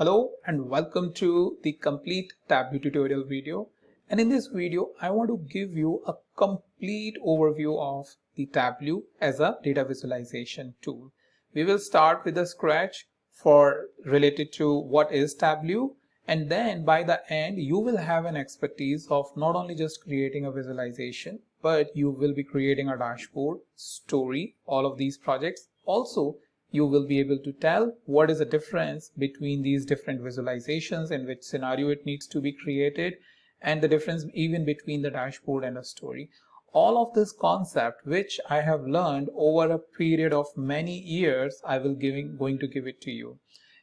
Hello and welcome to the complete Tableau tutorial video. And in this video, I want to give you a complete overview of the Tableau as a data visualization tool. We will start with a scratch for related to what is Tableau. And then by the end, you will have an expertise of not only just creating a visualization, but you will be creating a dashboard, story, all of these projects. Also, you will be able to tell what is the difference between these different visualizations, in which scenario it needs to be created, and the difference even between the dashboard and a story. All of this concept, which I have learned over a period of many years, I will going to give it to you.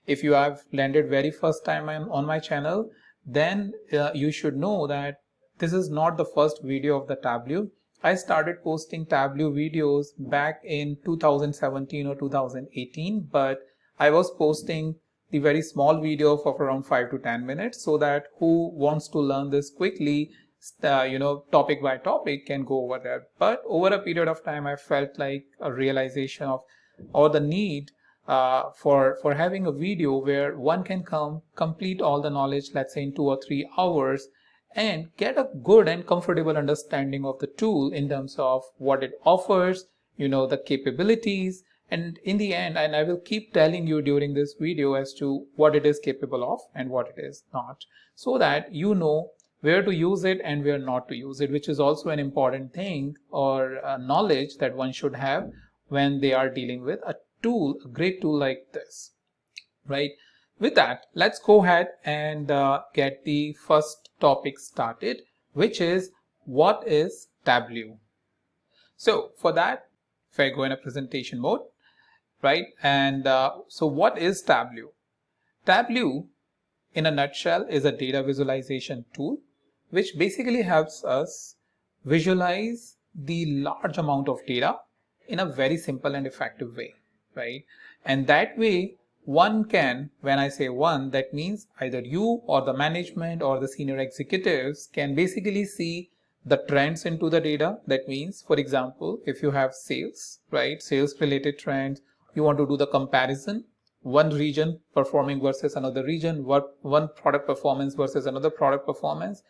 If you have landed very first time on my channel, then you should know that this is not the first video of the Tableau. I started posting Tableau videos back in 2017 or 2018, but I was posting the very small video of around 5 to 10 minutes so that who wants to learn this quickly, topic by topic can go over there. But over a period of time, I felt like a realization of or the need for having a video where one can complete all the knowledge, let's say in 2 or 3 hours, and get a good and comfortable understanding of the tool in terms of what it offers, the capabilities, and in the end, and I will keep telling you during this video as to what it is capable of and what it is not, so that you know where to use it and where not to use it, which is also an important thing or knowledge that one should have when they are dealing with a tool, a great tool like this, right? With that, let's go ahead and get the first topic started, which is what is Tableau. So for that, if I go in a presentation mode, right? And so what is Tableau? Tableau, in a nutshell, is a data visualization tool, which basically helps us visualize the large amount of data in a very simple and effective way, right? And that way, one can, when I say one, that means either you or the management or the senior executives can basically see the trends into the data. That means, for example, if you have sales, right, sales related trends, you want to do the comparison, one region performing versus another region, one product performance versus another product performance,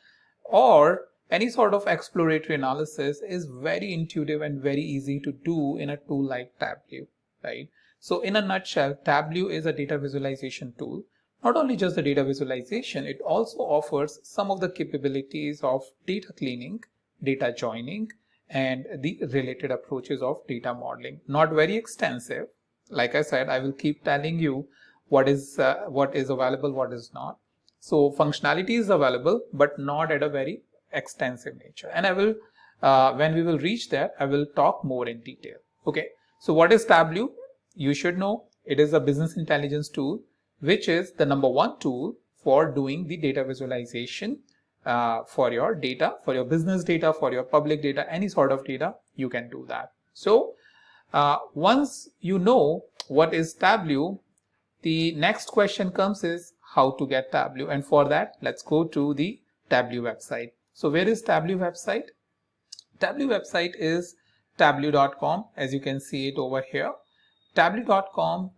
or any sort of exploratory analysis is very intuitive and very easy to do in a tool like Tableau, right? So in a nutshell, Tableau is a data visualization tool. Not only just the data visualization, it also offers some of the capabilities of data cleaning, data joining, and the related approaches of data modeling. Not very extensive. Like I said, I will keep telling you what is available, what is not. So functionality is available, but not at a very extensive nature. And I will, when we will reach there, I will talk more in detail. Okay. So what is Tableau? You should know it is a business intelligence tool, which is the #1 tool for doing the data visualization for your data, for your business data, for your public data, any sort of data, you can do that. So once you know what is Tableau, the next question comes is how to get Tableau. And for that, let's go to the Tableau website. So where is Tableau website? Tableau website is tableau.com, as you can see it over here. Tableau.com,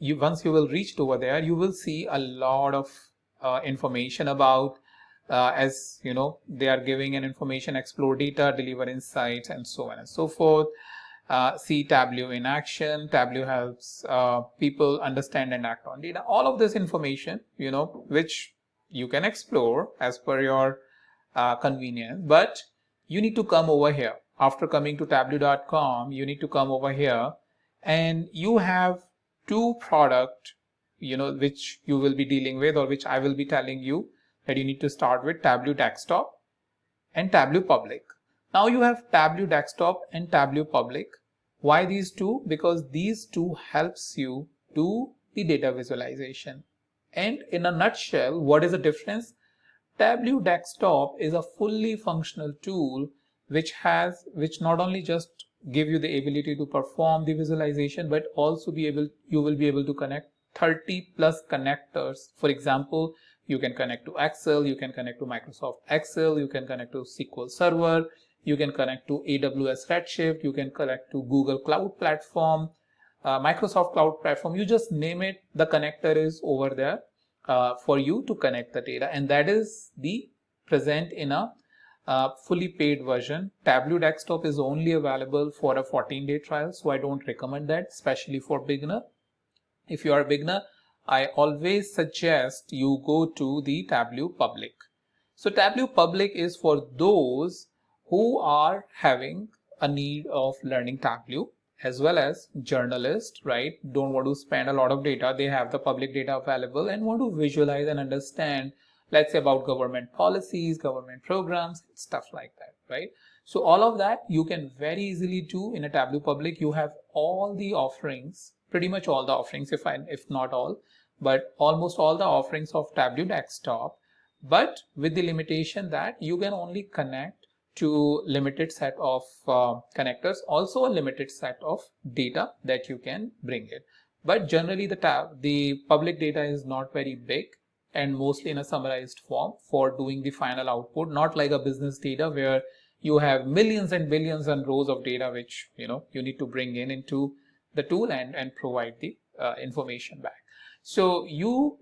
once you will reach over there, you will see a lot of information about, as you know, they are giving an information, explore data, deliver insights, and so on and so forth. See Tableau in action. Tableau helps people understand and act on data. All of this information, which you can explore as per your convenience, but you need to come over here. After coming to tableau.com, you need to come over here, and you have two products, which you will be dealing with, or which I will be telling you that you need to start with: Tableau Desktop and Tableau Public. Now you have Tableau Desktop and Tableau Public. Why these two? Because these two helps you do the data visualization. And in a nutshell, what is the difference? Tableau Desktop is a fully functional tool which not only just give you the ability to perform the visualization, but also you will be able to connect 30 plus connectors. For example, you can connect to Excel, you can connect to Microsoft Excel, you can connect to SQL Server, you can connect to AWS Redshift, you can connect to Google Cloud Platform, Microsoft Cloud Platform, you just name it, the connector is over there. for you to connect the data, and that is the present in a fully paid version. Tableau Desktop is only available for a 14-day trial, so I don't recommend that, especially for beginner. If you are a beginner, I always suggest you go to the Tableau Public. So Tableau Public is for those who are having a need of learning Tableau, as well as journalists, right? Don't want to spend a lot of data. They have the public data available and want to visualize and understand, let's say, about government policies, government programs, stuff like that, right? So all of that you can very easily do in a Tableau Public. You have all the offerings, pretty much all the offerings, if not all, but almost all the offerings of Tableau Desktop, but with the limitation that you can only connect to limited set of connectors, also a limited set of data that you can bring in. But generally the public data is not very big and mostly in a summarized form for doing the final output, not like a business data where you have millions and billions and rows of data which you need to bring into the tool and provide the information back. So you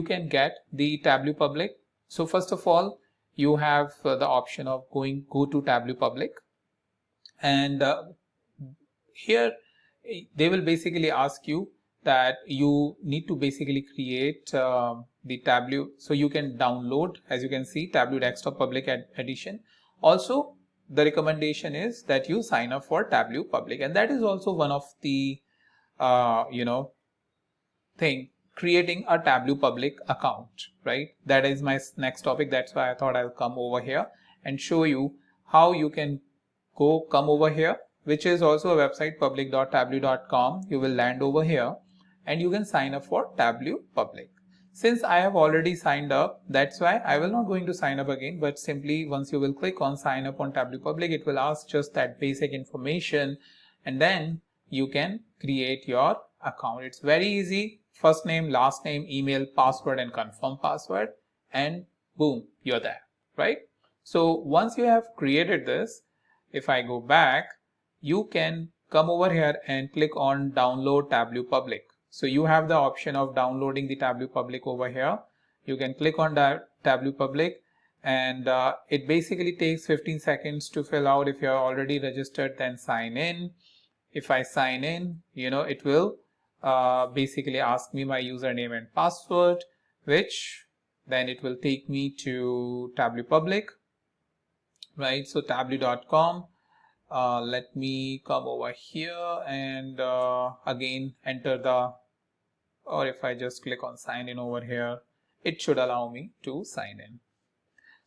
can get the Tableau Public. So first of all, you have the option of go to Tableau Public, and here they will basically ask you that you need to basically create the Tableau, so you can download, as you can see, Tableau Desktop Public Edition. Also, the recommendation is that you sign up for Tableau Public, and that is also one of the creating a Tableau Public account, right? That is my next topic. That's why I thought I'll come over here and show you how you can come over here, which is also a website, public.tableau.com. You will land over here and you can sign up for Tableau Public. Since I have already signed up, that's why I will not going to sign up again, but simply once you will click on sign up on Tableau Public, it will ask just that basic information, and then you can create your account. It's very easy. First name, last name, email, password, and confirm password, and boom, you're there, right? So once you have created this, if I go back, you can come over here and click on download Tableau Public. So you have the option of downloading the Tableau Public over here. You can click on that Tableau Public, and it basically takes 15 seconds to fill out. If you're already registered, then sign in. If I sign in, it will basically ask me my username and password, which then it will take me to Tableau Public, right? So tableau.com. Let me come over here and again enter or if I just click on sign in over here, it should allow me to sign in.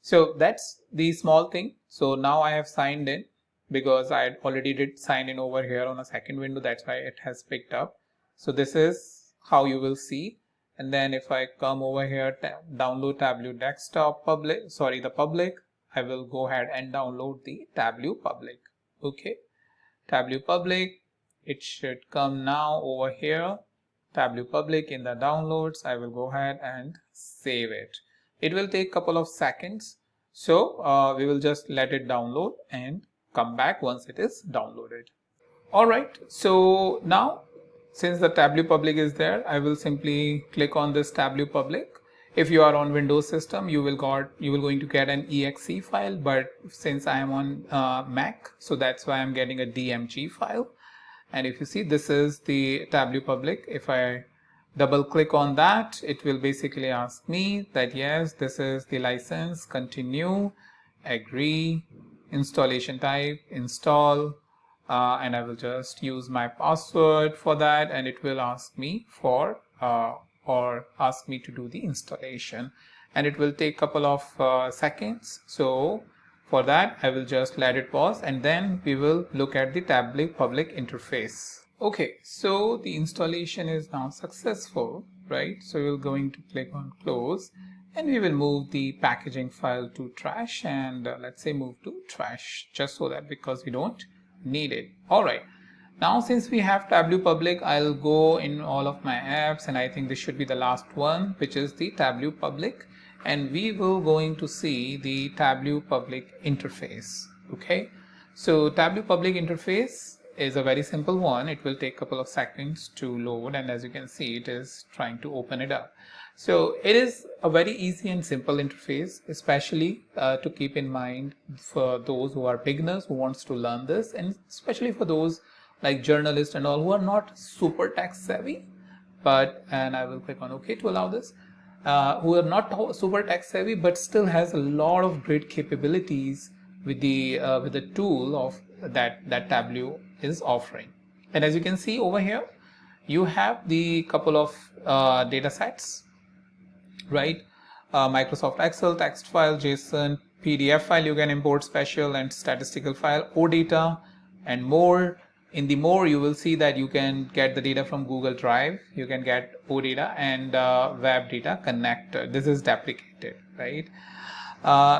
So that's the small thing. So now I have signed in because I already did sign in over here on a second window. That's why it has picked up. So this is how you will see. And then if I come over here, download Tableau Desktop Public, the public, I will go ahead and download the Tableau Public. Okay, Tableau Public, it should come now over here. Tableau Public in the downloads. I will go ahead and save it. It will take a couple of seconds. So we will just let it download and come back once it is downloaded. All right, so now since the Tableau Public is there, I will simply click on this Tableau Public. If you are on Windows system, you will going to get an exe file, but since I am on Mac, so that's why I'm getting a DMG file. And if you see, this is the Tableau Public. If I double click on that, it will basically ask me that yes, this is the license, continue, agree, installation type, install, and I will just use my password for that, and it will ask me for or ask me to do the installation, and it will take a couple of seconds. So for that, I will just let it pause, and then we will look at the Tableau Public interface. Okay, so the installation is now successful, right? So we're going to click on close, and we will move the packaging file to trash, and let's say move to trash, just so that because we don't need it. All right, now since we have Tableau Public, I'll go in all of my apps, and I think this should be the last one, which is the Tableau Public, and we will going to see the Tableau Public interface. Okay, so Tableau Public interface is a very simple one. It will take a couple of seconds to load, and as you can see, it is trying to open it up. So it is a very easy and simple interface, especially to keep in mind for those who are beginners who wants to learn this, and especially for those like journalists and all who are not super tech savvy, and I will click on OK to allow this, who are not super tech savvy but still has a lot of great capabilities with the tool of that Tableau is offering. And as you can see over here, you have the couple of data sets, right? Microsoft Excel, text file, JSON, PDF file you can import, special and statistical file, OData, and more. In the more, you will see that you can get the data from Google Drive, you can get OData and web data connector. This is deprecated, right?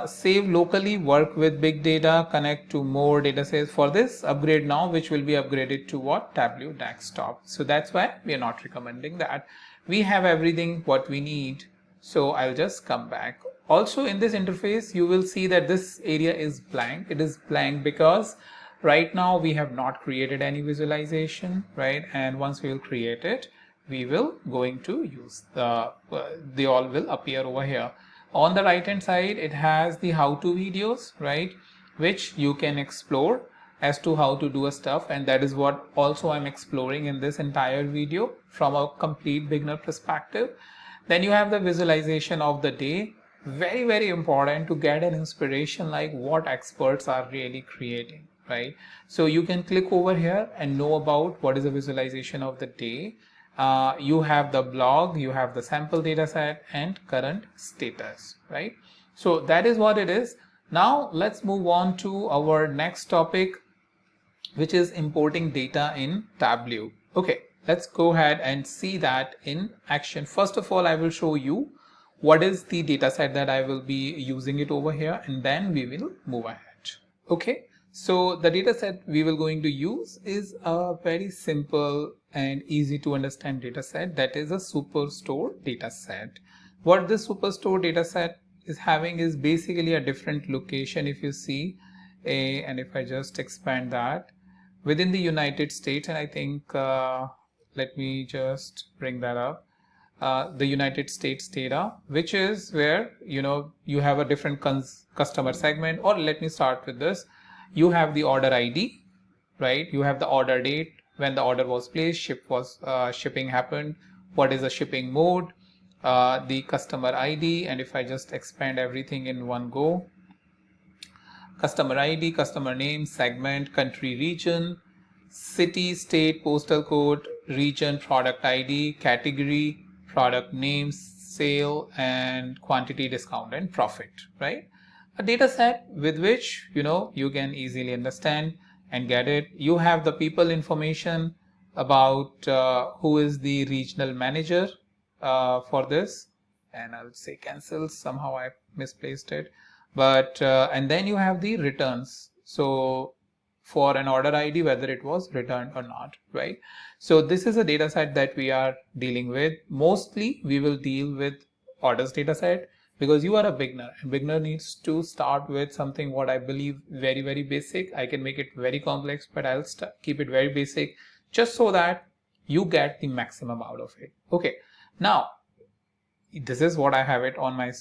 Save locally, work with big data, connect to more data sets. For this, upgrade now, which will be upgraded to what? Tableau desktop. So that's why we are not recommending that. We have everything what we need. So I'll just come back. Also in this interface, you will see that this area is blank. It is blank because right now we have not created any visualization, right? And once we will create it, we will going to use they all will appear over here. On the right hand side, it has the how-to videos, right, which you can explore as to how to do a stuff, and that is what also I'm exploring in this entire video from a complete beginner perspective. Then you have the visualization of the day, very, very important to get an inspiration like what experts are really creating, right? So you can click over here and know about what is the visualization of the day. You have the blog, you have the sample data set and current status, right? So that is what it is. Now let's move on to our next topic, which is importing data in Tableau. Okay, let's go ahead and see that in action. First of all, I will show you what is the data set that I will be using it over here, and then we will move ahead. Okay, so the data set we will going to use is a very simple and easy to understand data set, that is a Superstore data set. What this Superstore data set is having is basically a different location. If you see and if I just expand that within the United States, and I think let me just bring that up, the United States data, which is where you have a different customer segment. Or let me start with this. You have the order ID, right? You have the order date, when the order was placed, shipping happened, what is the shipping mode, the customer ID, and if I just expand everything in one go, customer ID, customer name, segment, country, region, city, state, postal code, region, product ID, category, product name, sale, and quantity, discount, and profit, right? A data set with which you can easily understand and get it. You have the people information about who is the regional manager for this, and I'll say cancel, somehow I misplaced it, but and then you have the returns, so for an order ID, whether it was returned or not, right? So this is a data set that we are dealing with. Mostly we will deal with orders data set, because you are a beginner, and beginner needs to start with something what I believe very, very basic. I can make it very complex, but I'll keep it very basic just so that you get the maximum out of it. Okay, now this is what I have it on my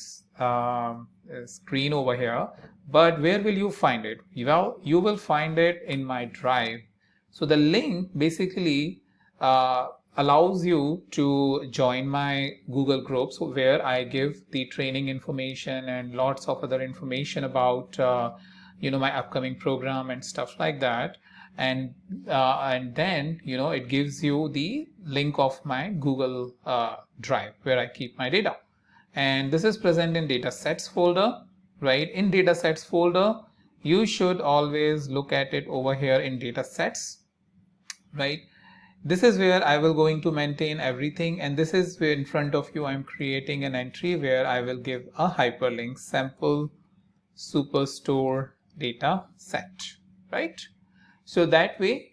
screen over here, but where will you find it? Well, you will find it in my drive. So the link basically allows you to join my Google groups, where I give the training information and lots of other information about my upcoming program and stuff like that, and then it gives you the link of my Google Drive where I keep my data, and this is present in datasets folder, right? In datasets folder, you should always look at it over here in datasets, right? This is where I will going to maintain everything, and this is where in front of you I'm creating an entry where I will give a hyperlink, sample Superstore data set, right? So that way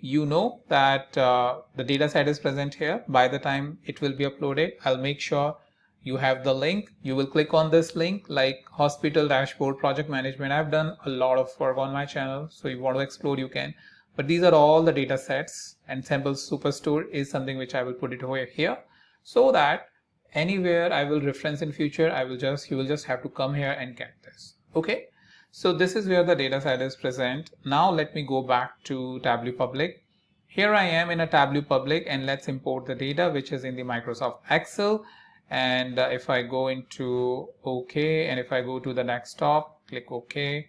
that the data set is present here. By the time it will be uploaded, I'll make sure you have the link. You will click on this link, like hospital dashboard project management. I've done a lot of work on my channel, so if you want to explore, you can. But these are all the data sets, and sample Superstore is something which I will put it over here, so that anywhere I will reference in future, you will just have to come here and get this. Okay, so this is where the data set is present. Now let me go back to Tableau Public. Here I am in a Tableau Public, and let's import the data which is in the Microsoft Excel. And if I go into OK, and if I go to the desktop, click OK.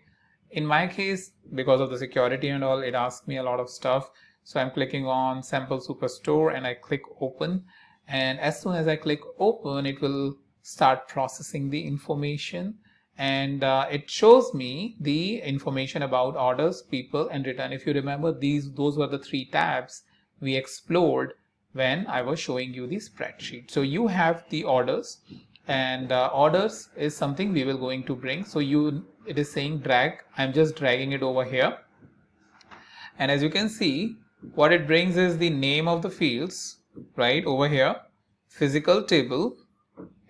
In my case, because of the security and all, it asks me a lot of stuff. So I'm clicking on Sample Superstore and I click Open. And as soon as I click Open, it will start processing the information. And it shows me the information about orders, people, and return. If you remember, those were the 3 tabs we explored when I was showing you the spreadsheet. So you have the orders, and orders is something we will going to bring. So it is saying drag. I'm just dragging it over here, and as you can see, what it brings is the name of the fields right over here, physical table,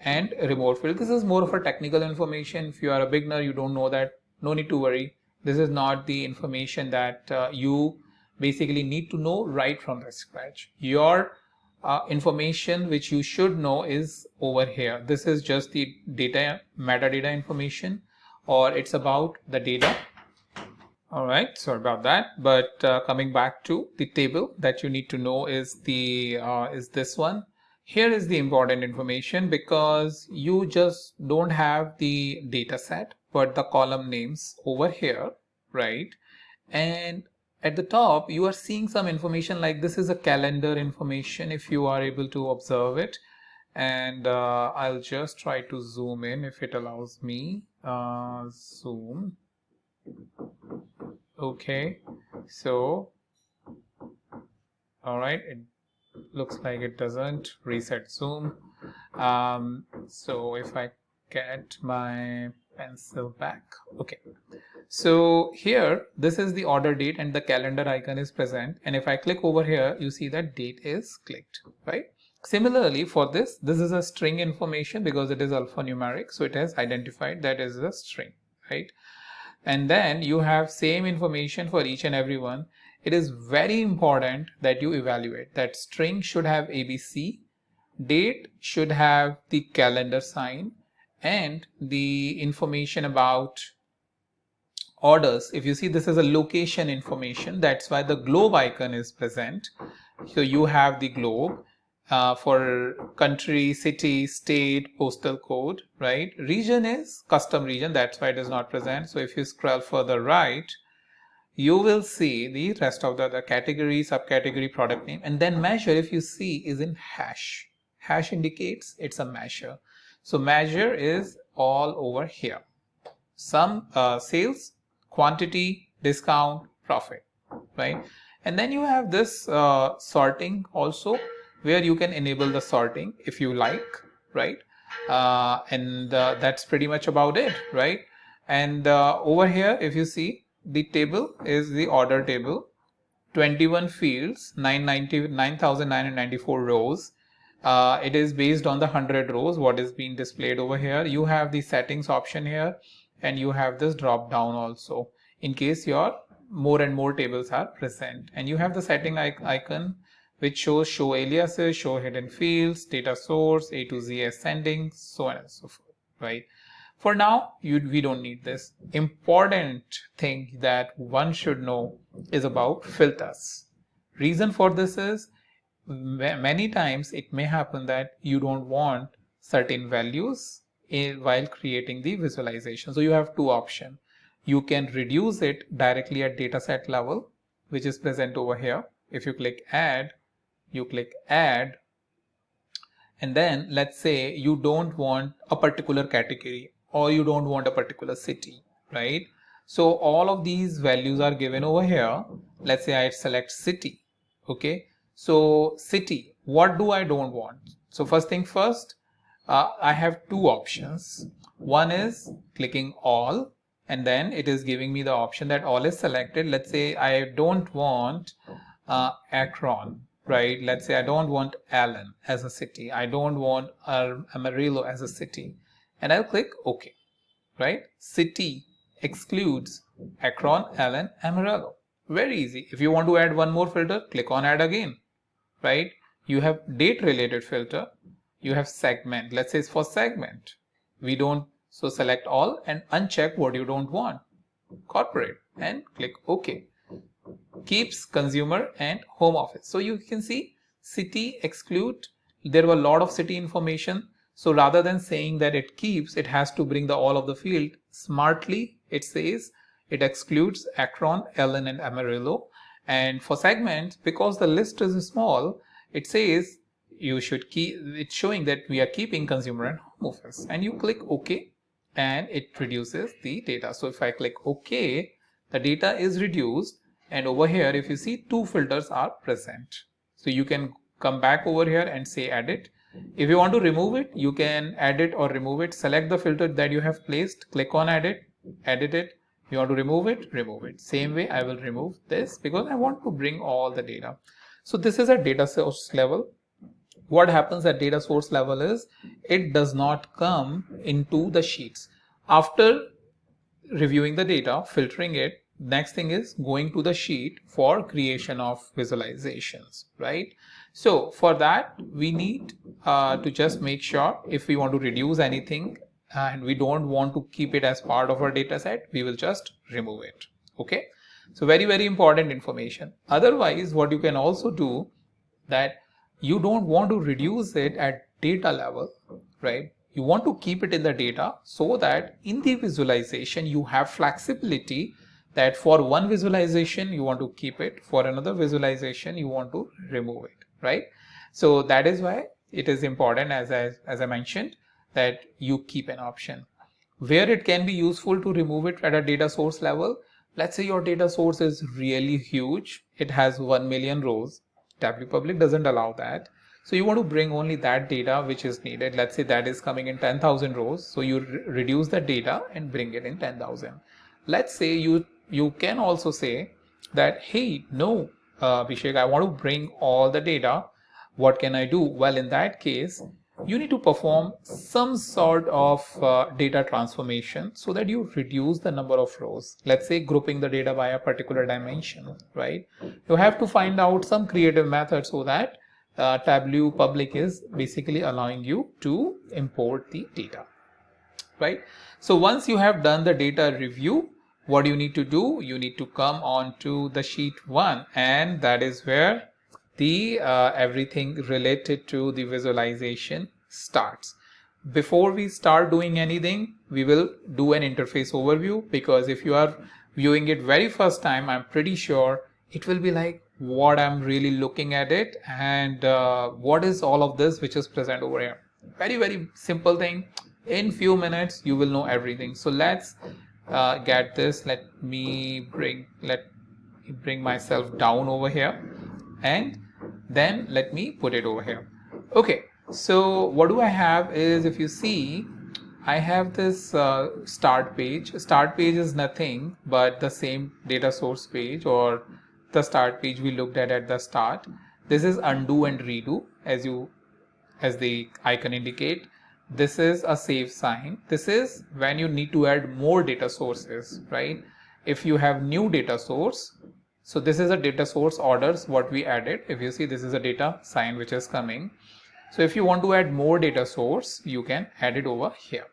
and remote field. This is more of a technical information. If you are a beginner, you don't know that, no need to worry. This is not the information that you basically need to know right from the scratch. Your information which you should know is over here. This is just the data, metadata information, or it's about the data. All right, sorry about that. But coming back to the table that you need to know is this one. Here is the important information, because you just don't have the data set but the column names over here, right? And at the top you are seeing some information like this is a calendar information, if you are able to observe it. And I'll just try to zoom in if it allows me. Zoom. Okay, so all right, it looks like it doesn't reset zoom. So if I get my pencil back, okay, so here this is the order date and the calendar icon is present, and if I click over here, you see that date is clicked, right? Similarly for this is a string information because it is alphanumeric, so it has identified that is a string, right? And then you have same information for each and every one. It is very important that you evaluate that string should have ABC, date should have the calendar sign, and the information about orders. If you see, this is a location information, that's why the globe icon is present. So you have the globe for country, city, state, postal code, right? Region is custom region, that's why it is not present. So if you scroll further right, you will see the rest of the category, subcategory, product name, and then measure, if you see, is in hash. Hash indicates it's a measure. So measure is all over here. Some sales, quantity, discount, profit, right? And then you have this sorting also, where you can enable the sorting if you like, right? And that's pretty much about it, right? And over here, if you see, the table is the order table, 21 fields, 9,994 rows. It is based on the 100 rows what is being displayed over here. You have the settings option here, and you have this drop down also in case your more and more tables are present. And you have the setting icon which shows show aliases, show hidden fields, data source, A to Z ascending, so on and so forth, right? For now, we don't need this. Important thing that one should know is about filters. Reason for this is, many times it may happen that you don't want certain values while creating the visualization. So you have two options. You can reduce it directly at dataset level, which is present over here. If you click add, you click add, and then let's say you don't want a particular category or you don't want a particular city, right? So all of these values are given over here. Let's say I select city. Okay, so city, what do I don't want? So first thing first, I have two options. One is clicking all, and then it is giving me the option that all is selected. Let's say I don't want Akron, right? Let's say I don't want Allen as a city. I don't want Amarillo as a city, and I'll click OK, right? City excludes Akron, Allen, Amarillo. Very easy. If you want to add one more filter, click on add again, right? You have date related filter. you have segment. Let's say it's for segment. We don't, so select all and uncheck what you don't want. Corporate and click OK. Keeps consumer and home office. So you can see city exclude. There were a lot of city information. So rather than saying that it keeps, it has to bring the all of the field. Smartly, it says it excludes Akron, Ellen, and Amarillo. And for segments, because the list is small, it says you should keep. It's showing that we are keeping consumer and home office. And you click OK, and it reduces the data. So if I click OK, the data is reduced. And over here, if you see, two filters are present. So you can come back over here and say edit. If you want to remove it, you can edit or remove it. Select the filter that you have placed, click on edit, edit it. If you want to remove it, remove it. Same way, I will remove this because I want to bring all the data. So this is a data source level. What happens at data source level is it does not come into the sheets. After reviewing the data, filtering it, next thing is going to the sheet for creation of visualizations, right? So for that, we need to just make sure if we want to reduce anything and we don't want to keep it as part of our data set, we will just remove it. Okay, so very, very important information. Otherwise, what you can also do, that you don't want to reduce it at data level, right? You want to keep it in the data so that in the visualization you have flexibility, that for one visualization you want to keep it, for another visualization you want to remove it, right? So that is why it is important, as I mentioned, that you keep an option. Where it can be useful to remove it at a data source level, let's say your data source is really huge, it has 1 million rows. Tableau Public doesn't allow that. So you want to bring only that data which is needed. Let's say that is coming in 10,000 rows. So you reduce the data and bring it in 10,000. Let's say you can also say that, hey, no, Abhishek, I want to bring all the data. What can I do? Well, in that case, you need to perform some sort of data transformation so that you reduce the number of rows. Let's say grouping the data by a particular dimension, right? You have to find out some creative method so that Tableau Public is basically allowing you to import the data, right? So once you have done the data review, what you need to do, you need to come on to the sheet 1, and that is where the everything related to the visualization starts. Before we start doing anything, we will do an interface overview, because if you are viewing it very first time, I'm pretty sure it will be like, what I'm really looking at it, and what is all of this which is present over here. Very, very simple thing. In few minutes you will know everything. So let's get this. Let me bring myself down over here, and then let me put it over here. Okay, so what do I have is, if you see, I have this start page. Start page is nothing but the same data source page, or the start page we looked at the start. This is undo and redo, as the icon indicate. This is a save sign. This is when you need to add more data sources, right? If you have new data source, so this is a data source orders what we added. If you see, this is a data sign which is coming. So if you want to add more data source, you can add it over here.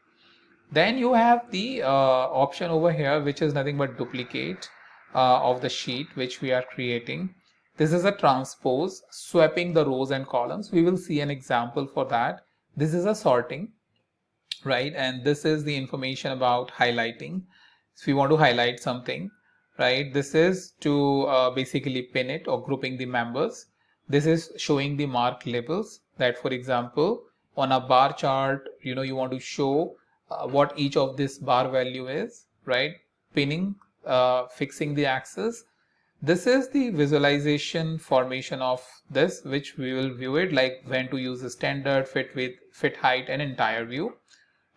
Then you have the option over here, which is nothing but duplicate of the sheet which we are creating. This is a transpose, swapping the rows and columns. We will see an example for that. This is a sorting, right? And this is the information about highlighting. If you want to highlight something, right? This is to basically pin it, or grouping the members. This is showing the mark labels, that for example, on a bar chart, you want to show what each of this bar value is, right? Pinning, fixing the axis. This is the visualization formation of this, which we will view it, like when to use the standard, fit width, fit height, and entire view,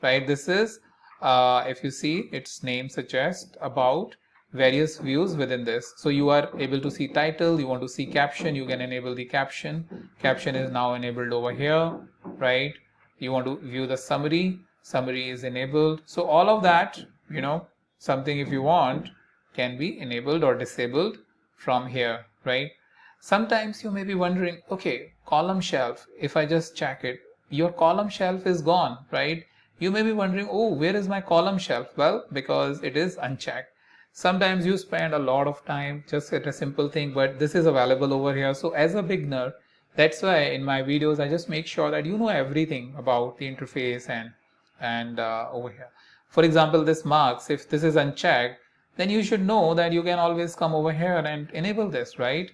right? This is, if you see, its name suggests about various views within this. So you are able to see title, you want to see caption, you can enable the caption. Caption is now enabled over here, right? You want to view the summary is enabled. So all of that, something if you want can be enabled or disabled from here, right? Sometimes you may be wondering, okay, column shelf, if I just check it, your column shelf is gone, right? You may be wondering, oh, where is my column shelf? Well, because it is unchecked. Sometimes you spend a lot of time just at a simple thing, but this is available over here. So as a beginner, that's why in my videos I just make sure that you know everything about the interface and over here. For example, this marks, if this is unchecked, then you should know that you can always come over here and enable this, right?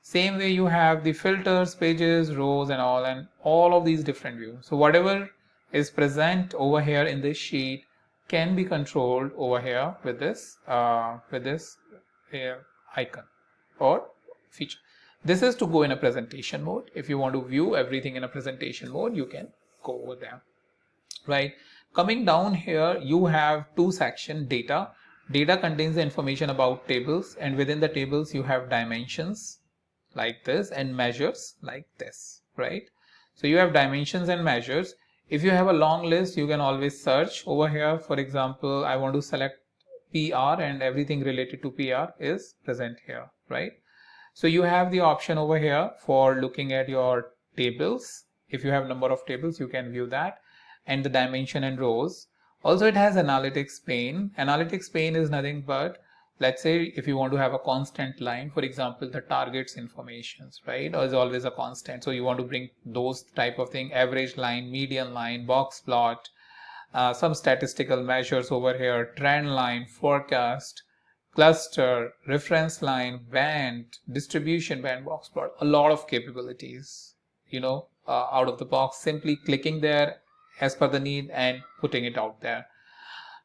Same way you have the filters, pages, rows and all of these different views. So whatever is present over here in this sheet can be controlled over here with this icon or feature. This is to go in a presentation mode. If you want to view everything in a presentation mode, you can go over there, right? Coming down here, you have two sections: data. Data contains the information about tables, and within the tables you have dimensions like this and measures like this, right? So you have dimensions and measures. If you have a long list, you can always search over here. For example, I want to select PR and everything related to PR is present here, right? So you have the option over here for looking at your tables. If you have number of tables, you can view that, and the dimension and rows. Also, it has analytics pane. Analytics pane is nothing but, let's say if you want to have a constant line, for example, the targets informations, right, is always a constant. So you want to bring those type of thing: average line, median line, box plot, some statistical measures over here, trend line, forecast, cluster, reference line, band, distribution band, box plot. A lot of capabilities, out of the box, simply clicking there as per the need and putting it out there.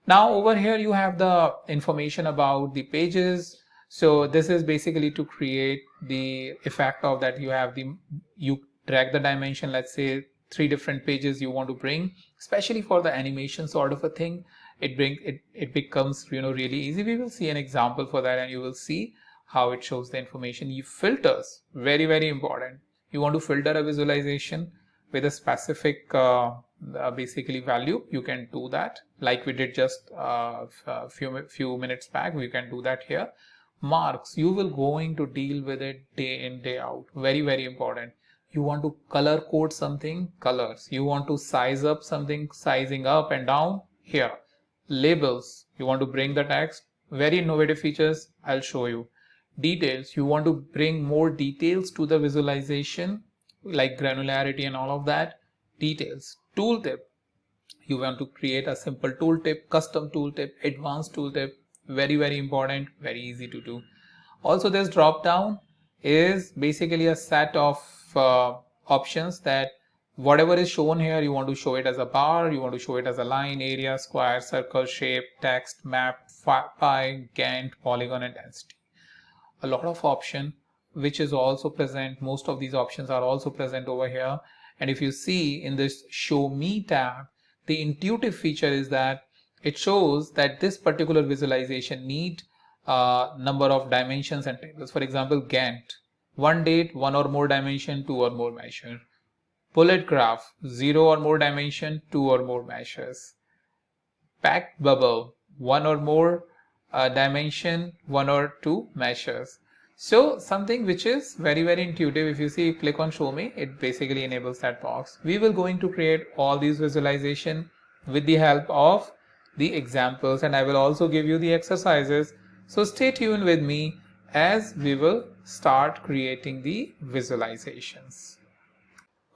Now over here you have the information about the pages. So this is basically to create the effect of that. You drag the dimension, let's say 3 different pages you want to bring, especially for the animation sort of a thing. It becomes really easy. We will see an example for that, and you will see how it shows the information. You filters, very, very important. You want to filter a visualization with a specific basically value, you can do that like we did just a few minutes back. We can do that here. Marks, you will going to deal with it day in, day out. Very, very important. You want to color code something, colors. You want to size up something, sizing up and down here. Labels, you want to bring the text. Very innovative features, I'll show you. Details, you want to bring more details to the visualization, like granularity and all of that. Details. Tooltip, you want to create a simple tooltip, custom tooltip, advanced tooltip. Very, very important, very easy to do. Also, this drop down is basically a set of options that whatever is shown here, you want to show it as a bar, you want to show it as a line, area, square, circle, shape, text, map, pie, Gantt, polygon and density. A lot of option which is also present. Most of these options are also present over here. And if you see in this show me tab, the intuitive feature is that it shows that this particular visualization need number of dimensions and tables. For example, Gantt, 1 date, 1 or more dimension, 2 or more measure. Bullet graph, 0 or more dimension, 2 or more measures. Packed bubble, 1 or more dimension, 1 or 2 measures. So something which is very, very intuitive. If you see, click on show me, it basically enables that box. We will going to create all these visualization with the help of the examples, and I will also give you the exercises. So stay tuned with me as we will start creating the visualizations.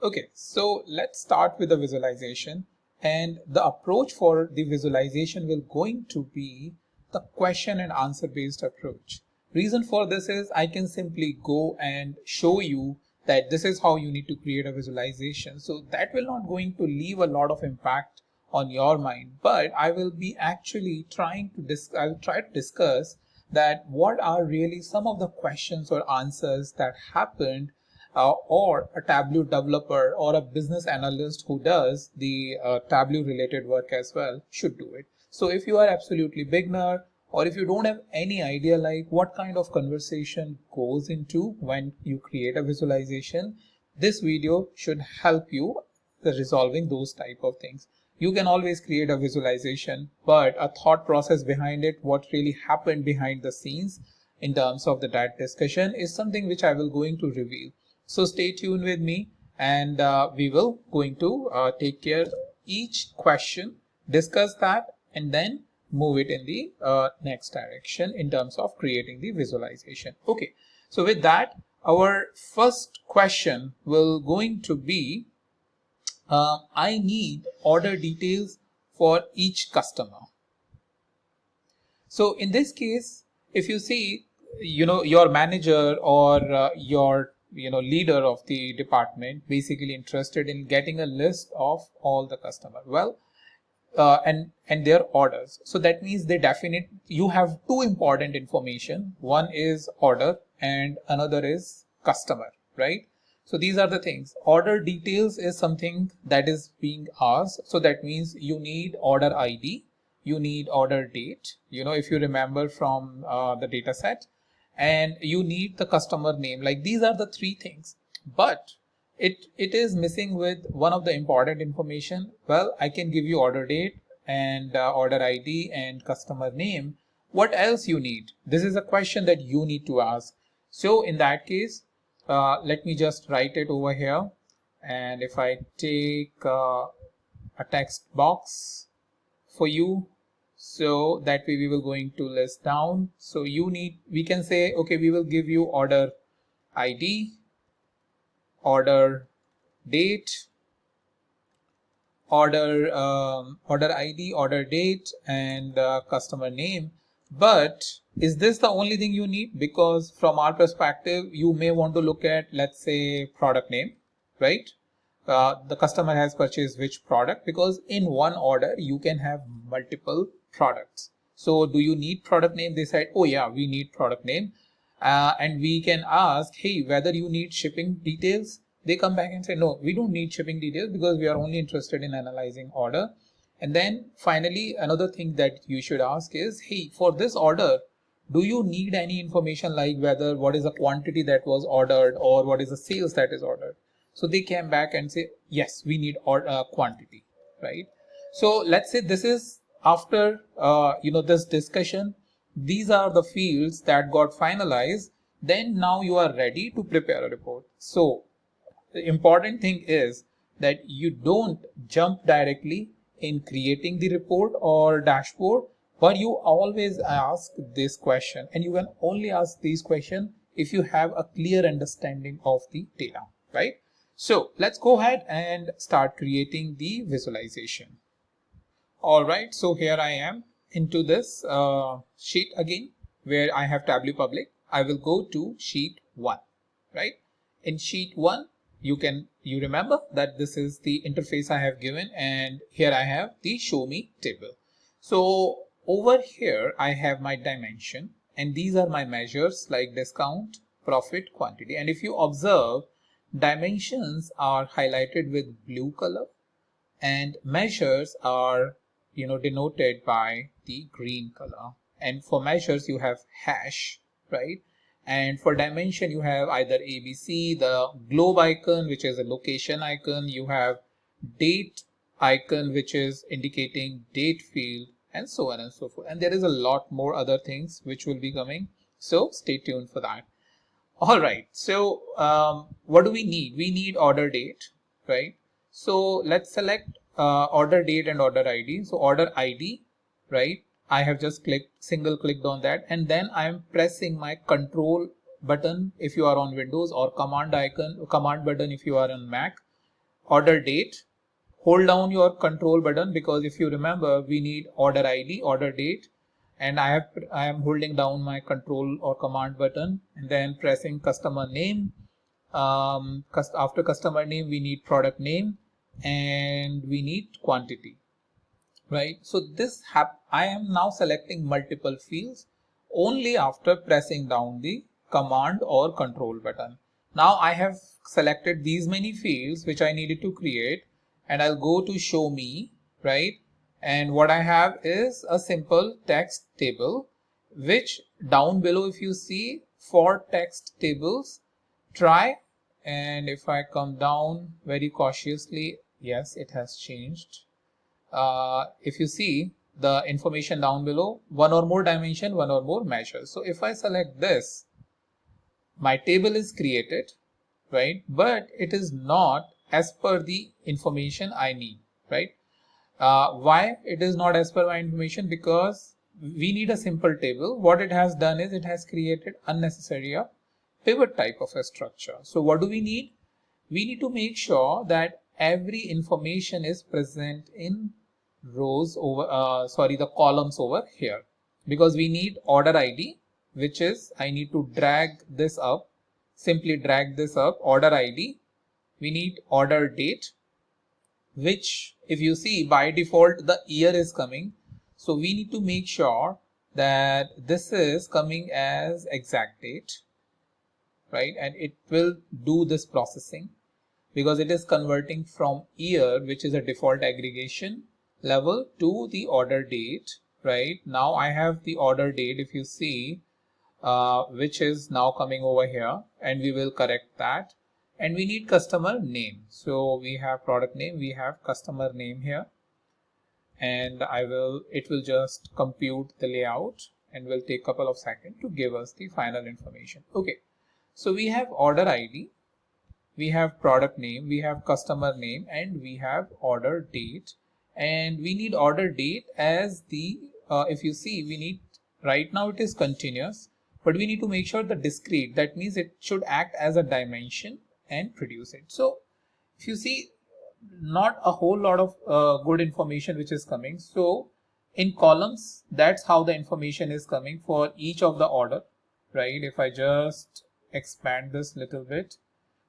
Okay, so let's start with the visualization, and the approach for the visualization will going to be the question and answer based approach. Reason for this is I can simply go and show you that this is how you need to create a visualization. So that will not going to leave a lot of impact on your mind, but I will be actually trying to I will try to discuss that what are really some of the questions or answers that happened or a Tableau developer or a business analyst who does the Tableau related work as well should do it. So if you are absolutely beginner, or if you don't have any idea like what kind of conversation goes into when you create a visualization, this video should help you resolving those type of things. You can always create a visualization, but a thought process behind it, what really happened behind the scenes in terms of that discussion is something which I will going to reveal. So stay tuned with me and we will going to take care each question, discuss that, and then move it in the next direction in terms of creating the visualization. Okay, so with that, our first question will going to be I need order details for each customer. So in this case, if you see, your manager or your leader of the department basically interested in getting a list of all the customer, well, and their orders. So that means you have two important information. One is order and another is customer, right? So these are the things. Order details is something that is being asked. So that means you need order ID, you need order date, if you remember from the data set, and you need the customer name. Like these are the three things, but it is missing with one of the important information. Well, I can give you order date and order ID and customer name. What else you need? This is a question that you need to ask. So in that case, let me just write it over here. And if I take a text box for you, so that way we will going to list down. So we can say, okay, we will give you order ID, order date, order ID, order date, and customer name. But is this the only thing you need? Because from our perspective, you may want to look at, let's say, product name, right? The customer has purchased which product, because in one order you can have multiple products. So do you need product name? They said, oh yeah, we need product name. And we can ask, hey, whether you need shipping details. They come back and say, no, we don't need shipping details because we are only interested in analyzing order. And then finally, another thing that you should ask is, hey, for this order, do you need any information like what is the quantity that was ordered or what is the sales that is ordered? So they came back and say, yes, we need quantity, right? So let's say this is after, this discussion, these are the fields that got finalized. Then now you are ready to prepare a report. So the important thing is that you don't jump directly in creating the report or dashboard, but you always ask this question, and you can only ask these questions if you have a clear understanding of the data, right? So let's go ahead and start creating the visualization. All right, so here I am into this sheet again, where I have Tableau public. I will go to sheet 1, right? In sheet 1, you remember that this is the interface I have given, and here I have the show me table. So over here I have my dimension, and these are my measures like discount, profit, quantity. And if you observe, dimensions are highlighted with blue color and measures are denoted by the green color. And for measures you have hash, right? And for dimension, you have either ABC, the globe icon, which is a location icon. You have date icon, which is indicating date field, and so on and so forth. And there is a lot more other things which will be coming. So stay tuned for that. All right. So what do we need? We need order date, right? So let's select order date and order ID. So order ID, right? I have just single clicked on that, and then I am pressing my control button if you are on Windows, or command button if you are on Mac. Order date, hold down your control button, because if you remember, we need order ID, order date, and I am holding down my control or command button and then pressing customer name. After customer name, we need product name and we need quantity. Right, so I am now selecting multiple fields only after pressing down the command or control button. Now I have selected these many fields which I needed to create, and I'll go to show me, right? And what I have is a simple text table, which down below, if you see, for text tables, try, and if I come down very cautiously, yes, it has changed. If you see the information down below, one or more dimension, one or more measure. So if I select this, my table is created, right? But it is not as per the information I need, right? Why it is not as per my information? Because we need a simple table. What it has done is it has created unnecessary a pivot type of a structure. So what do we need? We need to make sure that every information is present in rows over, the columns over here, because we need order ID, which is, I need to drag this up, simply drag this up, order ID. We need order date, which if you see by default the year is coming. So we need to make sure that this is coming as exact date, right? And it will do this processing because it is converting from year, which is a default aggregation level, to the order date, right? Now I have the order date, if you see, which is now coming over here, and we will correct that. And we need customer name. So we have product name, we have customer name here, and it will just compute the layout and will take a couple of seconds to give us the final information. Okay, so we have order ID, we have product name, we have customer name, and we have order date. And we need order date as the, if you see, we need, right now it is continuous, but we need to make sure the discrete, that means it should act as a dimension and produce it. So if you see, not a whole lot of good information which is coming. So in columns, that's how the information is coming for each of the order, right? If I just expand this little bit,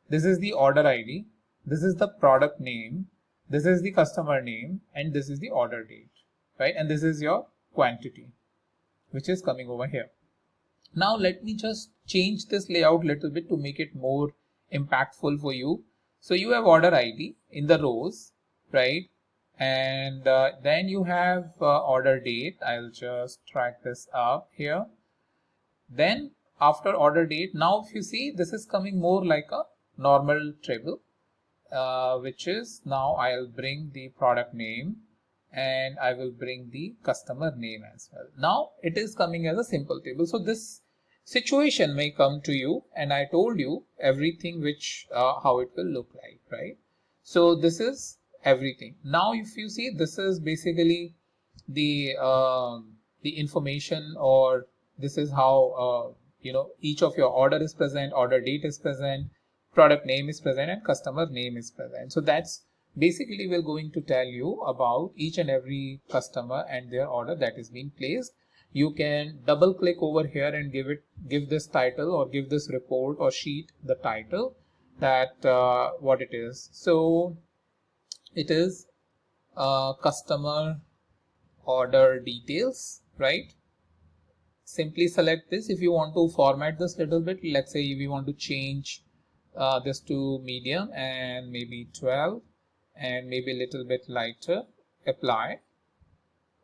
this is the order ID, this is the product name, this is the customer name, and this is the order date, right? And this is your quantity, which is coming over here. Now let me just change this layout a little bit to make it more impactful for you. So you have order ID in the rows, right? And then you have order date. I'll just drag this up here. Then after order date, now if you see, this is coming more like a normal table, which is, now I'll bring the product name and I will bring the customer name as well. Now it is coming as a simple table. So this situation may come to you, and I told you everything which how it will look like, right? So this is everything. Now if you see, this is basically the information, or this is how each of your order is present, order date is present, product name is present, and customer name is present. So that's basically we're going to tell you about each and every customer and their order that is being placed. You can double click over here and give this title, or give this report or sheet the title, that what it is. So it is customer order details, right? Simply select this. If you want to format this little bit, let's say we want to change this to medium and maybe 12 and maybe a little bit lighter, apply.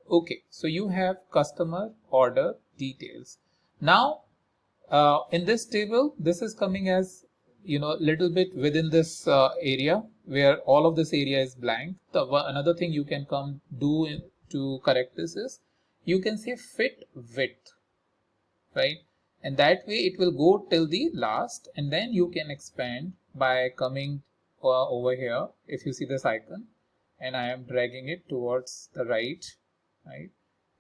Okay, so you have customer order details. Now in this table, this is coming as little bit within this area where all of this area is blank. Another thing you can come do to correct this is, you can say fit width, right? And that way it will go till the last, and then you can expand by coming over here. If you see this icon and I am dragging it towards the right,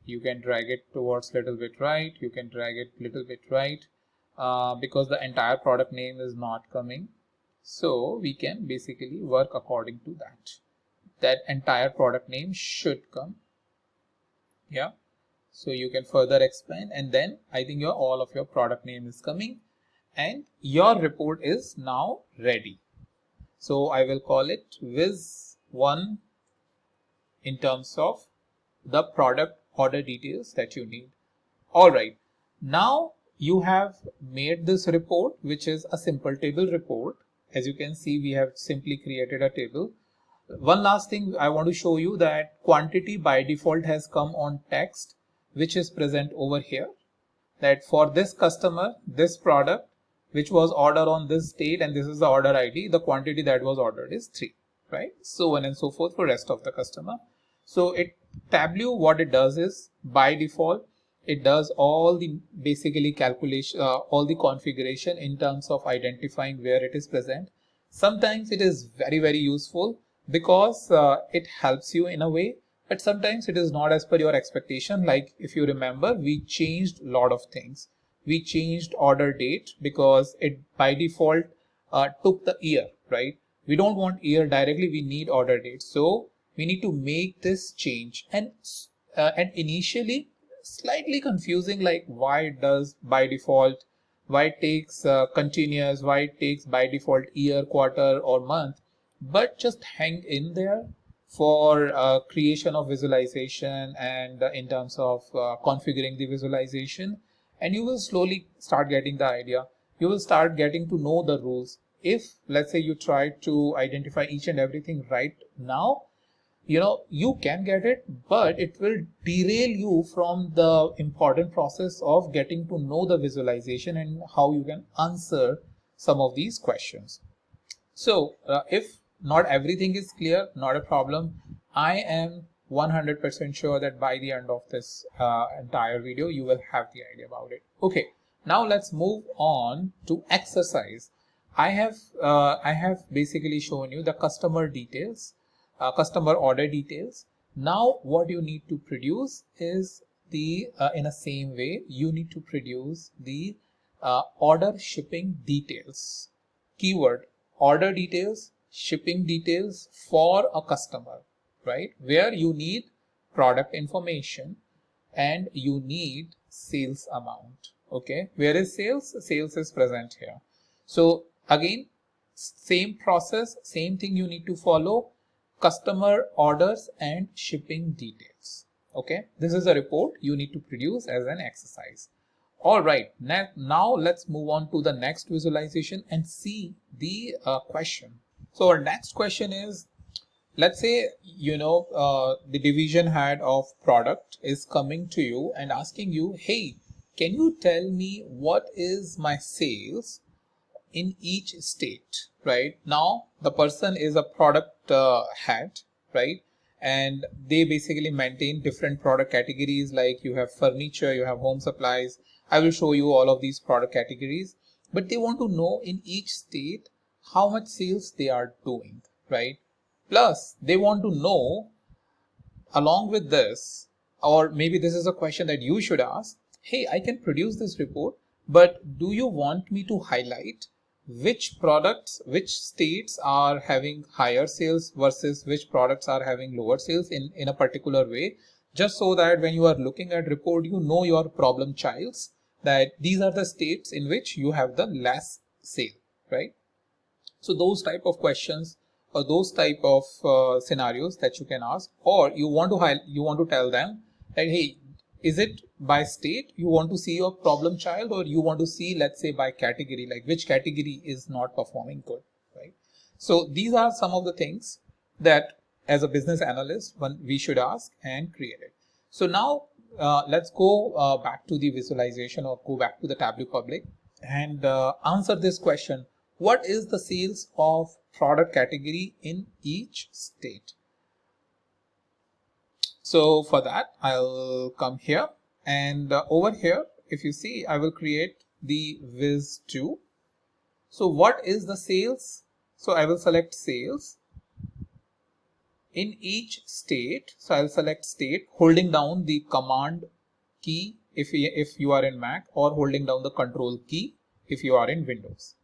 you can drag it towards little bit right, you can drag it little bit right, because the entire product name is not coming. So we can basically work according to that entire product name should come. Yeah, so you can further expand, and then I think all of your product name is coming and your report is now ready. So I will call it Viz1 in terms of the product order details that you need. All right, now you have made this report, which is a simple table report. As you can see, we have simply created a table. One last thing I want to show you, that quantity by default has come on text, which is present over here, that for this customer, this product which was ordered on this date, and this is the order ID, the quantity that was ordered is 3, right? So on and so forth for rest of the customer. So Tableau, what it does is, by default, It does all the basically calculation, all the configuration in terms of identifying where it is present. Sometimes it is very, very useful because it helps you in a way, but sometimes it is not as per your expectation. Like if you remember, we changed a lot of things. We changed order date because it by default took the year, right? We don't want year directly, we need order date. So we need to make this change, and initially slightly confusing, like why does by default, why it takes continuous, why it takes by default year, quarter or month. But just hang in there for creation of visualization and in terms of configuring the visualization, and you will slowly start getting the idea. You will start getting to know the rules. If let's say you try to identify each and everything right now, you can get it, but it will derail you from the important process of getting to know the visualization and how you can answer some of these questions. So if not everything is clear, not a problem. I am 100% sure that by the end of this entire video, you will have the idea about it. Okay, now let's move on to exercise. I have basically shown you the customer details, customer order details. Now what you need to produce is the in the same way you need to produce the order shipping details. Keyword: order details, shipping details for a customer, right? Where you need product information and you need sales amount. Okay, where is sales? Sales is present here. So again, same process, same thing you need to follow: customer orders and shipping details. Okay, this is a report you need to produce as an exercise. All right, now let's move on to the next visualization and see the question. So our next question is, let's say the division head of product is coming to you and asking you, hey, can you tell me what is my sales in each state? Right now the person is a product head, right? And they basically maintain different product categories, like you have furniture, you have home supplies. I will show you all of these product categories, but they want to know in each state how much sales they are doing, right? Plus they want to know along with this, or maybe this is a question that you should ask, hey, I can produce this report, but do you want me to highlight which products, which states are having higher sales versus which products are having lower sales in a particular way, just so that when you are looking at report, you know your problem childs, that these are the states in which you have the less sale, right? So those type of questions or those type of scenarios that you can ask, or you want to tell them that, hey, is it by state you want to see your problem child, or you want to see, let's say, by category, like which category is not performing good, right? So these are some of the things that as a business analyst we should ask and create it. So now let's go back to the visualization, or go back to the Tableau public and answer this question: what is the sales of product category in each state? So for that, I'll come here, and over here, if you see, I will create the Viz2. So what is the sales? So I will select sales in each state. So I'll select state, holding down the command key if you are in Mac, or holding down the control key if you are in Windows.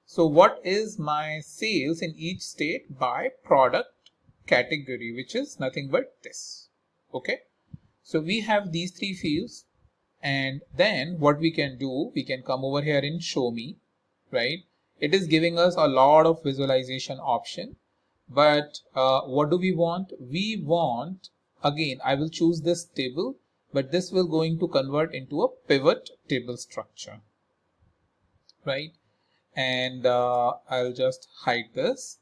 So what is my sales in each state by product category, which is nothing but this. Okay, so we have these three fields, and then what we can do, we can come over here in show me, right? It is giving us a lot of visualization option, but what do we want? We want, again, I will choose this table, but this will going to convert into a pivot table structure, right? And I'll just hide this.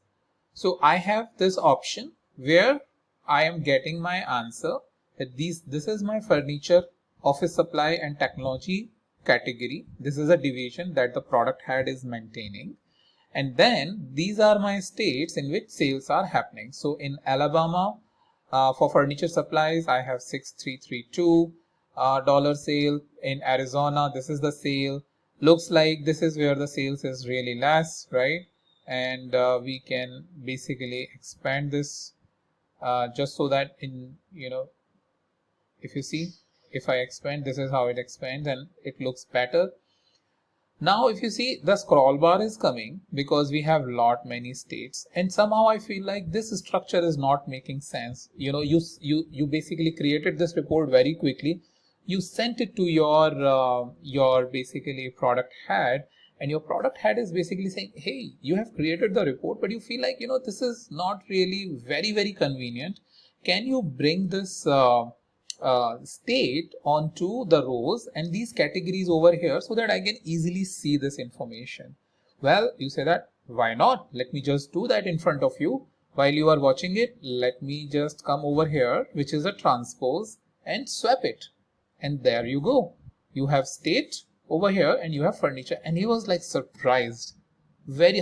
So I have this option where I am getting my answer that this is my furniture, office supply and technology category. This is a division that the product head is maintaining. And then these are my states in which sales are happening. So in Alabama, for furniture supplies, I have 6332. dollar sale in Arizona. This is the sale. Looks like this is where the sales is really less, right? And we can basically expand this just so that in, if you see, if I expand, this is how it expands and it looks better. Now, if you see, the scroll bar is coming because we have many states, and somehow I feel like this structure is not making sense. You basically created this report very quickly. You sent it to your basically product head, and your product head is basically saying, hey, you have created the report, but you feel like, this is not really very convenient. Can you bring this state onto the rows and these categories over here so that I can easily see this information? Well, you say that, why not? Let me just do that in front of you. While you are watching it, let me just come over here, which is a transpose, and swap it. And there you go. You have state over here and you have furniture. And he was like surprised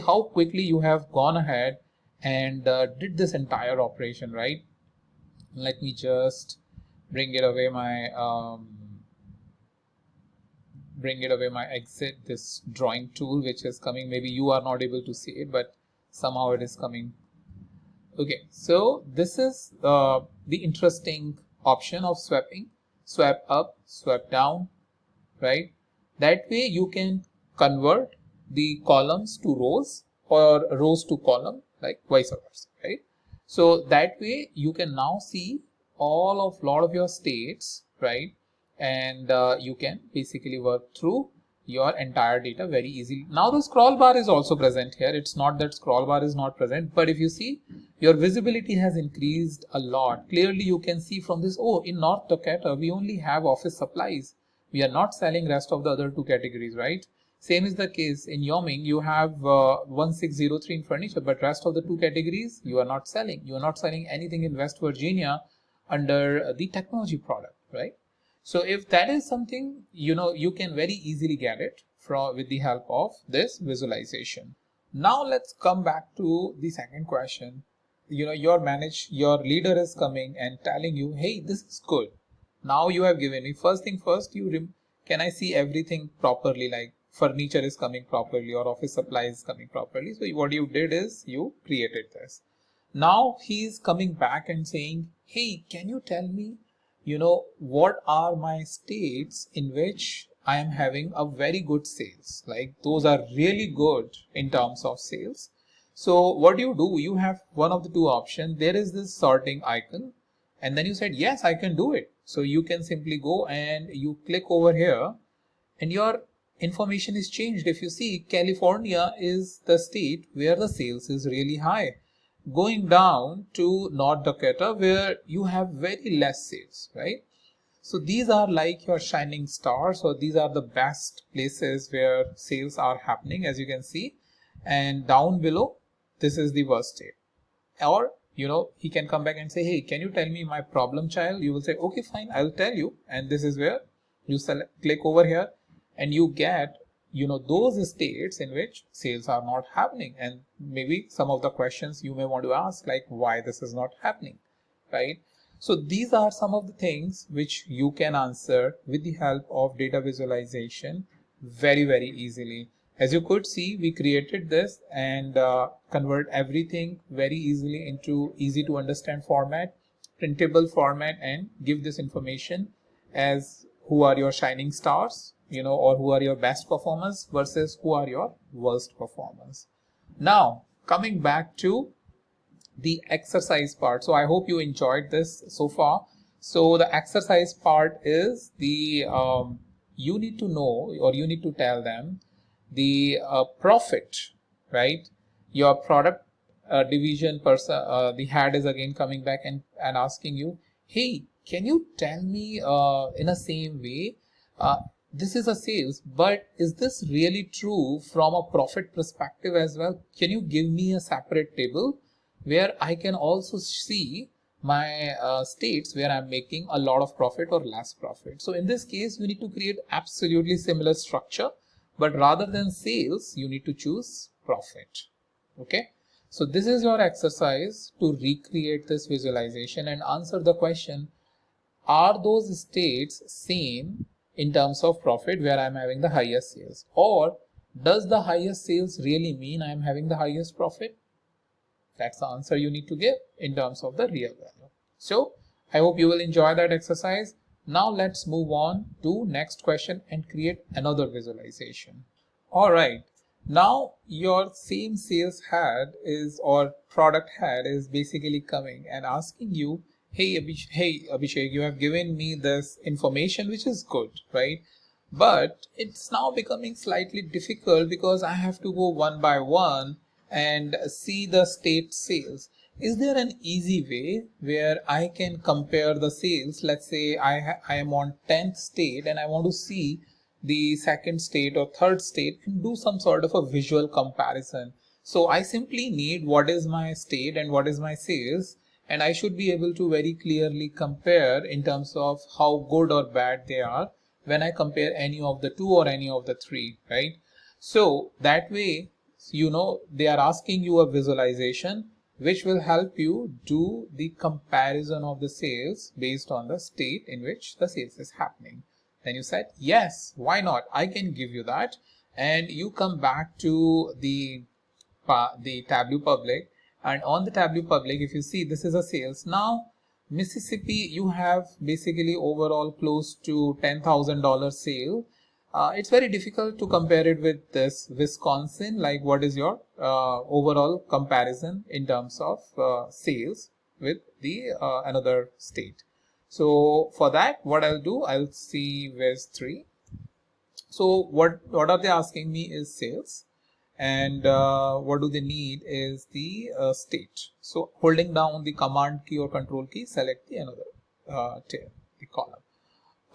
how quickly you have gone ahead and did this entire operation, right? Let me just bring it away my exit, this drawing tool which is coming. Maybe you are not able to see it, but somehow it is coming. Okay, so this is the interesting option of swapping. Swap up, swap down, right? That way you can convert the columns to rows or rows to column, like vice versa, right? So that way you can now see lot of your states, right? And you can basically work through your entire data very easily. Now the scroll bar is also present here. It's not that scroll bar is not present, but if you see, your visibility has increased a lot. Clearly you can see from this, oh, in North Dakota we only have office supplies. We are not selling rest of the other two categories, right? Same is the case in Wyoming. You have 1603 in furniture, but rest of the two categories you are not selling. You are not selling anything in West Virginia under the technology product, right? So if that is something, you can very easily get it with the help of this visualization. Now let's come back to the second question. Your leader is coming and telling you, hey, this is good. Now you have given me, first thing first, can I see everything properly, like furniture is coming properly or office supplies is coming properly? So what you did is you created this. Now he's coming back and saying, hey, can you tell me, what are my states in which I am having a very good sales? Like those are really good in terms of sales. So what do? You have one of the two options. There is this sorting icon, and then you said, yes, I can do it. So you can simply go and you click over here and your information is changed. If you see, California is the state where the sales is really high, going down to North Dakota where you have very less sales, right? So these are like your shining stars, or these are the best places where sales are happening, as you can see. And down below, this is the worst state. Or he can come back and say, hey, can you tell me my problem child? You will say, okay, fine, I'll tell you. And this is where you click over here and you get those states in which sales are not happening, and maybe some of the questions you may want to ask, like why this is not happening, right? So these are some of the things which you can answer with the help of data visualization very easily. As you could see, we created this and convert everything very easily into easy to understand format, printable format, and give this information as who are your shining stars, or who are your best performers versus who are your worst performers. Now, coming back to the exercise part. So I hope you enjoyed this so far. So the exercise part is the, you need to know, or you need to tell them the profit, right? Your product division person, the head is again coming back and asking you, hey, can you tell me in a same way, this is a sales, but is this really true from a profit perspective as well? Can you give me a separate table where I can also see my states where I'm making a lot of profit or less profit? So in this case, you need to create absolutely similar structure, but rather than sales, you need to choose profit. Okay. So this is your exercise to recreate this visualization and answer the question, are those states same in terms of profit where I'm having the highest sales, or does the highest sales really mean I'm having the highest profit? That's the answer you need to give in terms of the real value. So I hope you will enjoy that exercise. Now let's move on to next question and create another visualization. All right. Now your same sales head is, or product head is basically coming and asking you, hey Abhishek, you have given me this information, which is good, right? But it's now becoming slightly difficult because I have to go one by one and see the state sales. Is there an easy way where I can compare the sales? Let's say I am on 10th state and I want to see the second state or third state and do some sort of a visual comparison. So I simply need what is my state and what is my sales, and I should be able to very clearly compare in terms of how good or bad they are when I compare any of the two or any of the three, right? So that way, they are asking you a visualization which will help you do the comparison of the sales based on the state in which the sales is happening. Then you said, yes, why not? I can give you that. And you come back to the Tableau public, and on the Tableau public, if you see, this is a sales. Now Mississippi, you have basically overall close to $10,000 sale. It's very difficult to compare it with this Wisconsin. Like, what is your overall comparison in terms of sales with the another state? So for that, what I'll do, I'll see West 3. So what are they asking me is sales, and what do they need is the state. So holding down the command key or control key, select the another the column.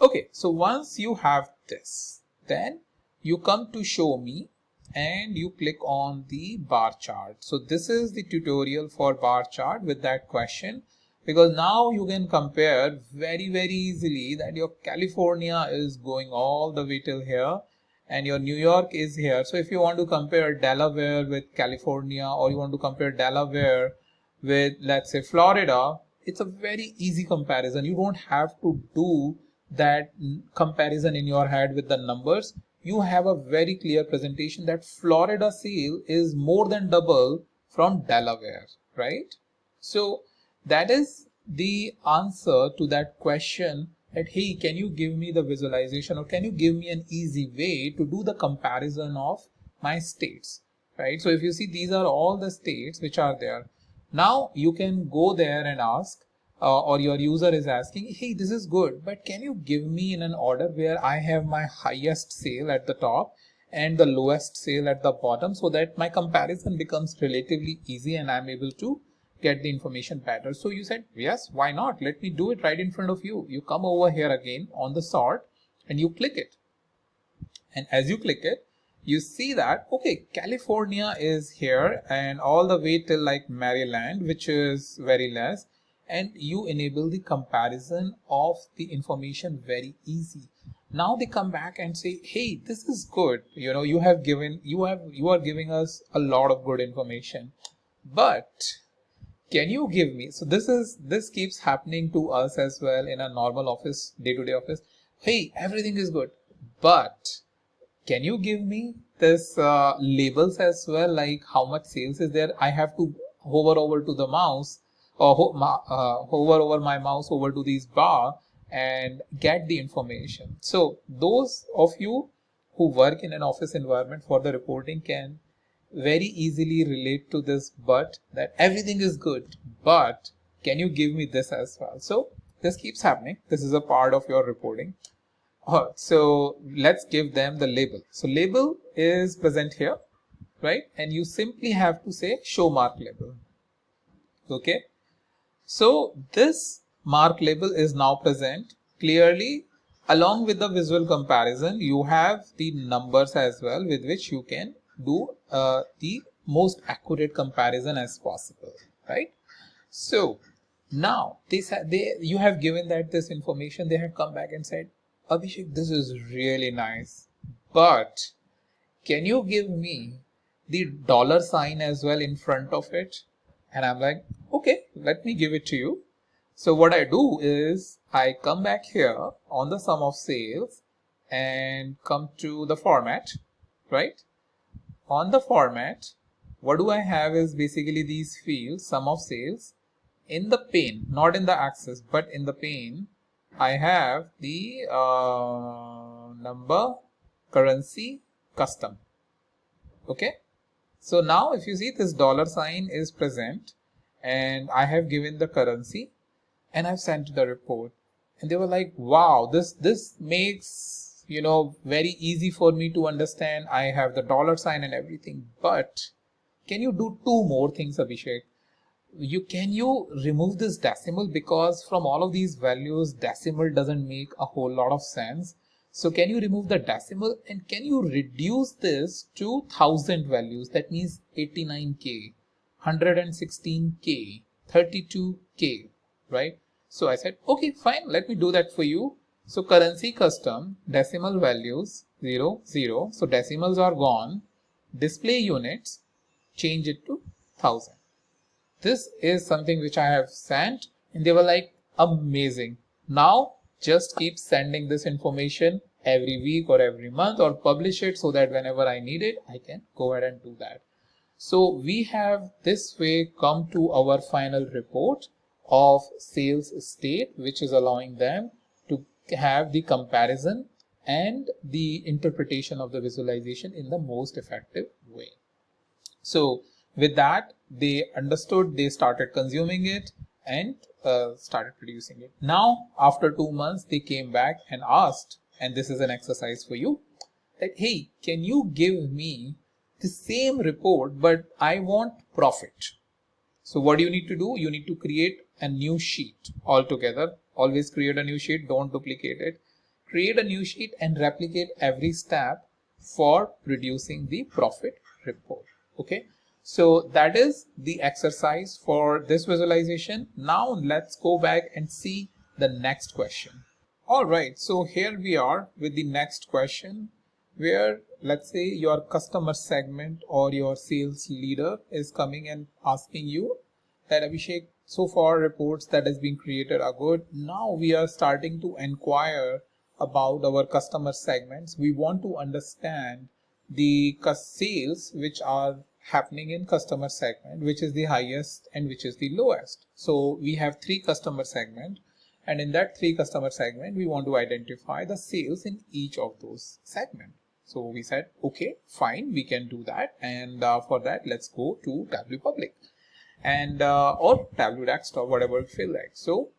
Okay, so once you have this, then you come to show me and you click on the bar chart. So this is the tutorial for bar chart with that question, because now you can compare very easily that your California is going all the way till here and your New York is here. So if you want to compare Delaware with California, or you want to compare Delaware with, let's say, Florida, it's a very easy comparison. You don't have to do that comparison in your head with the numbers. You have a very clear presentation that Florida sale is more than double from Delaware, right? So that is the answer to that question, that hey, can you give me the visualization, or can you give me an easy way to do the comparison of my states, right? So if you see, these are all the states which are there. Now you can go there and ask, or your user is asking, hey, this is good, but can you give me in an order where I have my highest sale at the top and the lowest sale at the bottom, so that my comparison becomes relatively easy and I'm able to get the information better. So you said, yes, why not? Let me do it right in front of you. You come over here again on the sort and you click it. And as you click it, you see that, okay, California is here and all the way till like Maryland, which is very less. And you enable the comparison of the information very easy. Now they come back and say, hey, this is good. You are giving us a lot of good information, but can you give me, so this keeps happening to us as well in a normal office, day-to-day office. Hey, everything is good, but can you give me this labels as well, like how much sales is there? I have to hover over to the mouse, or hover over my mouse over to this bar and get the information. So those of you who work in an office environment for the reporting can very easily relate to this, but that everything is good, but can you give me this as well? So this keeps happening. This is a part of your reporting. So let's give them the label. So label is present here, right? And you simply have to say show mark label. Okay. So this mark label is now present clearly. Along with the visual comparison, you have the numbers as well with which you can do the most accurate comparison as possible, right? So now you have given that this information, they have come back and said, Abhishek, this is really nice, but can you give me the $ sign as well in front of it? And I'm like, okay, let me give it to you. So what I do is I come back here on the sum of sales and come to the format, right? On the format, what do I have is basically these fields, sum of sales. In the pane, not in the axis, but in the pane, I have the number, currency, custom. Okay. So now if you see, this dollar sign is present and I have given the currency and I've sent the report, and they were like, wow, this makes, you know, very easy for me to understand. I have the dollar sign and everything, but can you do two more things, Abhishek? Can you remove this decimal, because from all of these values decimal doesn't make a whole lot of sense. So can you remove the decimal and can you reduce this to 1000 values? That means 89k, 116k, 32k, right? So I said, okay, fine, let me do that for you. So currency custom, decimal values 0 0, so decimals are gone. Display units, change it to 1000. This is something which I have sent, and they were like, amazing. Now just keep sending this information every week or every month, or publish it so that whenever I need it, I can go ahead and do that. So we have this way come to our final report of sales state, which is allowing them to have the comparison and the interpretation of the visualization in the most effective way. So with that, they understood, they started consuming it and started producing it. Now, after 2 months, they came back and asked, and this is an exercise for you, that, hey, can you give me the same report, but I want profit. So what do you need to do? You need to create a new sheet altogether. Always create a new sheet, don't duplicate it. Create a new sheet and replicate every step for producing the profit report. Okay. So that is the exercise for this visualization. Now let's go back and see the next question. All right, so here we are with the next question, where let's say your customer segment or your sales leader is coming and asking you that, Abhishek, so far reports that has been created are good. Now we are starting to inquire about our customer segments. We want to understand the sales which are happening in customer segment, which is the highest and which is the lowest. So we have 3 customer segment, and in that 3 customer segment, we want to identify the sales in each of those segments. So we said, okay, fine, we can do that. And for that, let's go to Tableau Public and or Tableau Desktop, whatever you feel like. So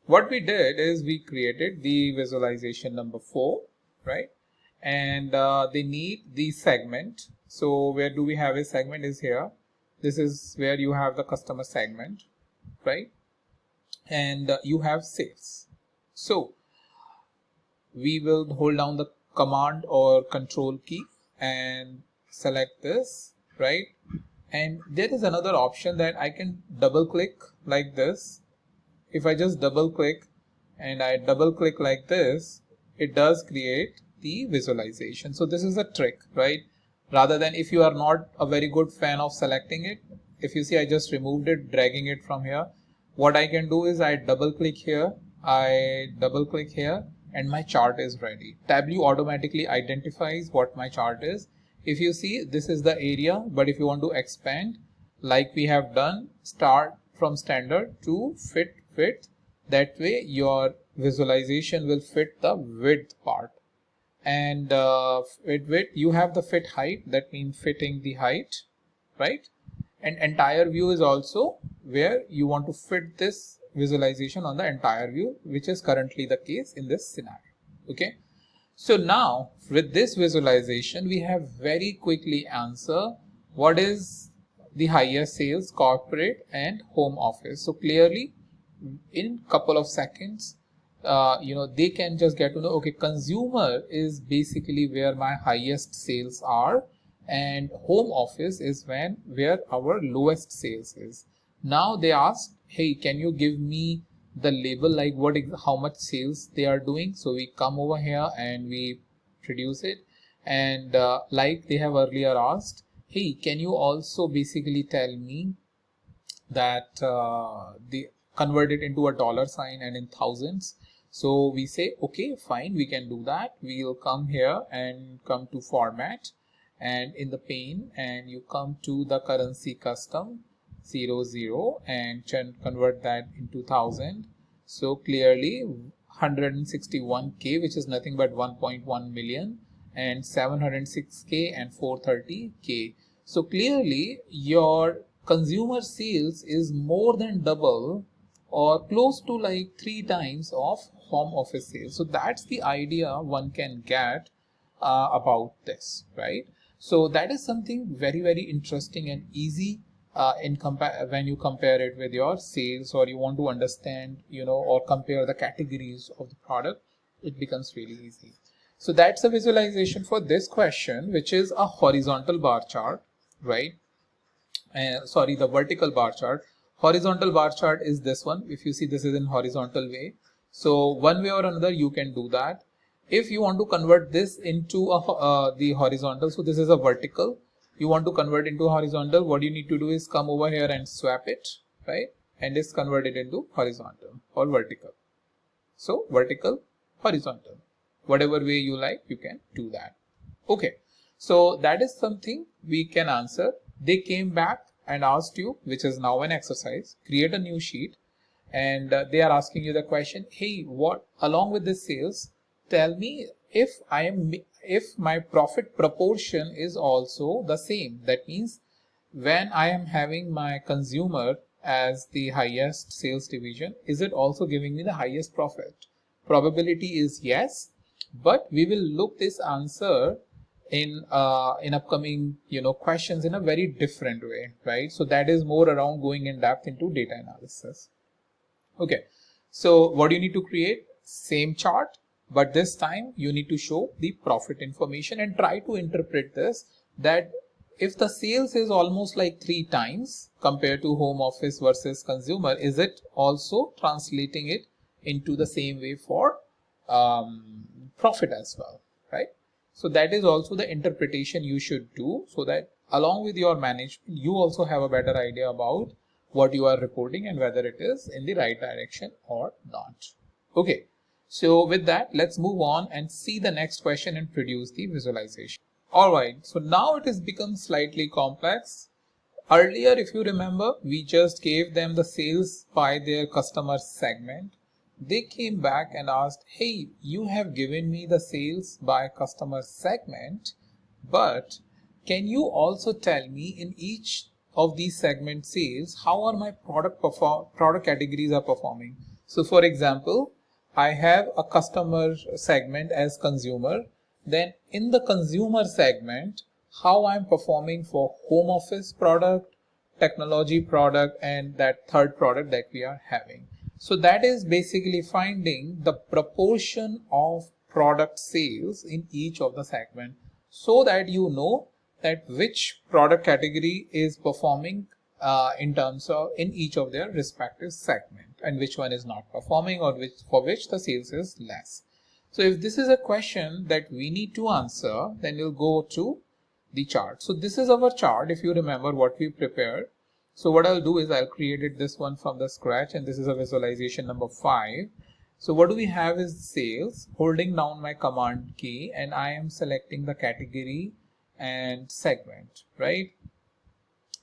what we did is we created the visualization number 4, right? And they need the segment. So where do we have a segment is here. This is where you have the customer segment, right? And you have sales. So we will hold down the command or control key and select this, right? And there is another option that I can double click like this. If I just double click and I double click like this, it does create the visualization. So this is a trick, right? Rather than, if you are not a very good fan of selecting it, if you see, I just removed it, dragging it from here. What I can do is I double click here, I double click here, and my chart is ready. Tableau automatically identifies what my chart is. If you see, this is the area, but if you want to expand, like we have done, start from standard to fit width. That way your visualization will fit the width part. And with width, you have the fit height, that means fitting the height, right? And entire view is also where you want to fit this visualization on the entire view, which is currently the case in this scenario. Okay. So now with this visualization, we have very quickly answer what is the highest sales, corporate and home office. So clearly in couple of seconds, they can just get to know, okay, consumer is basically where my highest sales are, and home office is where our lowest sales is. Now they ask, hey, can you give me the label, like how much sales they are doing? So we come over here and we produce it, and like they have earlier asked, hey, can you also basically tell me that the convert it into a dollar sign and in thousands. So we say, okay, fine, we can do that. We'll come here and come to format and in the pane, and you come to the currency custom 00 and convert that into 1000. So clearly 161k, which is nothing but 1.1 million, and 706k and 430k. So clearly your consumer sales is more than double or close to like 3 times of home office sales. So that's the idea one can get about this, right? So that is something very, very interesting and easy when you compare it with your sales, or you want to understand, or compare the categories of the product, it becomes really easy. So that's a visualization for this question, which is a horizontal bar chart, right? Sorry, the vertical bar chart. Horizontal bar chart is this one. If you see, this is in horizontal way. So one way or another, you can do that. If you want to convert this into the horizontal, so this is a vertical. You want to convert into horizontal, what you need to do is come over here and swap it, right? And just convert it into horizontal or vertical. So vertical, horizontal, whatever way you like, you can do that. Okay, so that is something we can answer. They came back and asked you, which is now an exercise, create a new sheet, and they are asking you the question, hey, what along with this sales, tell me if my profit proportion is also the same. That means when I am having my consumer as the highest sales division, is it also giving me the highest profit? Probability is yes, but we will look this answer in upcoming questions in a very different way, right? So that is more around going in depth into data analysis. Okay, so what do you need to create? Same chart, but this time you need to show the profit information and try to interpret this, that if the sales is almost like 3 times compared to home office versus consumer, is it also translating it into the same way for profit as well, right? So that is also the interpretation you should do, so that along with your management, you also have a better idea about what you are reporting and whether it is in the right direction or not. Okay, so with that, let's move on and see the next question and produce the visualization. All right, so now it has become slightly complex. Earlier, if you remember, we just gave them the sales by their customer segment. They came back and asked, hey, you have given me the sales by customer segment, but can you also tell me in each of these segment sales, how are my product categories are performing? So for example, I have a customer segment as consumer. Then in the consumer segment, how I'm performing for home office product, technology product, and that third product that we are having. So that is basically finding the proportion of product sales in each of the segment, so that you know that which product category is performing in terms of in each of their respective segment, and which one is not performing, or for which the sales is less. So if this is a question that we need to answer, then we'll go to the chart. So this is our chart, if you remember what we prepared. So what I'll do is I'll create this one from the scratch, and this is a visualization number 5. So what do we have is sales, holding down my command key, and I am selecting the category and segment, right?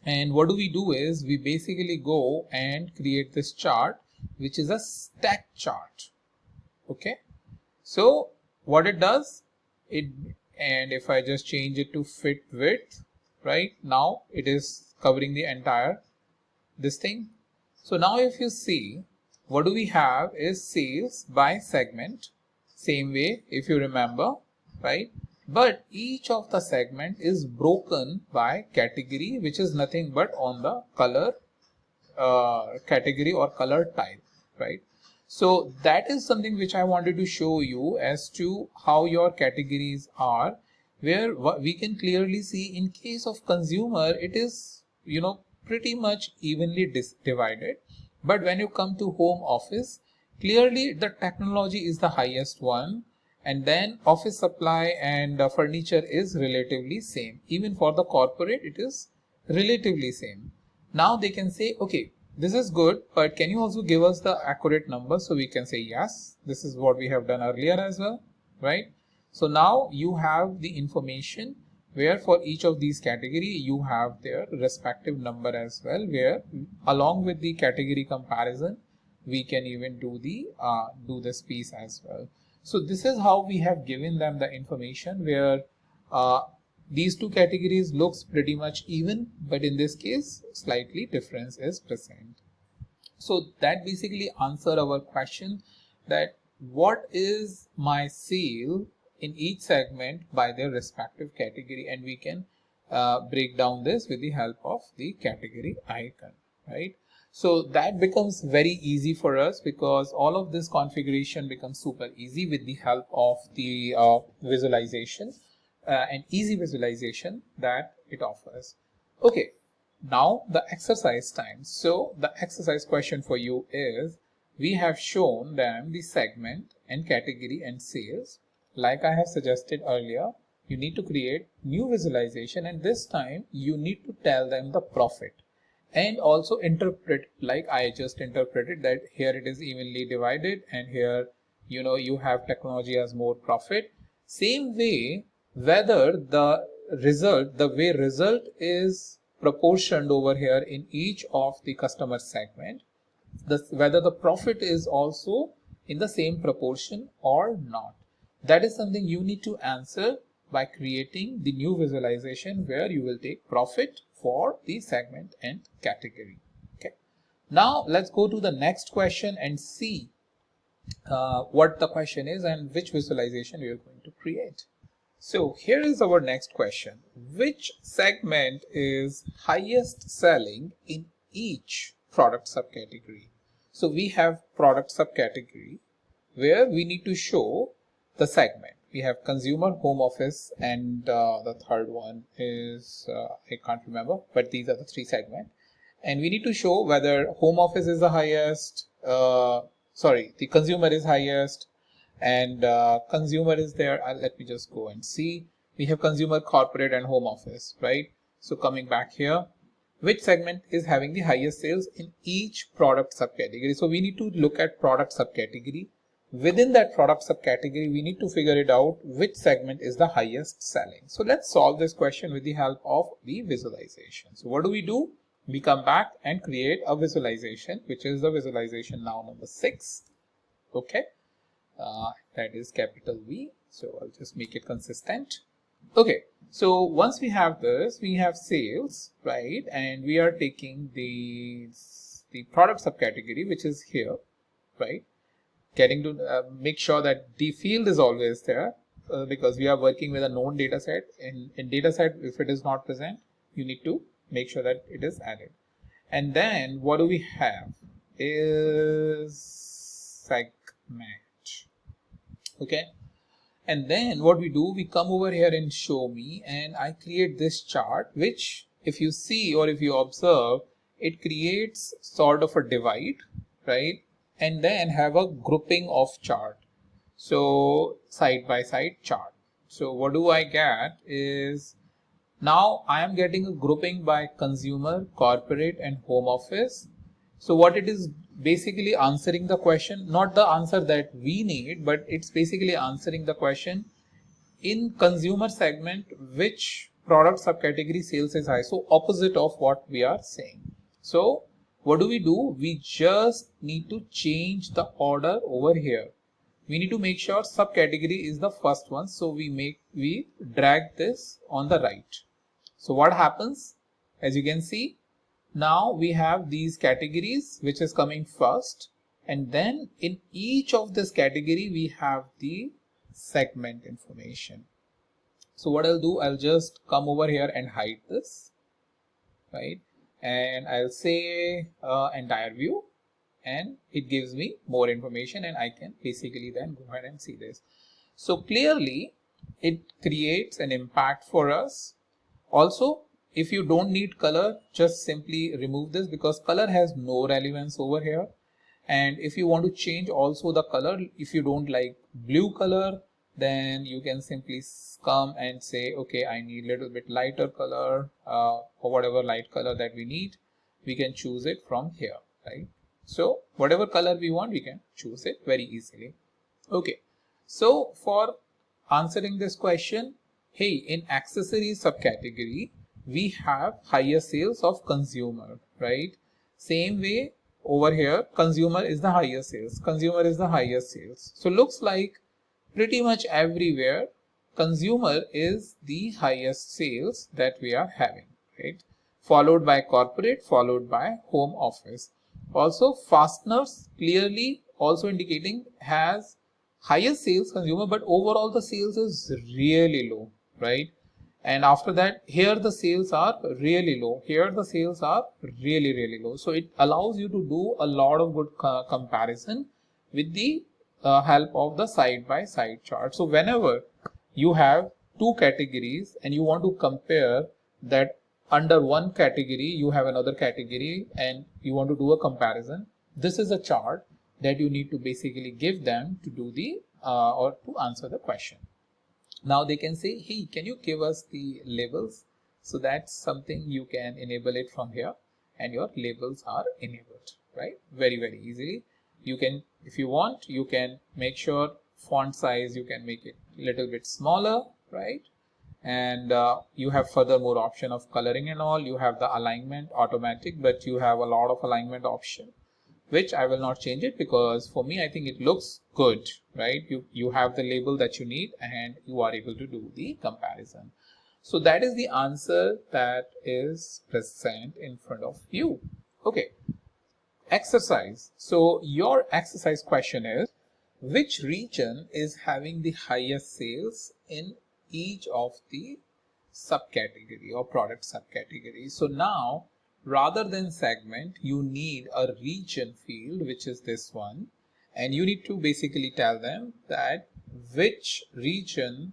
And what do we do is we basically go and create this chart, which is a stack chart. Okay, so what it does, and if I just change it to fit width, right, now it is covering the entire this thing. So now if you see, what do we have is sales by segment, same way if you remember, right? But each of the segment is broken by category, which is nothing but on the color category or color type, right? So that is something which I wanted to show you as to how your categories are, where we can clearly see in case of consumer, it is, pretty much evenly divided. But when you come to home office, clearly the technology is the highest one, and then office supply and furniture is relatively same. Even for the corporate, it is relatively same. Now they can say, okay, This is good, but can you also give us the accurate number so we can say yes, this is what we have done earlier as well, right? So now you have the information where for each of these category you have their respective number as well, where along with the category comparison we can even do this piece as well. So this is how we have given them the information where these two categories looks pretty much even, but in this case slightly difference is present. So that basically answer our question that what is my sale in each segment by their respective category, and we can break down this with the help of the category icon, right? So that becomes very easy for us because all of this configuration becomes super easy with the help of the visualization and easy visualization that it offers. Okay, now the exercise time. So the exercise question for you is, we have shown them the segment and category and sales. Like I have suggested earlier, you need to create new visualization, and this time you need to tell them the profit and also interpret like I just interpreted that here it is evenly divided and here you have technology as more profit. Same way, whether the way result is proportioned over here in each of the customer segment, whether the profit is also in the same proportion or not. That is something you need to answer by creating the new visualization where you will take profit for the segment and category. Okay. Now let's go to the next question and see what the question is and which visualization we are going to create. So here is our next question. Which segment is highest selling in each product subcategory? So we have product subcategory where we need to show the segment. We have consumer, home office, and the third one is I can't remember, but these are the three segments. And we need to show whether home office is the highest, the consumer is highest, and consumer is there. Let me just go and see. We have consumer, corporate, and home office, right? So coming back here, which segment is having the highest sales in each product subcategory? So we need to look at product subcategory. Within that product subcategory, we need to figure it out which segment is the highest selling. So let's solve this question with the help of the visualization. So what do? We come back and create a visualization, which is the visualization now number 6. Okay, that is capital V. So I'll just make it consistent. Okay, so once we have this, we have sales, right? And we are taking the product subcategory, which is here, right? Getting to make sure that the field is always there because we are working with a known data set. In data set, if it is not present, you need to make sure that it is added. And then what do we have is segment. Okay. And then what we do, we come over here in show me and I create this chart, which if you see or if you observe, it creates sort of a divide, right? And then have a grouping of chart. So side by side chart. So what do I get is now I am getting a grouping by consumer, corporate, and home office. So what it is basically answering the question, not the answer that we need, but it's basically answering the question in consumer segment, which product subcategory sales is high. So opposite of what we are saying. So what do? We just need to change the order over here. We need to make sure subcategory is the first one. So we drag this on the right. So what happens? As you can see, now we have these categories which is coming first, and then in each of this category we have the segment information. So what I'll do, I'll just come over here and hide this, right? And I'll say entire view, and it gives me more information and I can basically then go ahead and see this. So clearly it creates an impact for us. Also, if you don't need color, just simply remove this because color has no relevance over here. And if you want to change also the color, if you don't like blue color, then you can simply come and say, okay, I need a little bit lighter color or whatever light color that we need. We can choose it from here. right? So whatever color we want, we can choose it very easily. Okay, so for answering this question, hey, in accessories subcategory, we have higher sales of consumer, right? Same way over here, consumer is the higher sales, consumer is the highest sales. So looks like pretty much everywhere, consumer is the highest sales that we are having, right? Followed by corporate, followed by home office. Also, fasteners clearly also indicating has highest sales consumer, but overall the sales is really low, right? And after that, here the sales are really low, here the sales are really low. So it allows you to do a lot of good comparison with the help of the side by side chart. So whenever you have two categories and you want to compare that, under one category you have another category and you want to do a comparison, this is a chart that you need to basically give them to do the or to answer the question. Now they can say, hey, can you give us the labels? So that's something you can enable it from here, and your labels are enabled, right? Very easily. You can, if you want, you can make sure font size, you can make it a little bit smaller, right? And you have furthermore option of coloring and all. You have the alignment automatic, but you have a lot of alignment option, which I will not change it because for me, I think it looks good, right? You have the label that you need and you are able to do the comparison. So that is the answer that is present in front of you. Okay, exercise. So your exercise question is, which region is having the highest sales in each of the subcategory or product subcategory? So now, rather than segment, you need a region field, which is this one, and you need to basically tell them that which region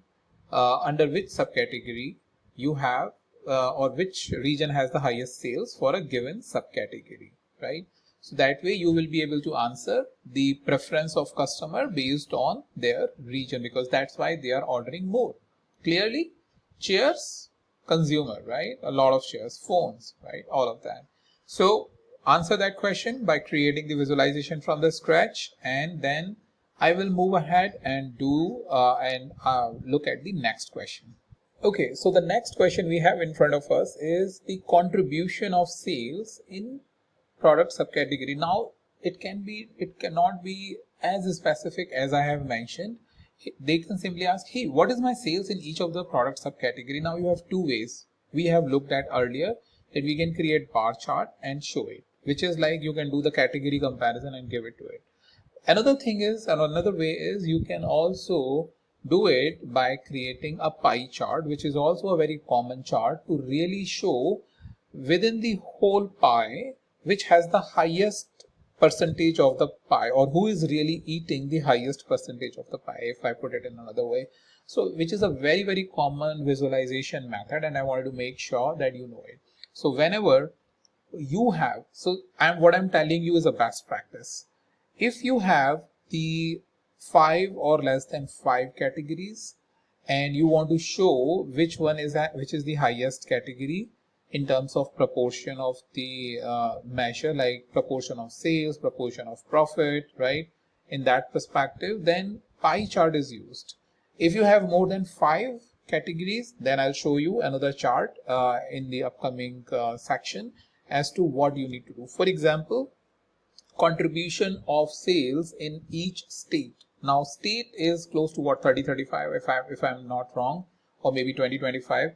under which subcategory you have or which region has the highest sales for a given subcategory, right? So that way you will be able to answer the preference of customer based on their region, because that's why they are ordering more. Clearly, chairs, consumer, right? A lot of chairs, phones, right? All of that. So answer that question by creating the visualization from the scratch, and then I will move ahead and do look at the next question. Okay, so the next question we have in front of us is the contribution of sales in product subcategory. Now it cannot be as specific as I have mentioned. They can simply ask, hey, what is my sales in each of the product subcategory? Now you have two ways we have looked at earlier, that we can create bar chart and show it, which is like you can do the category comparison and give it to it. Another thing is, and another way is, you can also do it by creating a pie chart, which is also a very common chart to really show within the whole pie which has the highest percentage of the pie, or who is really eating the highest percentage of the pie, if I put it in another way. So which is a very common visualization method, and I wanted to make sure that you know it. So whenever you have, what I'm telling you is a best practice. If you have the 5 or less than 5 categories and you want to show which one is which is the highest category in terms of proportion of the measure, like proportion of sales, proportion of profit, right? In that perspective, then pie chart is used. If you have more than 5 categories, then I'll show you another chart in the upcoming section as to what you need to do. For example, contribution of sales in each state. Now state is close to what, 30-35 if I'm not wrong, or maybe 20-25.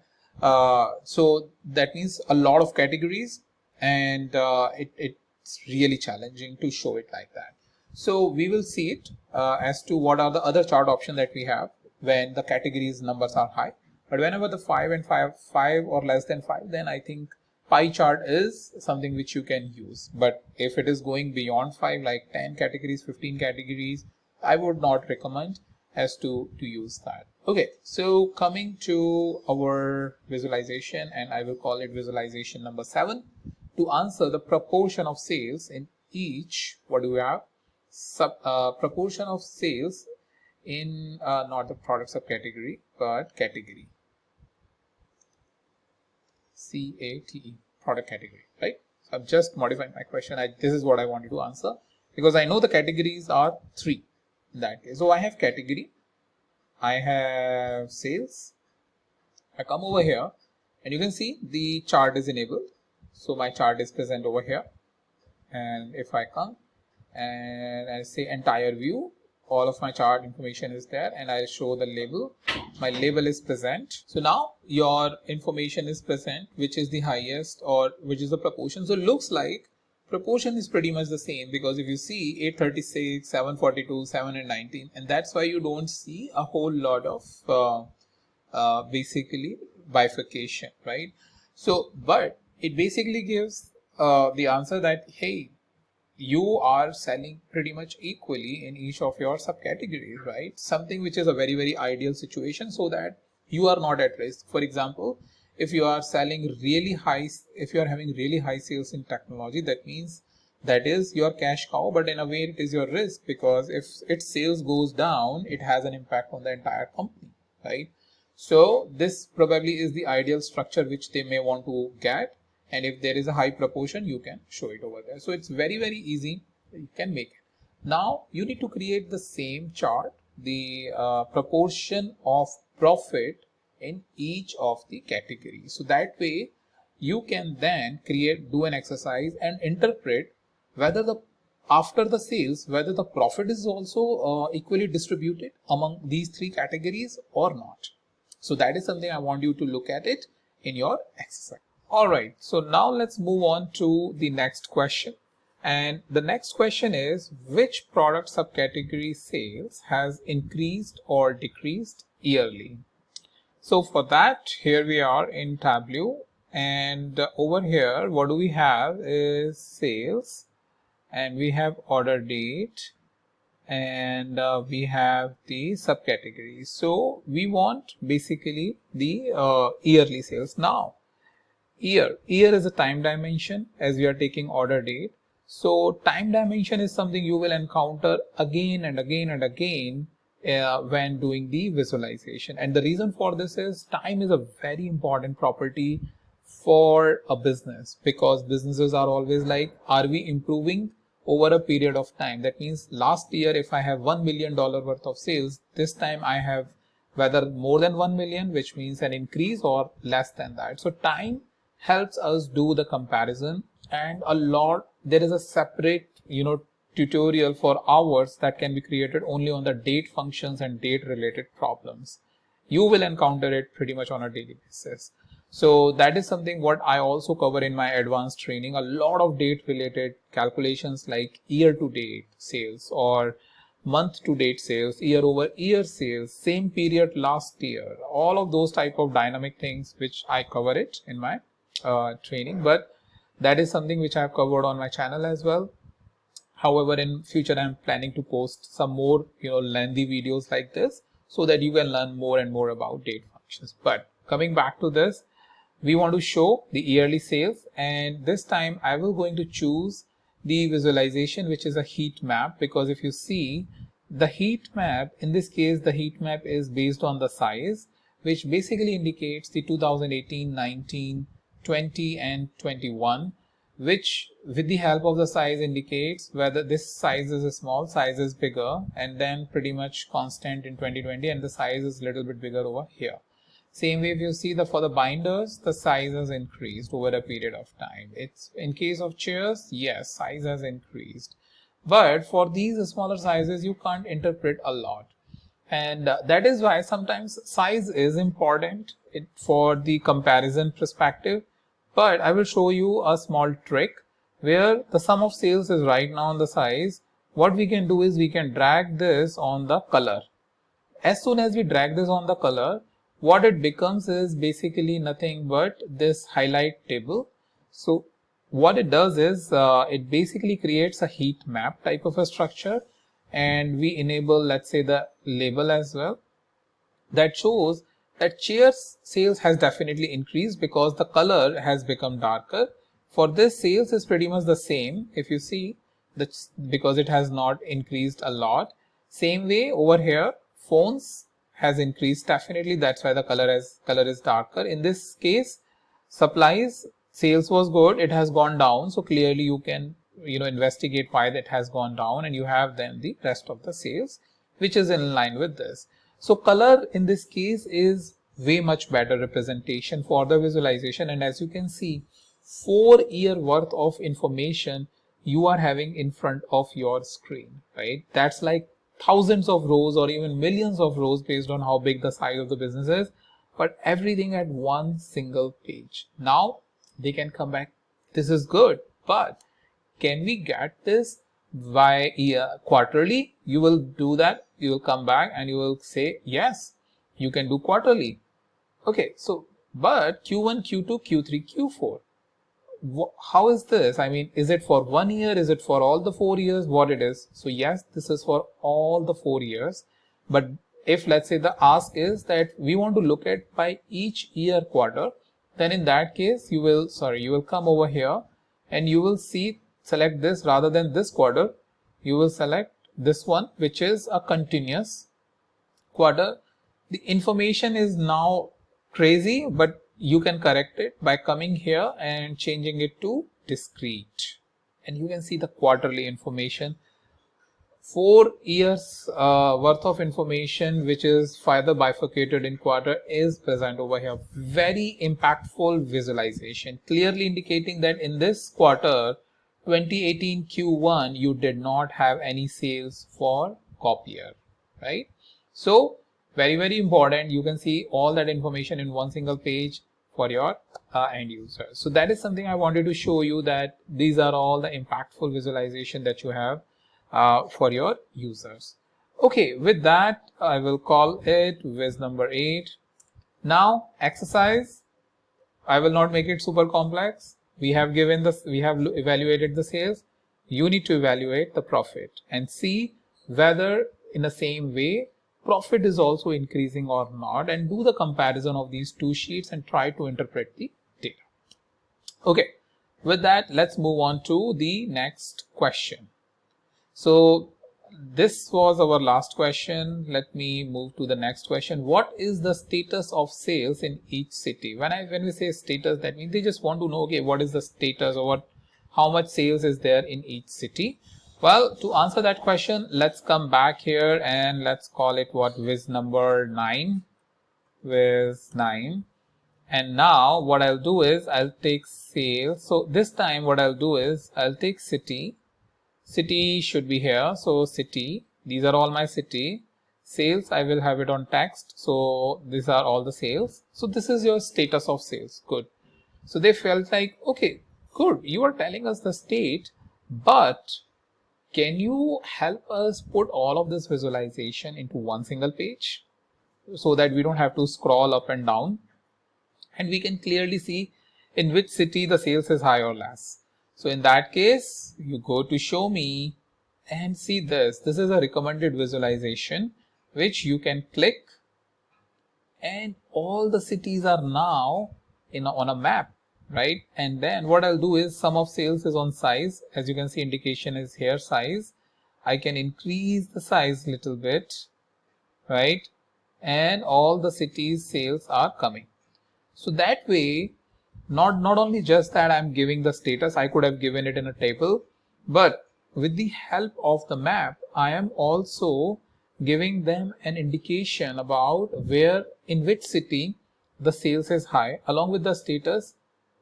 So that means a lot of categories, and it's really challenging to show it like that. So we will see it as to what are the other chart options that we have when the categories numbers are high. But whenever the 5 or less than 5, then I think pie chart is something which you can use. But if it is going beyond 5, like 10 categories, 15 categories, I would not recommend as to use that. Okay, so coming to our visualization, and I will call it visualization number 7, to answer the proportion of sales in each, what do we have? Proportion of sales in not the product subcategory, but category. CATE, product category, right? I've just modified my question. This is what I wanted to answer because I know the categories are 3 in that case. So I have category, I have sales. I come over here and you can see the chart is enabled. So my chart is present over here. And if I come and I say entire view, all of my chart information is there, and I show the label. My label is present. So now your information is present, which is the highest or which is the proportion. So it looks like proportion is pretty much the same, because if you see 836, 742, 719, and that's why you don't see a whole lot of basically bifurcation, right? So, but it basically gives the answer that, hey, you are selling pretty much equally in each of your subcategories, right? Something which is a very, very ideal situation so that you are not at risk. For example, if you are selling really high, if you are having really high sales in technology, that means that is your cash cow, but in a way it is your risk, because if its sales goes down, it has an impact on the entire company, right? So this probably is the ideal structure which they may want to get. And if there is a high proportion, you can show it over there. So it's very, very easy. You can make it. Now you need to create the same chart, the proportion of profit in each of the categories. So that way you can then do an exercise and interpret whether after the sales, whether the profit is also equally distributed among these 3 categories or not. So that is something I want you to look at it in your exercise. Alright, so now let's move on to the next question. And the next question is, which product subcategory sales has increased or decreased yearly? So for that, here we are in Tableau, and over here what do we have is sales, and we have order date, and we have the subcategories. So we want basically the yearly sales. Now year is a time dimension, as we are taking order date. So time dimension is something you will encounter again and again and again when doing the visualization. And the reason for this is time is a very important property for a business, because businesses are always like, are we improving over a period of time? That means last year, if I have $1 million worth of sales, this time I have whether more than 1 million, which means an increase, or less than that. So time helps us do the comparison, and there is a separate tutorial for hours that can be created only on the date functions and date related problems. You will encounter it pretty much on a daily basis. So that is something what I also cover in my advanced training. A lot of date related calculations like year to date sales or month to date sales, year over year sales, same period last year, all of those type of dynamic things which I cover it in my training, but that is something which I have covered on my channel as well. However, in future I am planning to post some more lengthy videos like this so that you can learn more and more about date functions. But coming back to this, we want to show the yearly sales, and this time I will going to choose the visualization which is a heat map, because if you see the heat map, in this case the heat map is based on the size, which basically indicates the 2018, 19, 20 and 21, which with the help of the size indicates whether this size is a small, size is bigger, and then pretty much constant in 2020, and the size is a little bit bigger over here. Same way, if you see for the binders, the size has increased over a period of time. It's in case of chairs, yes, size has increased, but for these smaller sizes you can't interpret a lot. And that is why sometimes size is important for the comparison perspective. But I will show you a small trick where the sum of sales is right now on the size. What we can do is we can drag this on the color. As soon as we drag this on the color, what it becomes is basically nothing but this highlight table. So what it does is it basically creates a heat map type of a structure, and we enable, let's say, the label as well, that shows that chairs sales has definitely increased because the color has become darker. For this, sales is pretty much the same if you see, that's because it has not increased a lot. Same way over here, phones has increased definitely, that's why the color is darker. In this case, supplies sales was good, it has gone down, so clearly you can investigate why that has gone down, and you have then the rest of the sales which is in line with this. So color in this case is way much better representation for the visualization, and as you can see, 4-year worth of information you are having in front of your screen, right? That's like thousands of rows or even millions of rows based on how big the size of the business is, but everything at one single page. Now they can come back, this is good, but can we get this by quarterly? You will do that, you will come back and you will say yes, you can do quarterly. Okay, so but Q1, Q2, Q3, Q4, how is this? I mean, is it for 1 year? Is it for all the 4 years? What it is? So yes, this is for all the 4 years. But if let's say the ask is that we want to look at by each year quarter, then in that case you will come over here and you will select this rather than this quarter. You will select this one, which is a continuous quarter. The information is now crazy, but you can correct it by coming here and changing it to discrete, and you can see the quarterly information. 4 years worth of information, which is further bifurcated in quarter, is present over here. Very impactful visualization, clearly indicating that in this quarter 2018 Q1 you did not have any sales for copier, right? So very important, you can see all that information in one single page for your end user. So that is something I wanted to show you, that these are all the impactful visualization that you have for your users. Okay, with that I will call it viz number 8. Now exercise, I will not make it super complex. We have evaluated the sales. You need to evaluate the profit and see whether in the same way profit is also increasing or not, and do the comparison of these two sheets and try to interpret the data. Okay, with that, let's move on to the next question. So this was our last question. Let me move to the next question. What is the status of sales in each city? When we say status, that means they just want to know, okay, what is the status, or how much sales is there in each city? Well, to answer that question, let's come back here and let's call it viz number 9, viz 9. And now what I'll do is I'll take sales. So this time what I'll do is I'll take city. City should be here. So city, these are all my city. Sales, I will have it on text. So these are all the sales. So this is your status of sales. Good. So they felt like, okay, good, you are telling us the state, but can you help us put all of this visualization into one single page so that we don't have to scroll up and down, and we can clearly see in which city the sales is high or less? So in that case, you go to show me and see this. This is a recommended visualization which you can click, and all the cities are now on a map, right? And then what I'll do is sum of sales is on size. As you can see, indication is here, size. I can increase the size a little bit, right? And all the cities sales are coming. So that way, not only just that I'm giving the status, I could have given it in a table, but with the help of the map, I am also giving them an indication about where, in which city the sales is high. Along with the status,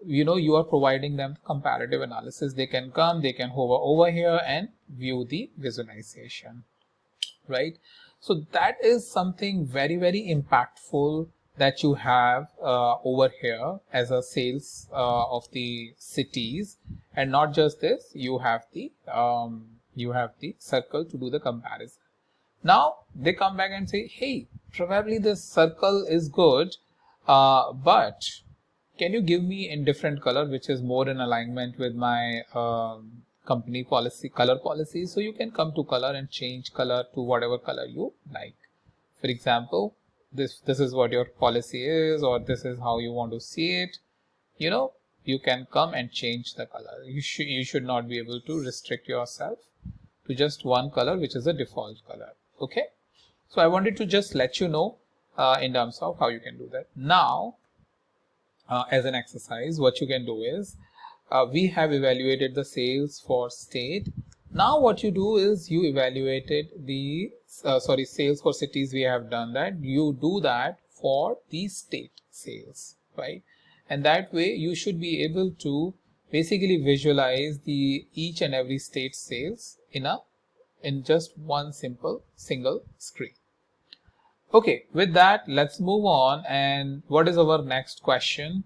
you are providing them comparative analysis. They can come, they can hover over here and view the visualization, right? So that is something very impactful that you have over here as a sales of the cities. And not just this, you have the circle to do the comparison. Now they come back and say, hey, probably this circle is good, but can you give me in different color, which is more in alignment with my company policy, color policy? So you can come to color and change color to whatever color you like. For example, this is what your policy is, or this is how you want to see it. You can come and change the color. You should not be able to restrict yourself to just one color, which is a default color. Okay, so I wanted to just let you know in terms of how you can do that. Now as an exercise, what you can do is we have evaluated the sales for state. Now what you do is you evaluated the sales for cities. We have done that. You do that for the state sales, right? And that way you should be able to basically visualize the each and every state sales in just one single screen. Okay, with that, let's move on. And what is our next question?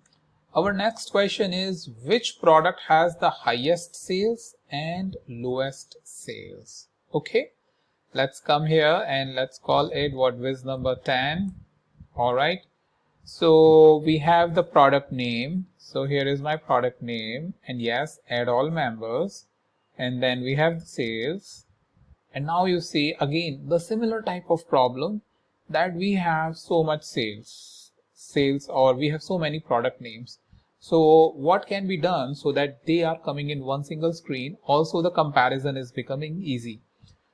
Our next question is, which product has the highest sales and lowest sales? Okay, let's come here and let's call it viz number 10. All right, so we have the product name. So here is my product name, and yes, add all members, and then we have the sales. And now you see again the similar type of problem, that we have so much sales, or we have so many product names. So what can be done so that they are coming in one single screen? Also the comparison is becoming easy.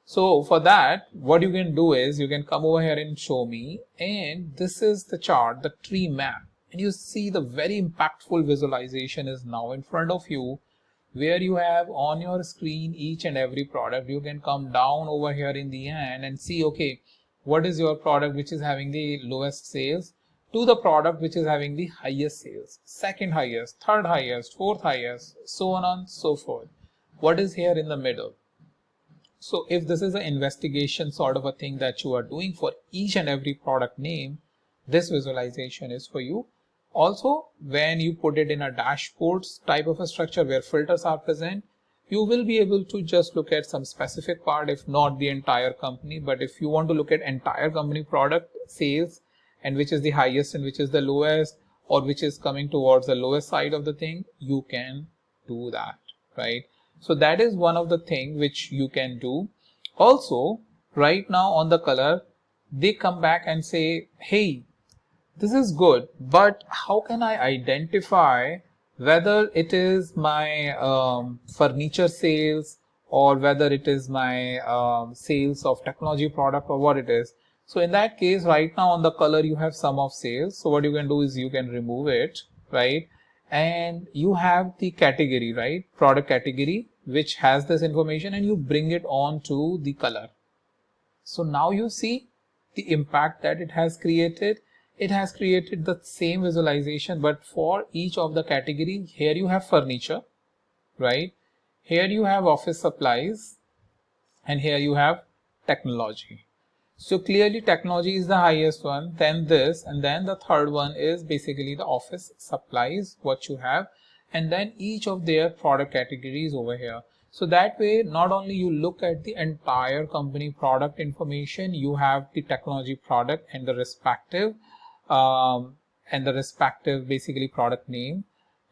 So for that, what you can do is you can come over here and show me, and this is the chart, the tree map, and you see the very impactful visualization is now in front of you, where you have on your screen each and every product. You can come down over here in the end and see, okay, what is your product which is having the lowest sales, to the product which is having the highest sales, second highest, third highest, fourth highest, so on and so forth. What is here in the middle? So if this is an investigation sort of a thing that you are doing for each and every product name, this visualization is for you. Also, when you put it in a dashboards type of a structure where filters are present, you will be able to just look at some specific part, if not the entire company. But if you want to look at entire company product sales and which is the highest and which is the lowest, or which is coming towards the lowest side of the thing, you can do that, right? So that is one of the things which you can do. Also, right now on the color, they come back and say, hey, this is good, but how can I identify whether it is my furniture sales, or whether it is my sales of technology product, or what it is? So in that case, right now on the color, you have sum of sales. So what you can do is you can remove it, right? And you have the category, right? Product category, which has this information, and you bring it on to the color. So now you see the impact that it has created. It has created the same visualization, but for each of the category. Here you have furniture, right? Here you have office supplies, and here you have technology. So clearly technology is the highest one, then this, and then the third one is basically the office supplies, what you have, and then each of their product categories over here. So that way, not only you look at the entire company product information, you have the technology product and the respective basically product name,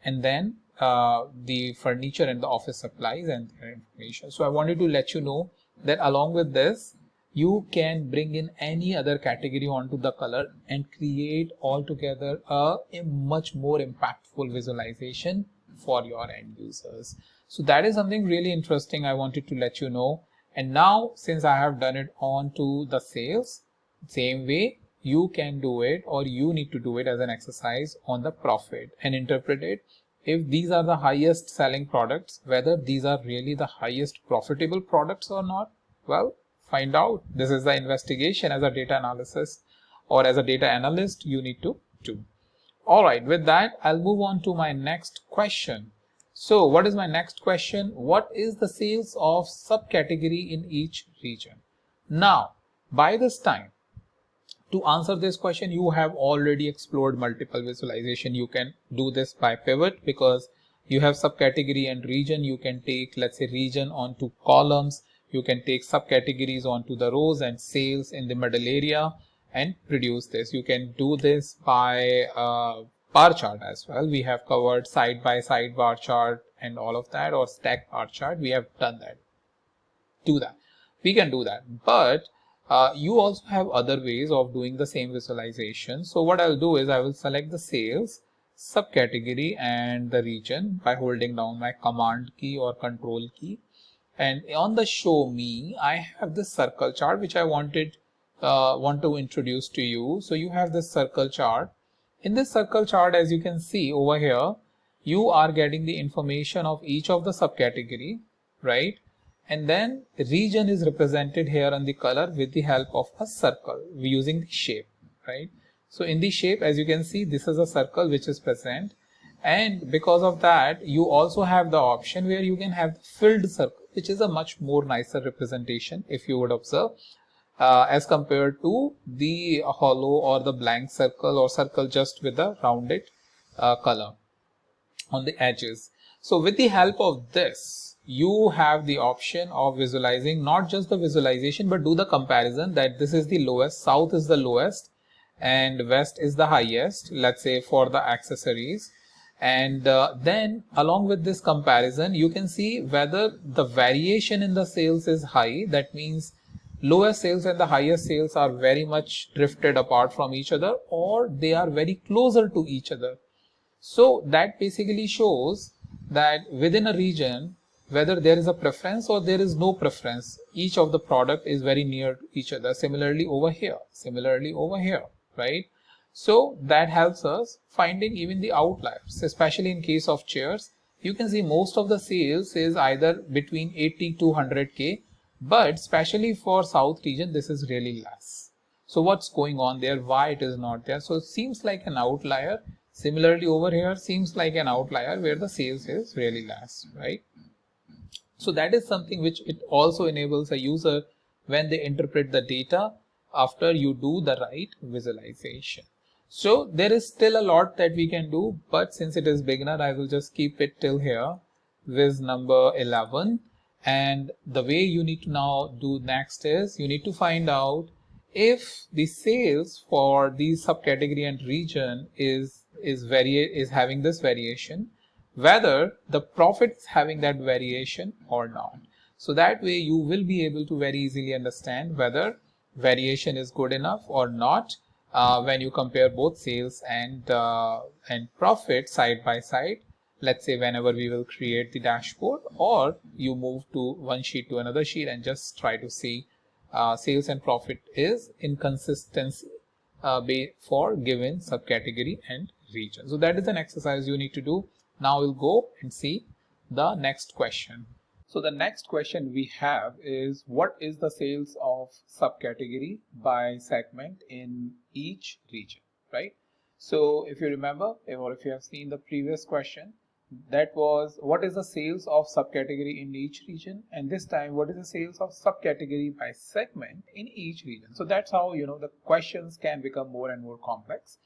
and then the furniture and the office supplies and their information. So I wanted to let you know that along with this, you can bring in any other category onto the color and create altogether a much more impactful visualization for your end users. So that is something really interesting I wanted to let you know. And now, since I have done it onto the sales, same way you can do it, or you need to do it as an exercise on the profit and interpret it. If these are the highest selling products, whether these are really the highest profitable products or not, well, find out. This is the investigation as a data analysis or as a data analyst you need to do. All right, with that, I'll move on to my next question. So what is my next question? What is the sales of subcategory in each region? Now, by this time, to answer this question, you have already explored multiple visualization. You can do this by pivot, because you have subcategory and region. You can take, let's say, region onto columns. You can take subcategories onto the rows and sales in the middle area and produce this. You can do this by bar chart as well. We have covered side by side bar chart and all of that, or stack bar chart. We have done that. Do that. We can do that. But you also have other ways of doing the same visualization. So what I'll do is I will select the sales, subcategory, and the region by holding down my command key or control key. And on the show me, I have this circle chart which I want to introduce to you. So you have this circle chart, In this circle chart, as you can see over here, you are getting the information of each of the subcategory, right? And then region is represented here on the color with the help of a circle using the shape, right? So in the shape, as you can see, this is a circle which is present, and because of that you also have the option where you can have the filled circle, which is a much more nicer representation if you would observe, as compared to the hollow or the blank circle or circle just with a rounded color on the edges. So with the help of this, you have the option of visualizing not just the visualization but do the comparison that this is the lowest, south is the lowest and west is the highest, let's say for the accessories. And then along with this comparison, you can see whether the variation in the sales is high. That means lowest sales and the highest sales are very much drifted apart from each other, or they are very closer to each other. So that basically shows that within a region, whether there is a preference or there is no preference, each of the product is very near to each other. Similarly over here, right? So that helps us finding even the outliers, especially in case of chairs. You can see most of the sales is either between 80 to 100K, but especially for South region, this is really less. So what's going on there? Why it is not there? So it seems like an outlier. Similarly over here seems like an outlier where the sales is really less, right? So that is something which it also enables a user when they interpret the data after you do the right visualization. So there is still a lot that we can do, but since it is beginner, I will just keep it till here, viz number 11. And the way you need to now do next is you need to find out if the sales for the subcategory and region is having this variation, whether the profit is having that variation or not. So that way you will be able to very easily understand whether variation is good enough or not when you compare both sales and profit side by side. Let's say whenever we will create the dashboard, or you move to one sheet to another sheet and just try to see sales and profit is inconsistency for given subcategory and region. So that is an exercise you need to do. Now we'll go and see the next question. So the next question we have is, what is the sales of subcategory by segment in each region, right? So if you remember, or if you have seen the previous question, that was what is the sales of subcategory in each region, and this time what is the sales of subcategory by segment in each region. So that's how, you know, the questions can become more and more complex.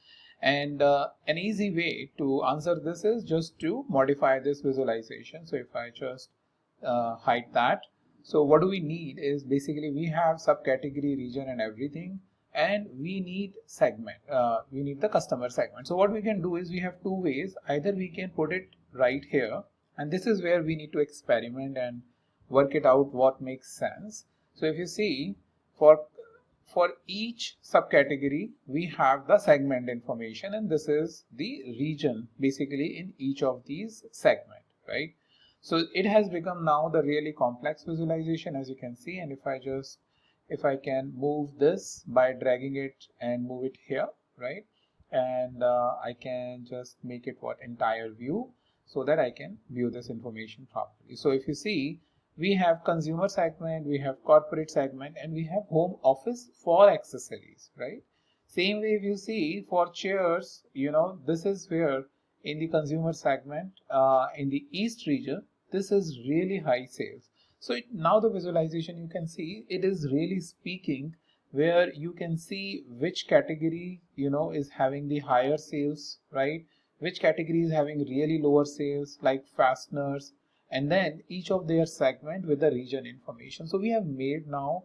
And an easy way to answer this is just to modify this visualization. So if I just hide that, so what do we need is basically we have subcategory, region and everything, and we need segment, we need the customer segment. So what we can do is we have two ways. Either we can put it right here, and this is where we need to experiment and work it out what makes sense. So if you see, for each subcategory we have the segment information, and this is the region basically in each of these segments, right? So it has become now the really complex visualization, as you can see. And if I can move this by dragging it and move it here, right? And I can just make it what entire view, so that I can view this information properly. So if you see, we have consumer segment, we have corporate segment, and we have home office for accessories, right? Same way, if you see for chairs, you know, this is where in the consumer segment, in the East region, this is really high sales. So now the visualization, you can see it is really speaking, where you can see which category, you know, is having the higher sales, right? Which category is having really lower sales, like fasteners, and then each of their segment with the region information. So we have made now,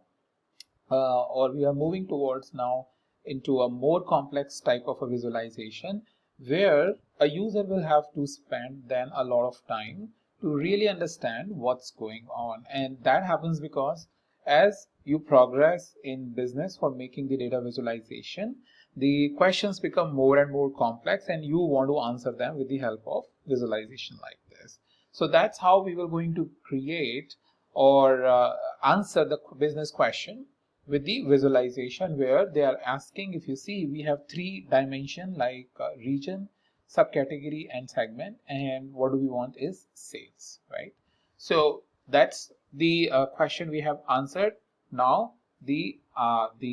or we are moving towards now into a more complex type of a visualization, where a user will have to spend then a lot of time to really understand what's going on. And that happens because as you progress in business for making the data visualization, the questions become more and more complex, and you want to answer them with the help of visualization like this. So that's how we were going to create or answer the business question, with the visualization where they are asking, if you see, we have 3 dimensions like region, subcategory and segment, and what do we want is sales, right? So that's the question we have answered. Now the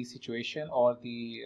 situation or the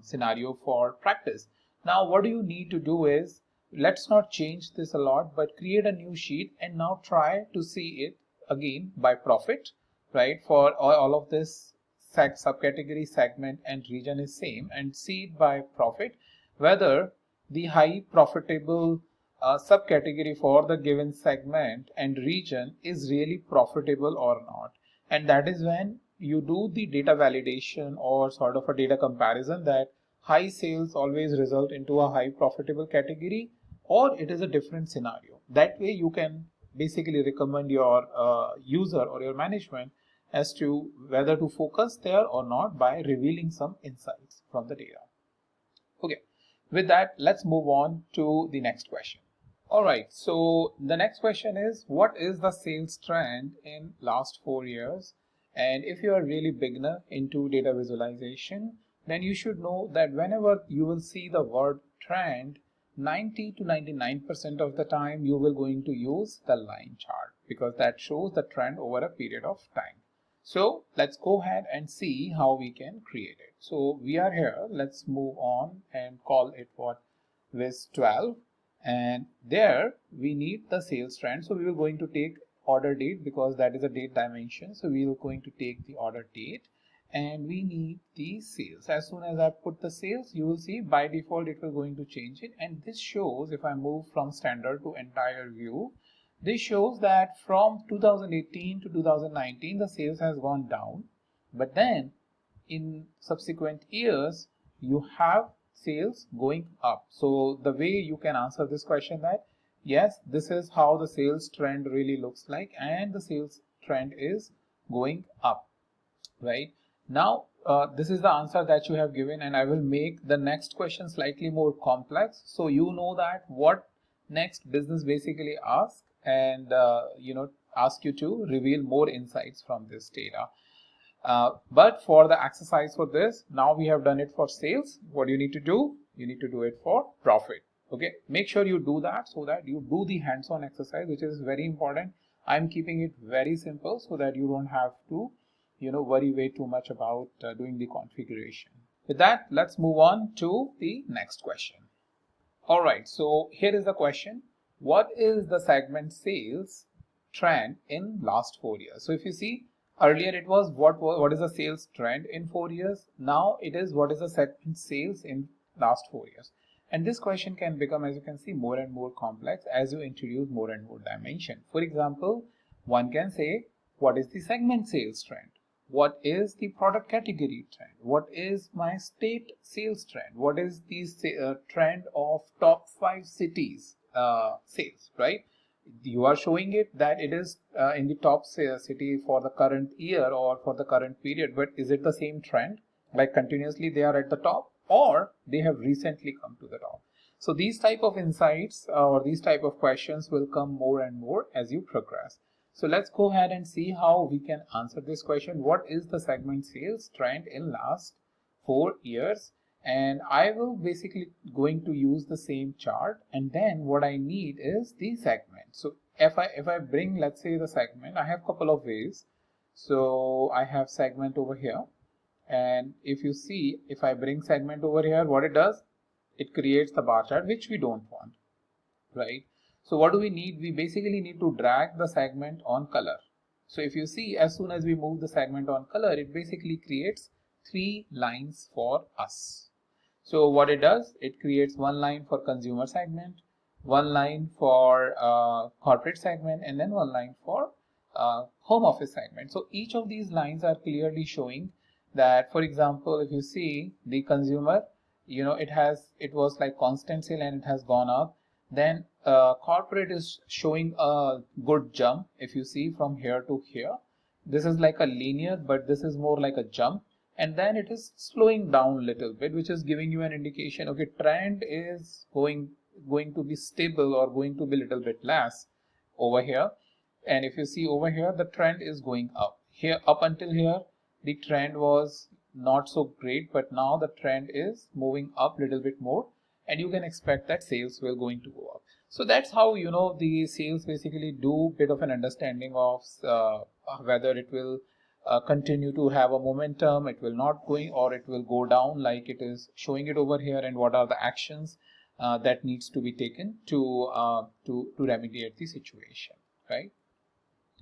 scenario for practice. Now what do you need to do is, let's not change this a lot, but create a new sheet and now try to see it again by profit, right? For all of this subcategory, segment and region is same, and see it by profit, whether the high profitable subcategory for the given segment and region is really profitable or not. And that is when you do the data validation or sort of a data comparison, that high sales always result into a high profitable category, or it is a different scenario. That way you can basically recommend your user or your management as to whether to focus there or not by revealing some insights from the data. Okay, with that, let's move on to the next question. All right, so the next question is, what is the sales trend in last 4 years? And if you are really beginner into data visualization, then you should know that whenever you will see the word trend, 90 to 99% of the time you will going to use the line chart, because that shows the trend over a period of time. So let's go ahead and see how we can create it. So we are here, let's move on and call it what, Viz 12. And there we need the sales trend. So we are going to take order date because that is a date dimension. So we are going to take the order date, and we need the sales. As soon as I put the sales, you will see by default it will going to change it. And this shows, if I move from standard to entire view, this shows that from 2018 to 2019 the sales has gone down, but then in subsequent years you have sales going up. So the way you can answer this question, that yes, this is how the sales trend really looks like, and the sales trend is going up, right? Now this is the answer that you have given, and I will make the next question slightly more complex, so you know that what next business basically asks, and ask you to reveal more insights from this data. But for the exercise for this, now we have done it for sales. What do you need to do? You need to do it for profit. Okay, make sure you do that so that you do the hands-on exercise, which is very important. I'm keeping it very simple so that you don't have to worry way too much about doing the configuration. With that, let's move on to the next question. All right, so here is the question. What is the segment sales trend in last 4 years? So if you see, earlier it was what is the sales trend in 4 years. Now it is what is the segment sales in last 4 years. And this question can become, as you can see, more and more complex as you introduce more and more dimension. For example, one can say, what is the segment sales trend? What is the product category trend? What is my state sales trend? What is the trend of top 5 cities sales, right? You are showing it that it is in the top city for the current year or for the current period, but is it the same trend? Like continuously they are at the top, or they have recently come to the top? So these type of insights or these type of questions will come more and more as you progress. So let's go ahead and see how we can answer this question. What is the segment sales trend in last 4 years? And I will basically going to use the same chart, and then what I need is the segment. So if I bring, let's say, the segment, I have a couple of ways. So I have segment over here, and if you see, if I bring segment over here, what it does, it creates the bar chart, which we don't want, right? So what do we need? We basically need to drag the segment on color. So if you see, as soon as we move the segment on color, it basically creates 3 lines for us. So what it does, it creates 1 line for consumer segment, 1 line for corporate segment, and then 1 line for home office segment. So each of these lines are clearly showing that, for example, if you see the consumer, it was like constant sale and it has gone up. Then corporate is showing a good jump. If you see from here to here, this is like a linear, but this is more like a jump. And then it is slowing down a little bit, which is giving you an indication, okay, trend is going to be stable or going to be a little bit less over here. And if you see over here, the trend is going up. Here up until here, the trend was not so great, but now the trend is moving up a little bit more, and you can expect that sales will going to go up. So that's how, you know, the sales basically do bit of an understanding of whether it will continue to have a momentum, it will not going, or it will go down like it is showing it over here, and what are the actions that needs to be taken to remediate the situation, right?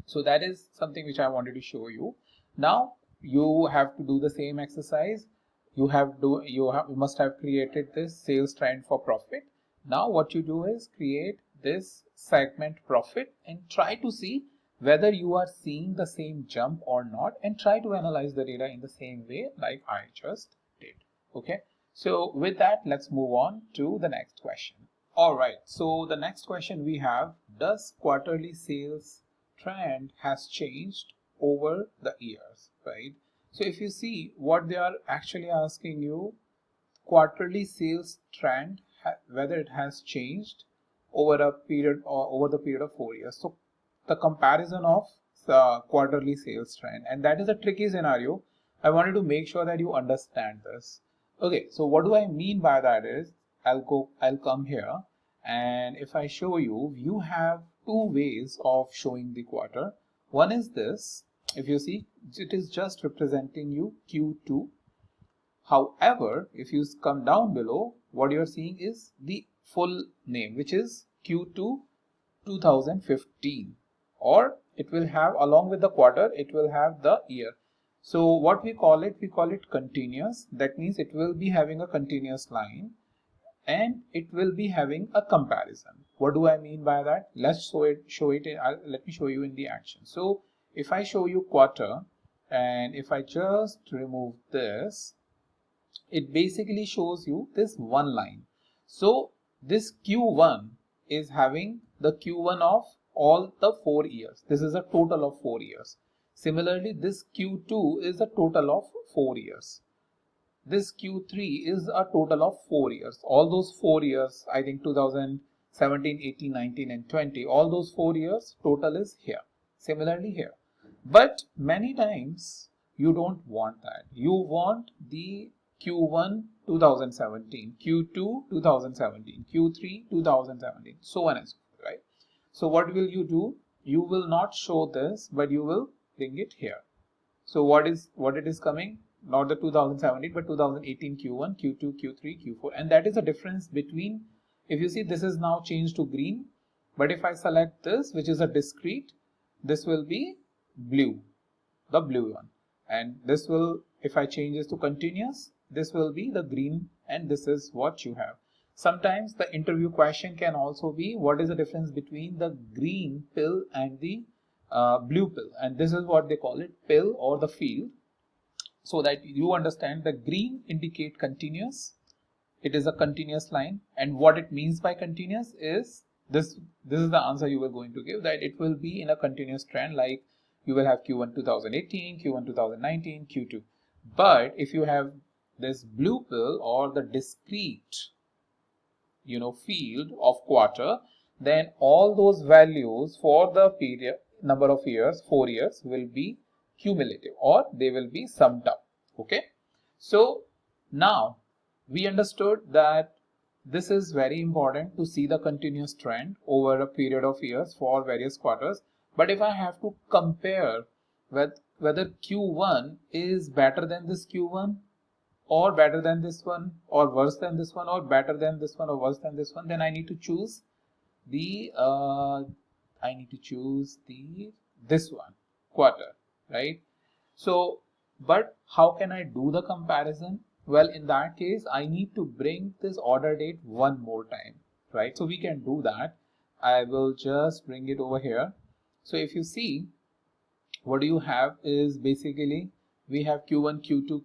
So that is something which I wanted to show you. Now you have to do the same exercise. You must have created this sales trend for profit. Now what you do is create this segment profit and try to see whether you are seeing the same jump or not, and try to analyze the data in the same way like I just did. Okay, so with that, let's move on to the next question. All right, so the next question we have, does quarterly sales trend has changed over the years, right? So if you see what they are actually asking you, quarterly sales trend, whether it has changed over a period or over the period of 4 years. So the comparison of the quarterly sales trend, and that is a tricky scenario. I wanted to make sure that you understand this. Okay, so what do I mean by that is, I'll come here, and if I show you, you have two ways of showing the quarter. One is this. If you see, it is just representing you Q2. However, if you come down below, what you're seeing is the full name, which is Q2 2015, or it will have, along with the quarter, it will have the year. So what we call it continuous. That means it will be having a continuous line, and it will be having a comparison. What do I mean by that? Let's show it in, let me show you in the action. So if I show you quarter, and if I just remove this, it basically shows you this one line. So this Q1 is having the Q1 of all the 4 years. This is a total of 4 years. Similarly, this Q2 is a total of 4 years. This Q3 is a total of 4 years. All those 4 years, I think 2017, 18, 19 and 20, all those 4 years total is here. Similarly here. But many times you don't want that. You want the Q1 2017, Q2 2017, Q3 2017, so on and so forth, right? So what will you do? You will not show this, but you will bring it here. So what it is coming? Not the 2017, but 2018 Q1, Q2, Q3, Q4. And that is the difference between, if you see, this is now changed to green. But if I select this, which is a discrete, this will be blue, the blue one. And this will, if I change this to continuous, this will be the green, and this is what you have. Sometimes the interview question can also be, what is the difference between the green pill and the blue pill? And this is what they call it, pill or the field. So that you understand, the green indicate continuous. It is a continuous line, and what it means by continuous is this is the answer you were going to give, that it will be in a continuous trend, like you will have Q1 2018, Q1 2019, Q2. But if you have this blue pill or the discrete, you know, field of quarter, then all those values for the period, number of years, 4 years, will be cumulative, or they will be summed up. Okay, so now we understood that this is very important to see the continuous trend over a period of years for various quarters. But if I have to compare with whether Q1 is better than this Q1, or better than this one, or worse than this one, or better than this one, or worse than this one, then I need to choose the this one, quarter, right? So, but how can I do the comparison? Well, in that case, I need to bring this order date one more time, right? So we can do that. I will just bring it over here. So if you see, what do you have is basically, we have Q1, Q2,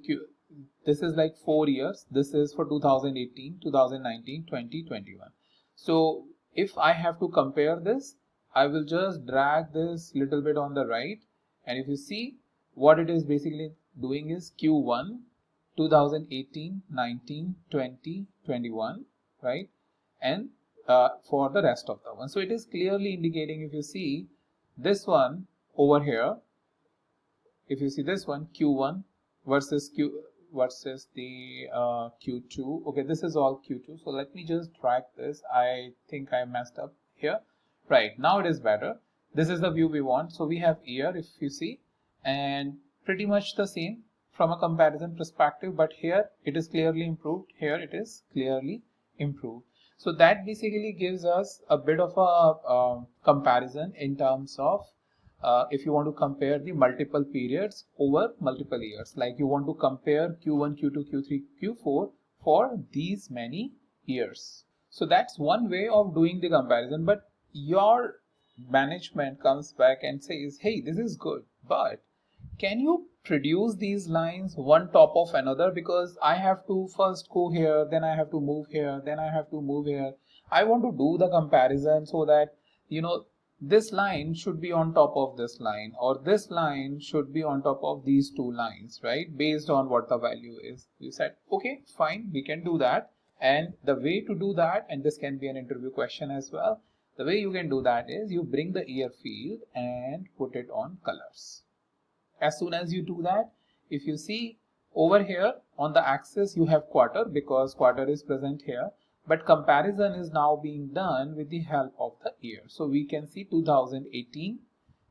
this is like 4 years. This is for 2018, 2019, 20, 21. So if I have to compare this, I will just drag this little bit on the right. And if you see, what it is basically doing is Q1, 2018, 19, 20, 21, right? And for the rest of the one. So it is clearly indicating, if you see this one over here, if you see this one, Q1 versus the Q2. Okay, this is all Q2. So let me just drag this. I think I messed up here. Right, now it is better. This is the view we want. So we have year, if you see, and pretty much the same from a comparison perspective, but here it is clearly improved. Here it is clearly improved. So that basically gives us a bit of a comparison in terms of if you want to compare the multiple periods over multiple years, like you want to compare Q1, Q2, Q3, Q4 for these many years. So that's one way of doing the comparison, but your management comes back and says, hey, this is good, but can you produce these lines one top of another? Because I have to first go here, then I have to move here, then I have to move here. I want to do the comparison so that, you know, this line should be on top of this line, or this line should be on top of these two lines, right? Based on what the value is. You said, okay, fine, we can do that. And the way to do that, and this can be an interview question as well, the way you can do that is you bring the year field and put it on colors. As soon as you do that, if you see over here on the axis, you have quarter because quarter is present here, but comparison is now being done with the help of the year. So we can see 2018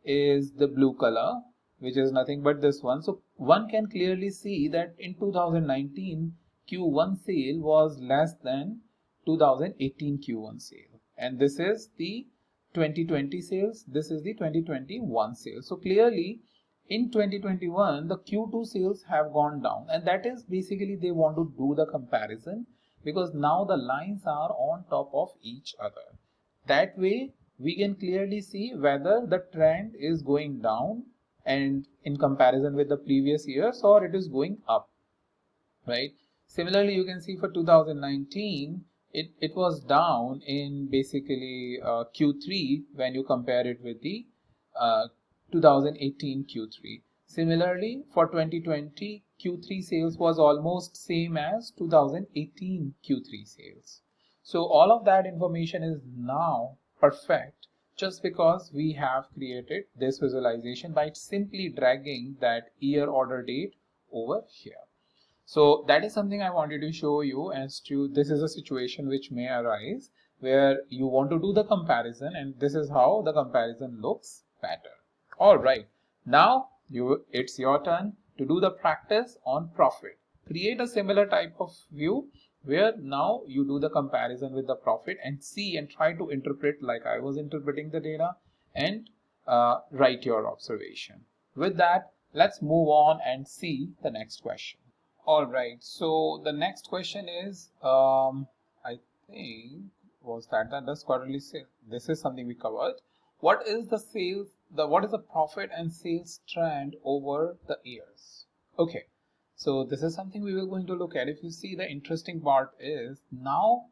is the blue color, which is nothing but this one. So one can clearly see that in 2019, Q1 sale was less than 2018 Q1 sale. And this is the 2020 sales. This is the 2021 sales. So clearly, in 2021, the Q2 sales have gone down, and that is basically they want to do the comparison because now the lines are on top of each other. That way, we can clearly see whether the trend is going down and in comparison with the previous years, or it is going up, right? Similarly, you can see for 2019, it was down in basically Q3 when you compare it with the 2018 Q3. Similarly, for 2020, Q3 sales was almost same as 2018 Q3 sales. So all of that information is now perfect just because we have created this visualization by simply dragging that year order date over here. So that is something I wanted to show you as to this is a situation which may arise where you want to do the comparison, and this is how the comparison looks better. All right, now it's your turn to do the practice on profit. Create a similar type of view where now you do the comparison with the profit and see and try to interpret like I was interpreting the data and write your observation. With that, let's move on and see the next question. All right, so the next question is, I think was that does quarterly sale. This is something we covered. What is the sales? What is the profit and sales trend over the years? Okay, so this is something we will going to look at. If you see, the interesting part is now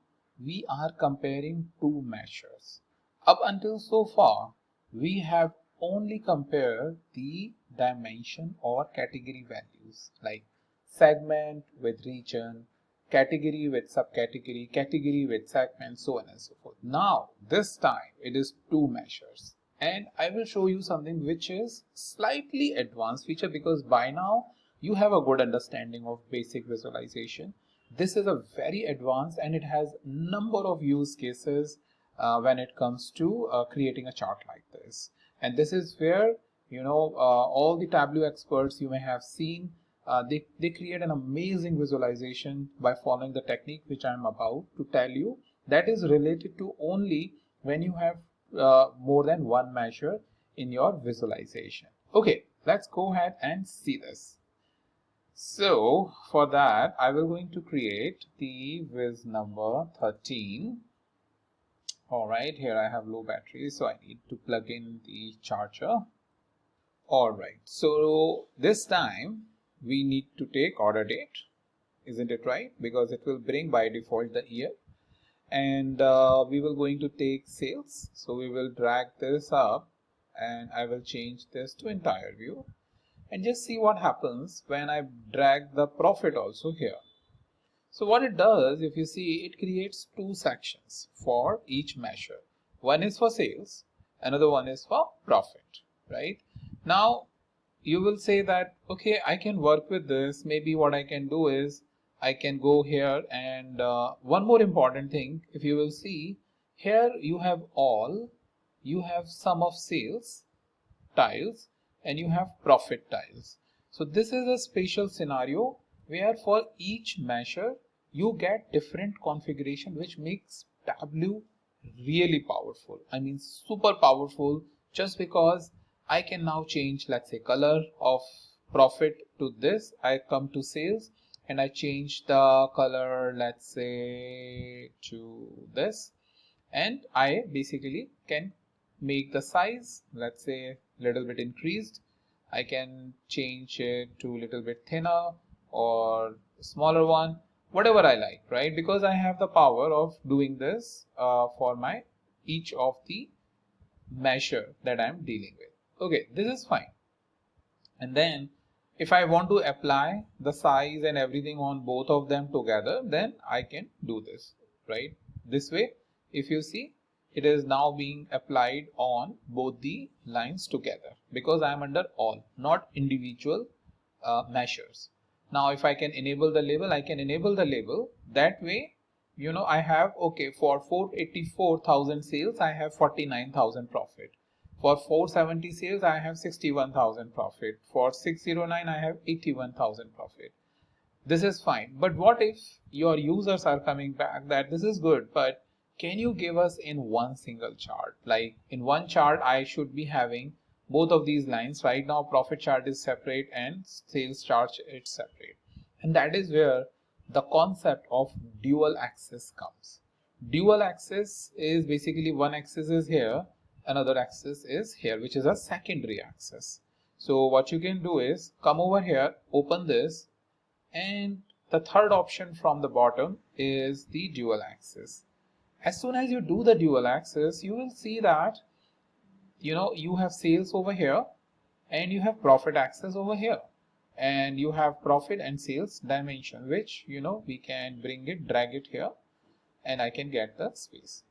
we are comparing two measures. Up until so far, we have only compared the dimension or category values like segment with region, category with subcategory, category with segment, so on and so forth. Now, this time it is two measures, and I will show you something which is slightly advanced feature because by now you have a good understanding of basic visualization. This is a very advanced and it has number of use cases when it comes to creating a chart like this. And this is where, you know, all the Tableau experts you may have seen, they create an amazing visualization by following the technique which I am about to tell you, that is related to only when you have more than one measure in your visualization. Okay, let's go ahead and see this. So for that, I will going to create the viz number 13. All right, here I have low battery, so I need to plug in the charger. All right, so this time we need to take order date, isn't it right? Because it will bring by default the year, and we will going to take sales. So we will drag this up and I will change this to entire view and just see what happens when I drag the profit also here. So what it does, if you see, it creates two sections for each measure. One is for sales, another one is for profit, right? Now, you will say that, okay, I can work with this. Maybe what I can do is I can go here and one more important thing, if you will see here, you have all, you have sum of sales tiles and you have profit tiles. So this is a special scenario where for each measure you get different configuration, which makes Tableau really powerful. I mean super powerful, just because I can now change, let's say, color of profit to this. I come to sales and I change the color, let's say, to this, and I basically can make the size, let's say, little bit increased. I can change it to little bit thinner or smaller one, whatever I like, right? Because I have the power of doing this for my each of the measure that I'm dealing with. Okay, this is fine. And then if I want to apply the size and everything on both of them together, then I can do this, right? This way, if you see, it is now being applied on both the lines together because I am under all, not individual measures. Now, if I can enable the label, I can enable the label. That way, you know, I have, okay, for 484,000 sales, I have 49,000 profit. For 470 sales, I have 61,000 profit. For 609, I have 81,000 profit. This is fine. But what if your users are coming back that this is good, but can you give us in one single chart? Like in one chart, I should be having both of these lines. Right now, profit chart is separate and sales chart is separate. And that is where the concept of dual axis comes. Dual axis is basically one axis is here, another axis is here, which is a secondary axis. So what you can do is come over here, open this, and the third option from the bottom is the dual axis. As soon as you do the dual axis, you will see that, you know, you have sales over here and you have profit axis over here, and you have profit and sales dimension, which, you know, we can bring it, drag it here, and I can get the space.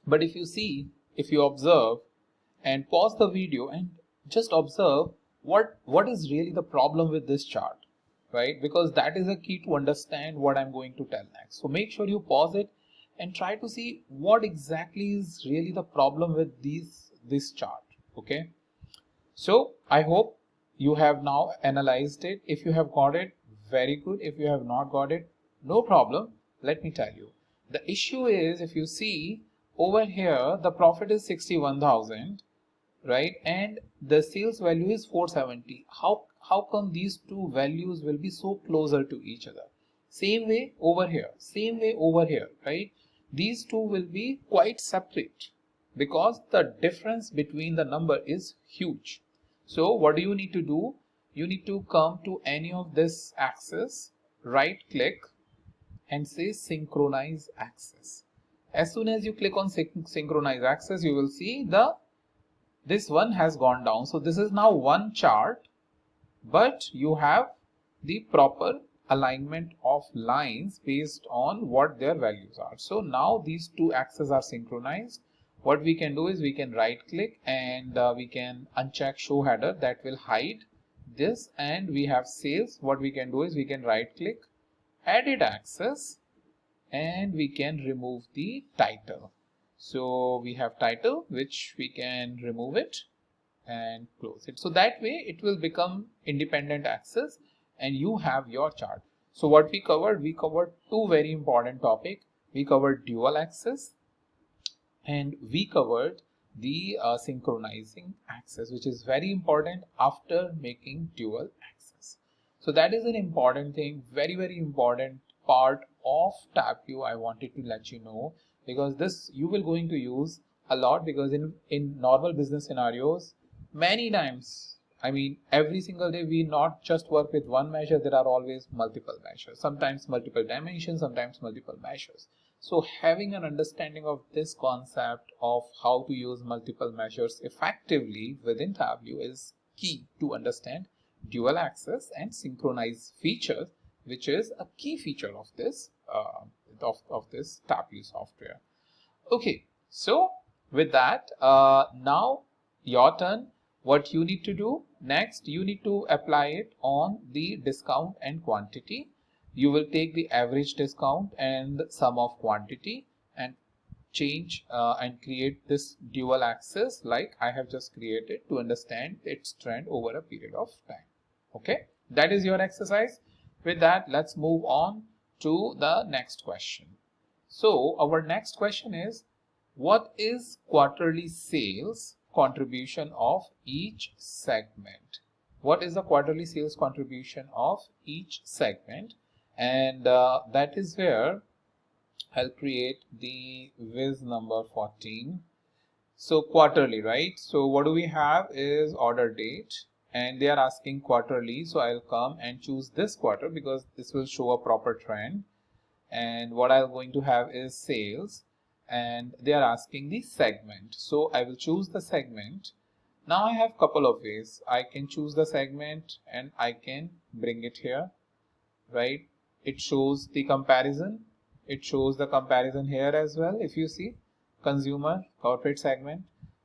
But if you see, if you observe and pause the video and just observe what is really the problem with this chart, right? Because that is a key to understand what I'm going to tell next. So make sure you pause it and try to see what exactly is really the problem with this chart. Okay, so I hope you have now analyzed it. If you have got it, very good. If you have not got it, no problem. Let me tell you, the issue is, if you see over here, the profit is 61,000, right? And the sales value is 470. How come these two values will be so closer to each other? Same way over here, same way over here, right? These two will be quite separate because the difference between the number is huge. So what do you need to do? You need to come to any of this axis, right click and say synchronize axis. As soon as you click on synchronize axis, you will see this one has gone down. So this is now one chart, but you have the proper alignment of lines based on what their values are. So now these two axes are synchronized. What we can do is we can right click and we can uncheck show header, that will hide this, and we have sales. What we can do is we can right click, edit axis, and we can remove the title. So we have title, which we can remove it and close it. So that way it will become independent axis and you have your chart. So what we covered two very important topics. We covered dual axis and we covered the synchronizing axis, which is very important after making dual axis. So that is an important thing, very, very important part of Tableau I wanted to let you know, because this you will going to use a lot, because in normal business scenarios, many times, I mean every single day, we not just work with one measure, there are always multiple measures, sometimes multiple dimensions, sometimes multiple measures. So having an understanding of this concept of how to use multiple measures effectively within Tableau is key to understand dual axis and synchronize features, which is a key feature of this this Tableau software. Okay, so with that, now your turn. What you need to do next, you need to apply it on the discount and quantity. You will take the average discount and sum of quantity and change and create this dual axis like I have just created to understand its trend over a period of time. Okay, that is your exercise. With that, let's move on to the next question. So our next question is, what is quarterly sales contribution of each segment? What is the quarterly sales contribution of each segment? And that is where I'll create the viz number 14. So quarterly, right? So what do we have is order date, and they are asking quarterly. So I'll come and choose this quarter because this will show a proper trend. And what I'm going to have is sales, and they are asking the segment. So I will choose the segment. Now I have a couple of ways. I can choose the segment and I can bring it here, right? It shows the comparison. It shows the comparison here as well. If you see consumer corporate segment,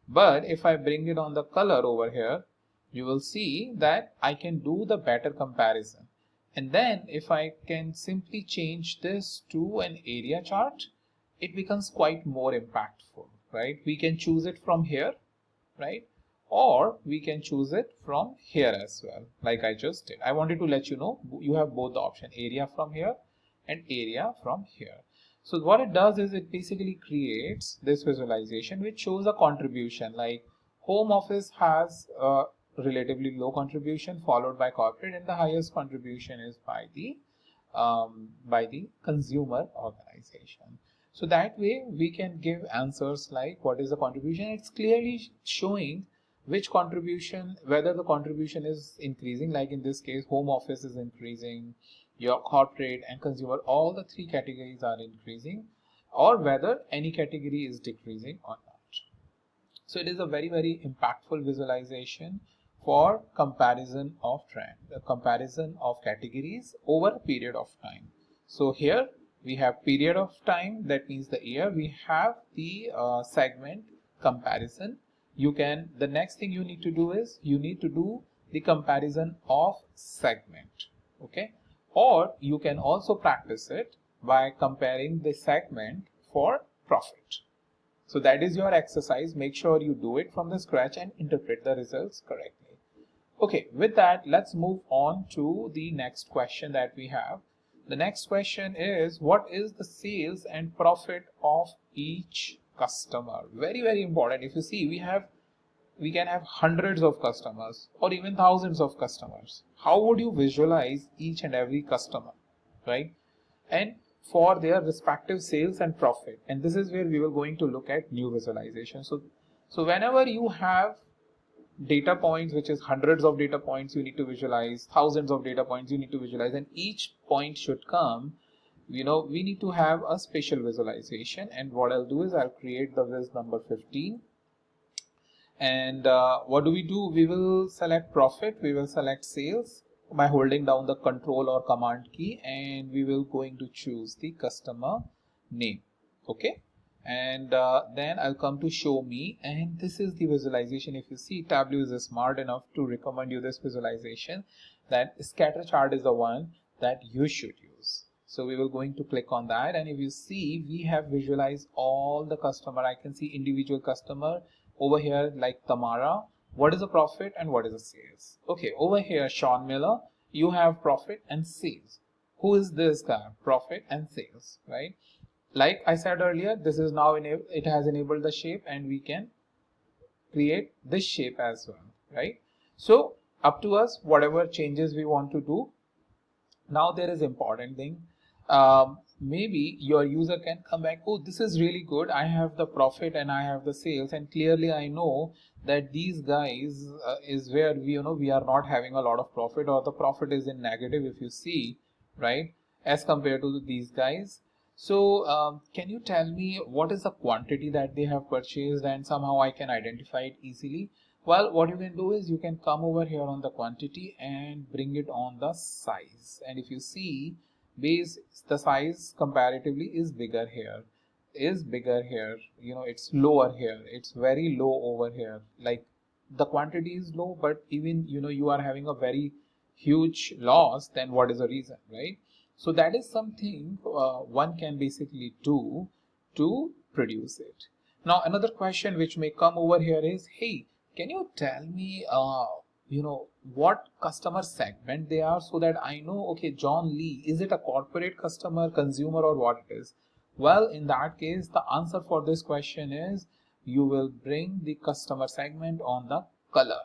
but if I bring it on the color over here, you will see that I can do the better comparison. And then if I can simply change this to an area chart, it becomes quite more impactful, right? We can choose it from here, right? Or we can choose it from here as well, like I just did. I wanted to let you know you have both the option, area from here and area from here. So what it does is it basically creates this visualization which shows a contribution, like home office has a relatively low contribution followed by corporate, and the highest contribution is by the consumer organization. So that way we can give answers like what is the contribution. It's clearly showing which contribution, whether the contribution is increasing, like in this case home office is increasing, your corporate and consumer, all the three categories are increasing, or whether any category is decreasing or not. So it is a very, very impactful visualization for comparison of trend, the comparison of categories over a period of time. So here we have period of time, that means the year. We have the segment comparison. The next thing you need to do is you need to do the comparison of segment, okay? Or you can also practice it by comparing the segment for profit. So that is your exercise. Make sure you do it from the scratch and interpret the results correctly. Okay, with that, let's move on to the next question that we have. The next question is, what is the sales and profit of each customer? Very, very important. If you see, we can have hundreds of customers or even thousands of customers. How would you visualize each and every customer, right? And for their respective sales and profit. And this is where we were going to look at new visualization. So whenever you have data points, which is hundreds of data points you need to visualize, thousands of data points you need to visualize, and each point should come, we need to have a special visualization. And what I'll do is I'll create the viz number 15. And what do? We will select profit, we will select sales by holding down the control or command key, and we will going to choose the customer name, okay? And then I'll come to show me, and this is the visualization. If you see, Tableau is smart enough to recommend you this visualization, that scatter chart is the one that you should use. So we will going to click on that, and if you see, we have visualized all the customer. I can see individual customer over here, like Tamara. What is the profit and what is the sales? Okay, over here, Sean Miller, you have profit and sales. Who is this guy? Profit and sales, right? Like I said earlier, this is now it has enabled the shape, and we can create this shape as well, right? So up to us, whatever changes we want to do. Now there is important thing. Maybe your user can come back, oh, this is really good, I have the profit and I have the sales, and clearly I know that these guys is where we are not having a lot of profit, or the profit is in negative, if you see, right, as compared to these guys. So can you tell me what is the quantity that they have purchased, and somehow I can identify it easily? Well, what you can do is you can come over here on the quantity and bring it on the size, and if you see, the size comparatively is bigger here, it's lower here, it's very low over here, like the quantity is low, but even you are having a very huge loss, then what is the reason, right? So that is something one can basically do to produce it. Now another question which may come over here is, hey, can you tell me what customer segment they are, so that I know, okay, John Lee, is it a corporate customer, consumer, or what it is? Well, in that case, the answer for this question is you will bring the customer segment on the color,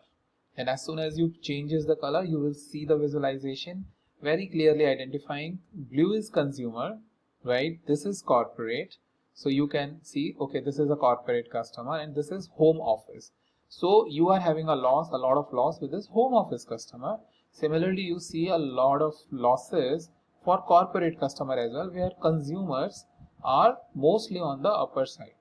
and as soon as you changes the color, you will see the visualization very clearly identifying blue is consumer, right? This is corporate. So you can see, okay, this is a corporate customer and this is home office. So you are having a lot of loss with this home office customer. Similarly, you see a lot of losses for corporate customer as well, where consumers are mostly on the upper side.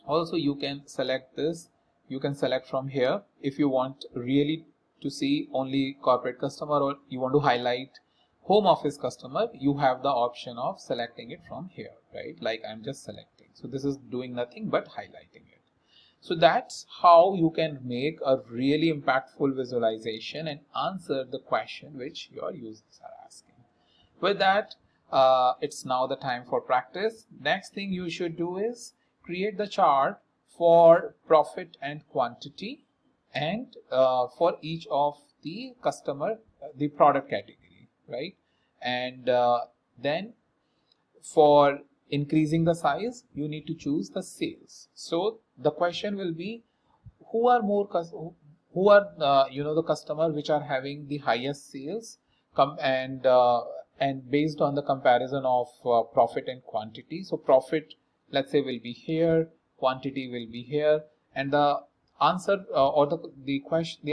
Also, you can select this, you can select from here if you want really to see only corporate customer, or you want to highlight home office customer, you have the option of selecting it from here, right? Like I'm just selecting. So this is doing nothing but highlighting it. So that's how you can make a really impactful visualization and answer the question which your users are asking. With that, it's now the time for practice. Next thing you should do is create the chart for profit and quantity, and for each of the customer, the product category, right? And then for increasing the size, you need to choose the sales. So the question will be, who are the customer which are having the highest sales, and based on the comparison of profit and quantity. So profit, let's say, will be here, quantity will be here, and the answer or the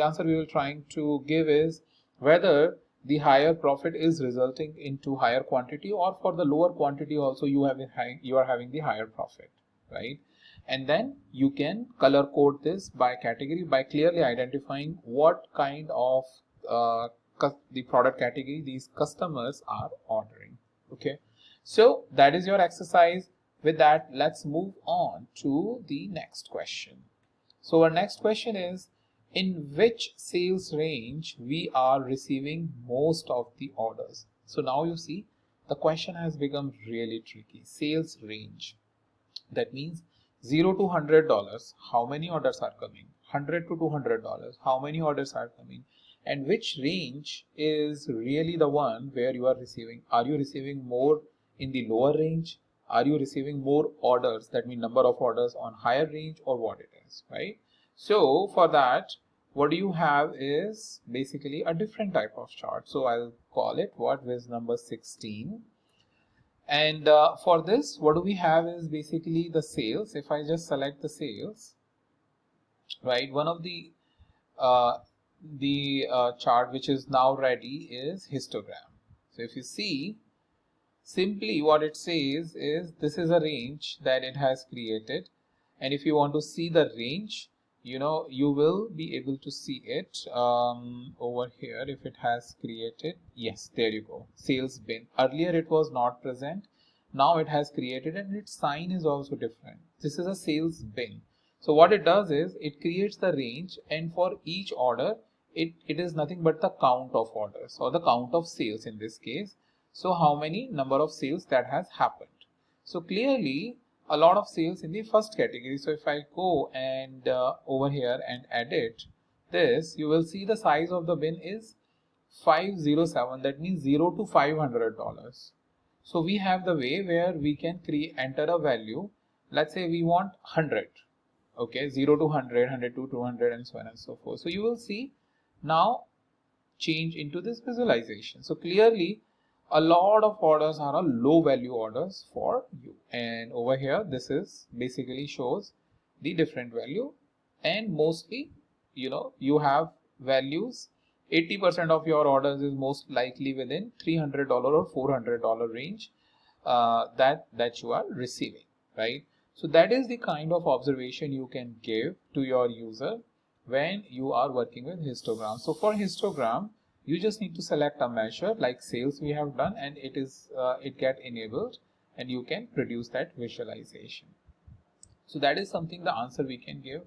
answer we will trying to give is whether the higher profit is resulting into higher quantity, or for the lower quantity also you are having the higher profit, right? And then you can color code this by category by clearly identifying what kind of the product category these customers are ordering. Okay, so that is your exercise. With that, let's move on to the next question. So our next question is, in which sales range we are receiving most of the orders? So now you see the question has become really tricky. Sales range, that means $0 to $100, how many orders are coming? $100 to $200, how many orders are coming? And which range is really the one where you are receiving? Are you receiving more in the lower range? Are you receiving more orders, that means number of orders on higher range, or what it is, right? So for that, what you have is basically a different type of chart. So I'll call it what with number 16. And for this, what do we have is basically the sales. If I just select the sales, right, one of the chart which is now ready is histogram. So if you see, simply what it says is this is a range that it has created, and if you want to see the range, you will be able to see it over here. If it has created, yes, there you go, sales bin. Earlier it was not present, now it has created, and its sign is also different. This is a sales bin. So what it does is it creates the range, and for each order it is nothing but the count of orders, or the count of sales in this case. So how many number of sales that has happened. So clearly a lot of sales in the first category. So if I go and over here and edit this, you will see the size of the bin is 507, that means $0 to $500. So we have the way where we can enter a value. Let's say we want 100, okay, 0 to 100, 100 to 200, and so on and so forth. So you will see now change into this visualization. So clearly a lot of orders are a low value orders for you, and over here this is basically shows the different value, and mostly you have values. 80% of your orders is most likely within $300 or $400 range that you are receiving, right? So that is the kind of observation you can give to your user when you are working with histogram. So for histogram, you just need to select a measure like sales we have done, and it get enabled, and you can produce that visualization. So that is something, the answer we can give.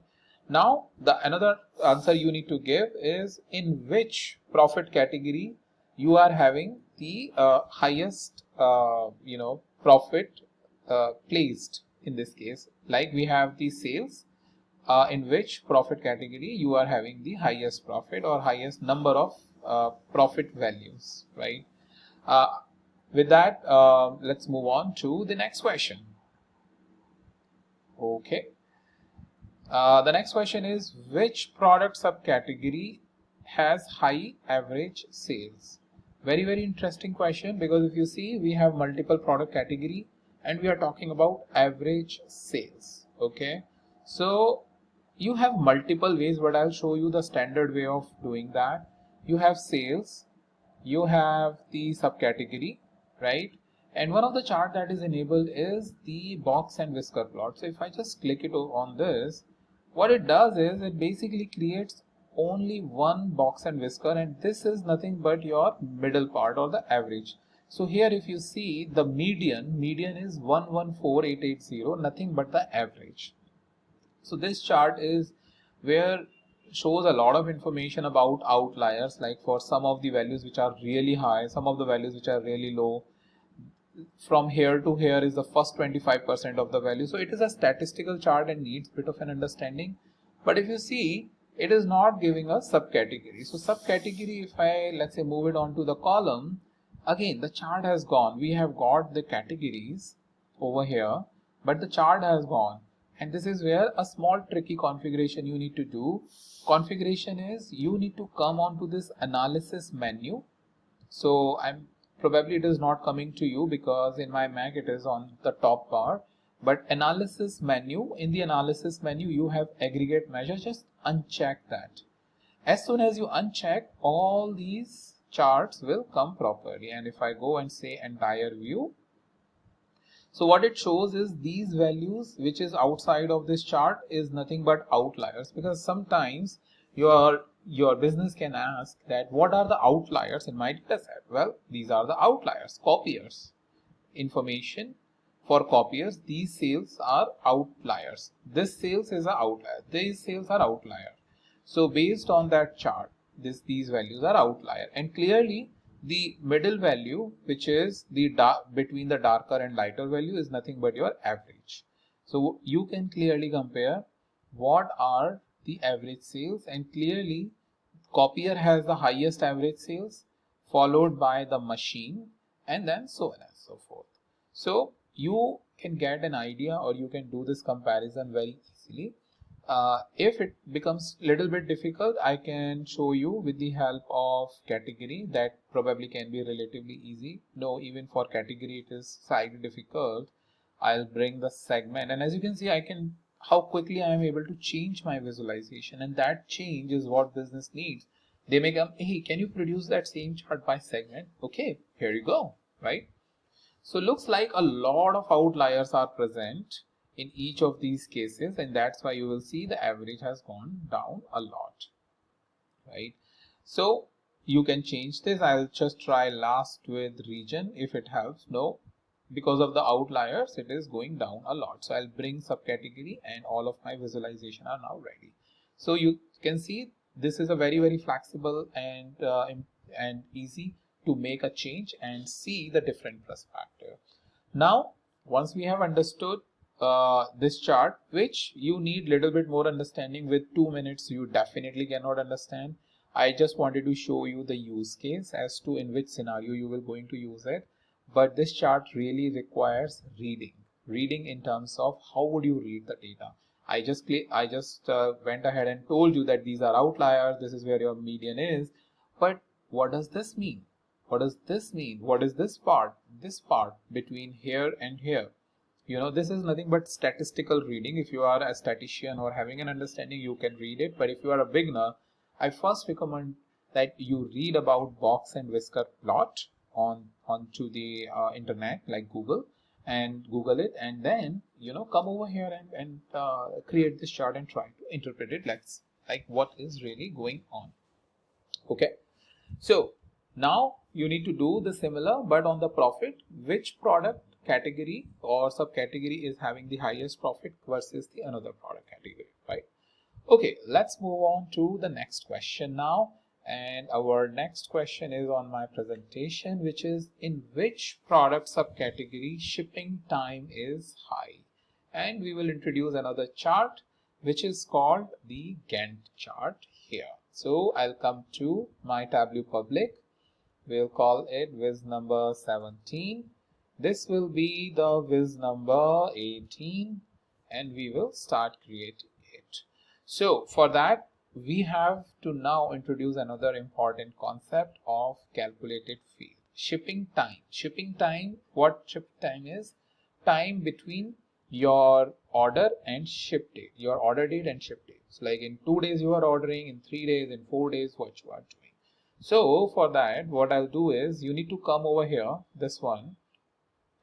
Now the another answer you need to give is in which profit category you are having the highest profit placed. In this case, like we have the sales, in which profit category you are having the highest profit or highest number of profit values, right? With that, let's move on to the next question. Okay. The next question is, which product subcategory has high average sales? Very, very interesting question, because if you see, we have multiple product category and we are talking about average sales. Okay. So you have multiple ways, but I'll show you the standard way of doing that. You have sales, you have the subcategory, right? And one of the chart that is enabled is the box and whisker plot. So if I just click it on this, what it does is it basically creates only one box and whisker, and this is nothing but your middle part or the average. So here if you see, the median is 114880, nothing but the average. So this chart is where shows a lot of information about outliers, like for some of the values which are really high, some of the values which are really low. From here to here is the first 25% of the value. So it is a statistical chart and needs bit of an understanding. But if you see, it is not giving a subcategory. So subcategory, if I let's say move it on to the column, again the chart has gone. We have got the categories over here, but the chart has gone. And this is where a small tricky configuration you need to do. Configuration is you need to come on to this analysis menu. So probably it is not coming to you because in my Mac it is on the top bar, but analysis menu, in the analysis menu you have aggregate measure. Just uncheck that. As soon as you uncheck, all these charts will come properly. And if I go and say entire view, so what it shows is these values which is outside of this chart is nothing but outliers, because sometimes your business can ask that what are the outliers in my data set? Well, these are the outliers, copiers. Information for copiers, these sales are outliers. This sales is an outlier. These sales are outlier. So based on that chart, these values are outlier, and clearly the middle value, which is the between the darker and lighter value, is nothing but your average. So you can clearly compare what are the average sales, and clearly copier has the highest average sales, followed by the machine, and then so on and so forth. So you can get an idea, or you can do this comparison very easily. If it becomes little bit difficult, I can show you with the help of category. That probably can be relatively easy. No, even for category it is slightly difficult. I'll bring the segment, and as you can see, how quickly I am able to change my visualization, and that change is what business needs. They may come, hey, can you produce that same chart by segment? Okay, here you go, right? So looks like a lot of outliers are present in each of these cases, and that's why you will see the average has gone down a lot, right? So you can change this. I'll just try last with region if it helps. No, because of the outliers it is going down a lot. So I'll bring subcategory, and all of my visualization are now ready. So you can see this is a very, very flexible and easy to make a change and see the different perspective. Now once we have understood this chart, which you need little bit more understanding, with 2 minutes you definitely cannot understand. I just wanted to show you the use case as to in which scenario you will going to use it. But this chart really requires reading in terms of how would you read the data. I just went ahead and told you that these are outliers, this is where your median is, but what does this mean? What does this mean? What is this part between here and here? You know, this is nothing but statistical reading. If you are a statistician or having an understanding, you can read it. But if you are a beginner, I first recommend that you read about box and whisker plot onto the internet, like Google, and Google it, and then come over here and create this chart and try to interpret it like what is really going on. Okay, so now you need to do the similar, but on the profit, which product category or subcategory is having the highest profit versus the another product category, right? Okay, let's move on to the next question now. And our next question is on my presentation, which is in which product subcategory shipping time is high? And we will introduce another chart, which is called the Gantt chart here. So I'll come to my Tableau public. We'll call it viz number 17. This will be the viz number 18, and we will start creating it. So for that, we have to now introduce another important concept of calculated field. Shipping time. Shipping time, what shipping time is? Time between your order and ship date. Your order date and ship date. So like in 2 days you are ordering, in 3 days, in 4 days, what you are doing. So for that, what I'll do is you need to come over here, this one,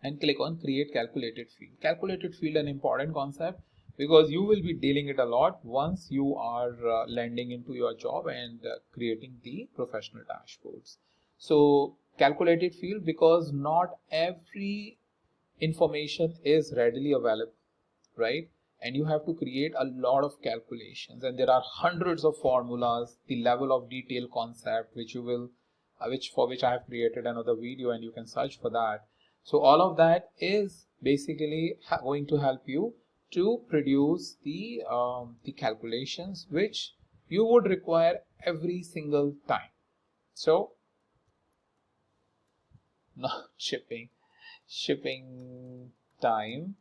and click on create calculated field. Calculated field, an important concept because you will be dealing it a lot once you are landing into your job and creating the professional dashboards. So calculated field, because not every information is readily available, right? And you have to create a lot of calculations, and there are hundreds of formulas, the level of detail concept which you will for which I have created another video, and you can search for that. So all of that is basically going to help you to produce the calculations which you would require every single time. So not shipping time.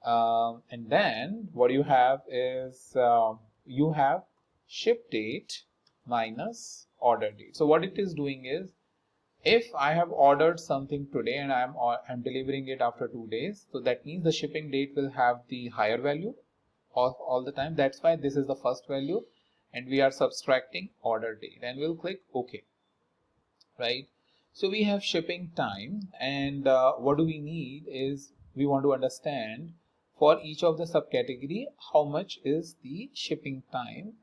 And then what you have is you have ship date minus order date. So what it is doing is, if I have ordered something today and I'm delivering it after 2 days, so that means the shipping date will have the higher value all the time. That's why this is the first value, and we are subtracting order date, and we'll click OK, right? So we have shipping time, and what do we need is we want to understand for each of the subcategory how much is the shipping time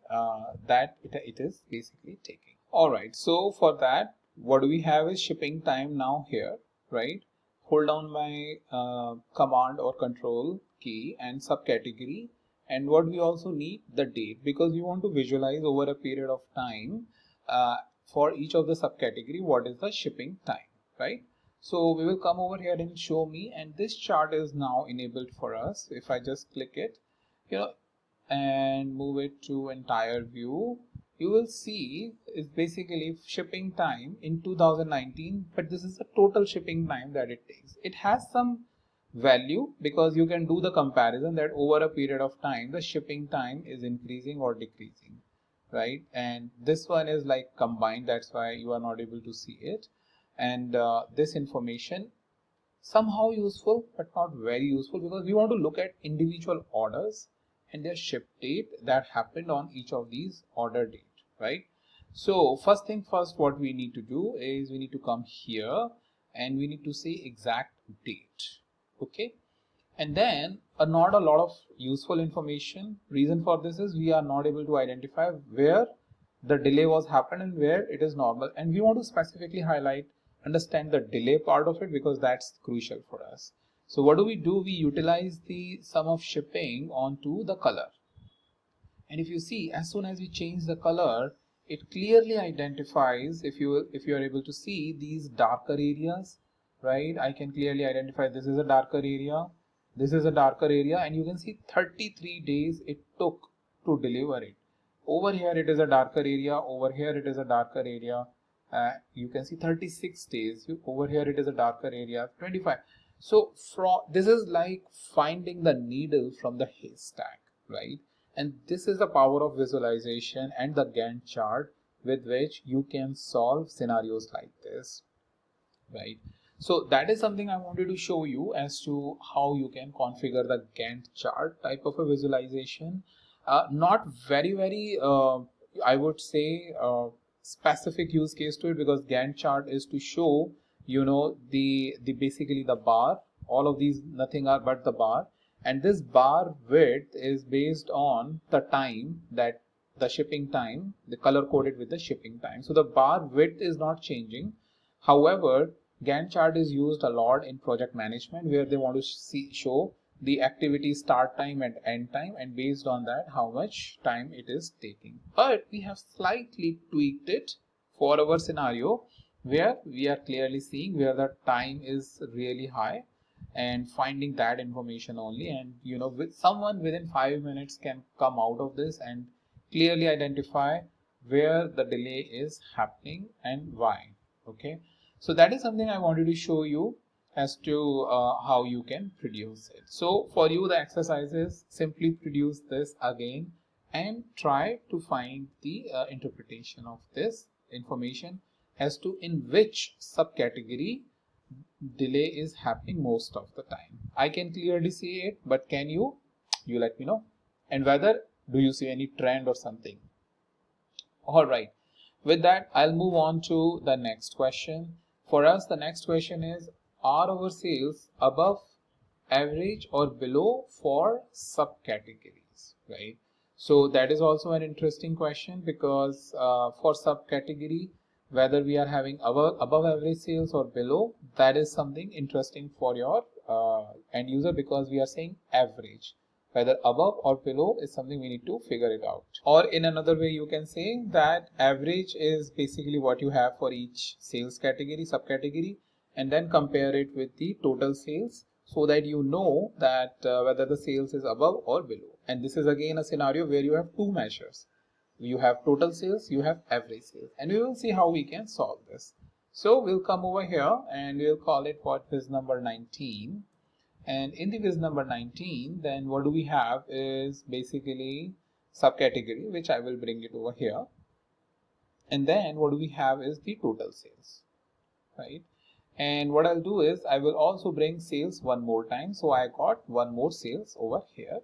that it is basically taking. All right, so for that, what do we have is shipping time now here, right? Hold down my command or control key and subcategory, and what we also need the date, because we want to visualize over a period of time for each of the subcategory what is the shipping time, right? So we will come over here and show me, and this chart is now enabled for us. If I just click it, and move it to entire view, you will see is basically shipping time in 2019, but this is the total shipping time that it takes. It has some value because you can do the comparison that over a period of time the shipping time is increasing or decreasing, right? And this one is like combined, that's why you are not able to see it. And this information somehow useful but not very useful, because we want to look at individual orders and their ship date that happened on each of these order date, right? So first thing first, what we need to do is we need to come here and we need to say exact date, okay? And then not a lot of useful information. Reason for this is we are not able to identify where the delay was happened and where it is normal, and we want to specifically understand the delay part of it, because that's crucial for us. So what do? We utilize the sum of shipping onto the color. And if you see, as soon as we change the color, it clearly identifies, if you are able to see these darker areas, right? I can clearly identify this is a darker area, this is a darker area, and you can see 33 days it took to deliver it. Over here it is a darker area, over here it is a darker area. You can see 36 days, over here it is a darker area, 25. So this is like finding the needle from the haystack, right? And this is the power of visualization and the Gantt chart with which you can solve scenarios like this, right? So that is something I wanted to show you as to how you can configure the Gantt chart type of a visualization. Not very I would say specific use case to it, because Gantt chart is to show the basically the bar, all of these nothing are but the bar, and this bar width is based on the time, that the shipping time, the color coded with the shipping time. So the bar width is not changing. However, Gantt chart is used a lot in project management where they want to show the activity start time and end time, and based on that how much time it is taking. But we have slightly tweaked it for our scenario where we are clearly seeing where the time is really high and finding that information only, and with someone within 5 minutes can come out of this and clearly identify where the delay is happening and why. Okay, so that is something I wanted to show you as to how you can produce it. So for you, the exercise is simply produce this again and try to find the interpretation of this information as to in which subcategory delay is happening most of the time. I can clearly see it, but can you let me know, and whether do you see any trend or something. All right, with that I'll move on to the next question. For us, the next question is, are our sales above average or below for subcategories, right? So that is also an interesting question, because for subcategory, whether we are having above average sales or below, that is something interesting for your end user, because we are saying average. Whether above or below is something we need to figure it out. Or in another way, you can say that average is basically what you have for each sales category, subcategory, and then compare it with the total sales, so that you know that whether the sales is above or below. And this is again a scenario where you have two measures. You have total sales, you have average sales, and we will see how we can solve this. So we'll come over here and we'll call it what is number 19. And in the quiz number 19, then what do we have is basically subcategory, which I will bring it over here. And then what do we have is the total sales, right? And what I'll do is I will also bring sales one more time. So I got one more sales over here.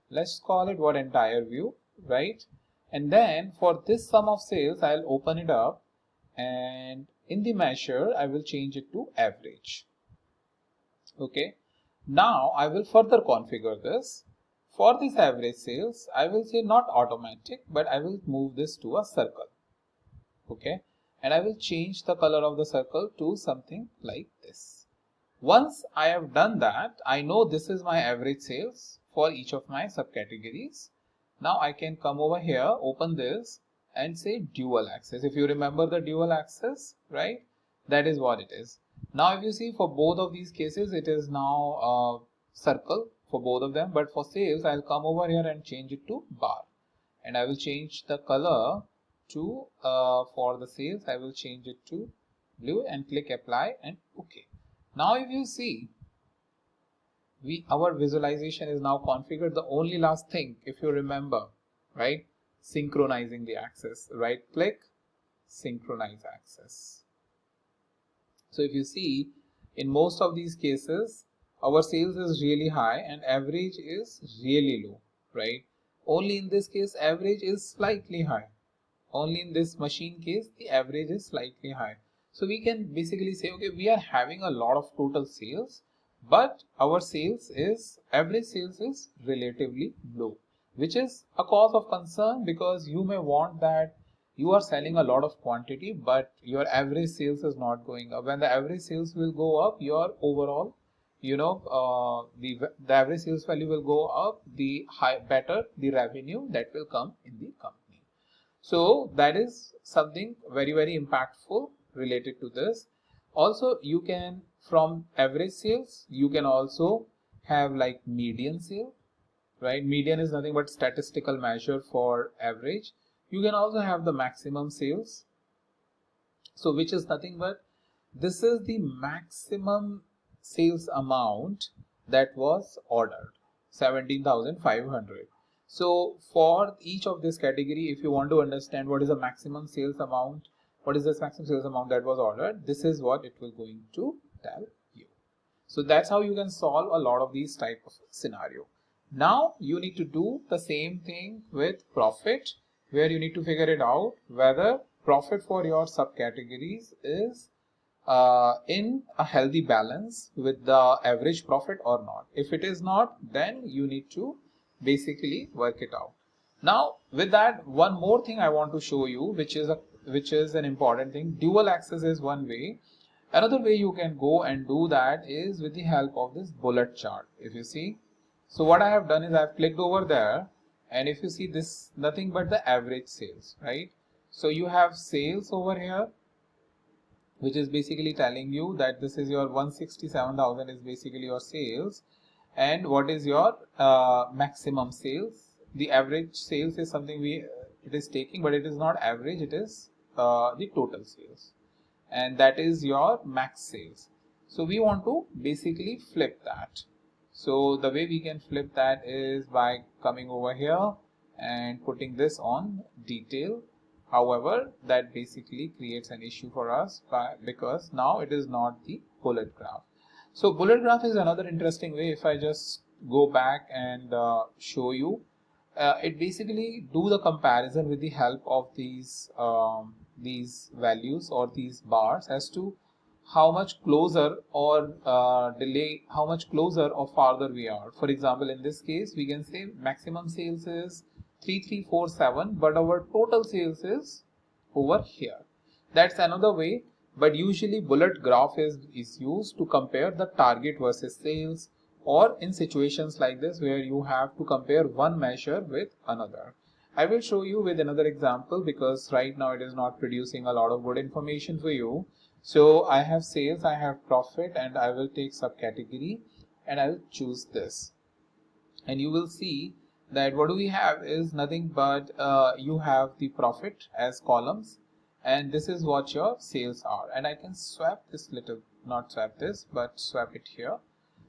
Let's call it what entire view, right? And then for this sum of sales, I'll open it up, and in the measure, I will change it to average. Okay. Now I will further configure this. For this average sales, I will say not automatic, but I will move this to a circle. Okay, and I will change the color of the circle to something like this. Once I have done that, I know this is my average sales for each of my subcategories. Now I can come over here, open this, and say dual axis. If you remember the dual axis, right, that is what it is. Now if you see, for both of these cases, it is now a circle for both of them, but for sales I'll come over here and change it to bar, and I will change the color to for the sales I will change it to blue, and click apply and OK. Now if you see, our visualization is now configured. The only last thing, if you remember, right, synchronizing the axis. Right click, synchronize axis. So if you see, in most of these cases, our sales is really high and average is really low, right? Only in this case, average is slightly high. Only in this machine case, the average is slightly high. So we can basically say, okay, we are having a lot of total sales, but our average sales is relatively low, which is a cause of concern, because you may want that you are selling a lot of quantity, but your average sales is not going up. When the average sales will go up, your overall, the average sales value will go up, the better the revenue that will come in the company. So that is something very, very impactful related to this. Also, you can, from average sales, you can also have like median sale, right? Median is nothing but statistical measure for average. You can also have the maximum sales. So which is nothing but, this is the maximum sales amount that was ordered, 17,500. So for each of this category, if you want to understand what is the maximum sales amount, what is this maximum sales amount that was ordered, this is what it will going to tell you. So that's how you can solve a lot of these type of scenario. Now you need to do the same thing with profit, where you need to figure it out whether profit for your subcategories is in a healthy balance with the average profit or not. If it is not, then you need to basically work it out. Now with that, one more thing I want to show you, which is an important thing. Dual axis is one way. Another way you can go and do that is with the help of this bullet chart. If you see, So what I have done is I've clicked over there, and if you see this, nothing but the average sales, right? So you have sales over here, which is basically telling you that this is your 167,000 is basically your sales, and what is your maximum sales. The average sales is something it is taking, but it is not average, it is the total sales, and that is your max sales. So we want to basically flip that. So the way we can flip that is by coming over here and putting this on detail. However, that basically creates an issue for us because now it is not the bullet graph. So bullet graph is another interesting way. If I just go back and show you, it basically do the comparison with the help of these values or these bars as to how much closer or how much closer or farther we are. For example, in this case, we can say maximum sales is 3347, but our total sales is over here. That's another way, but usually bullet graph is used to compare the target versus sales, or in situations like this where you have to compare one measure with another. I will show you with another example because right now it is not producing a lot of good information for you. So I have sales, I have profit, and I will take subcategory and I will choose this. And you will see that what do we have is nothing but you have the profit as columns, and this is what your sales are. And I can swap this little, not swap this, but swap it here.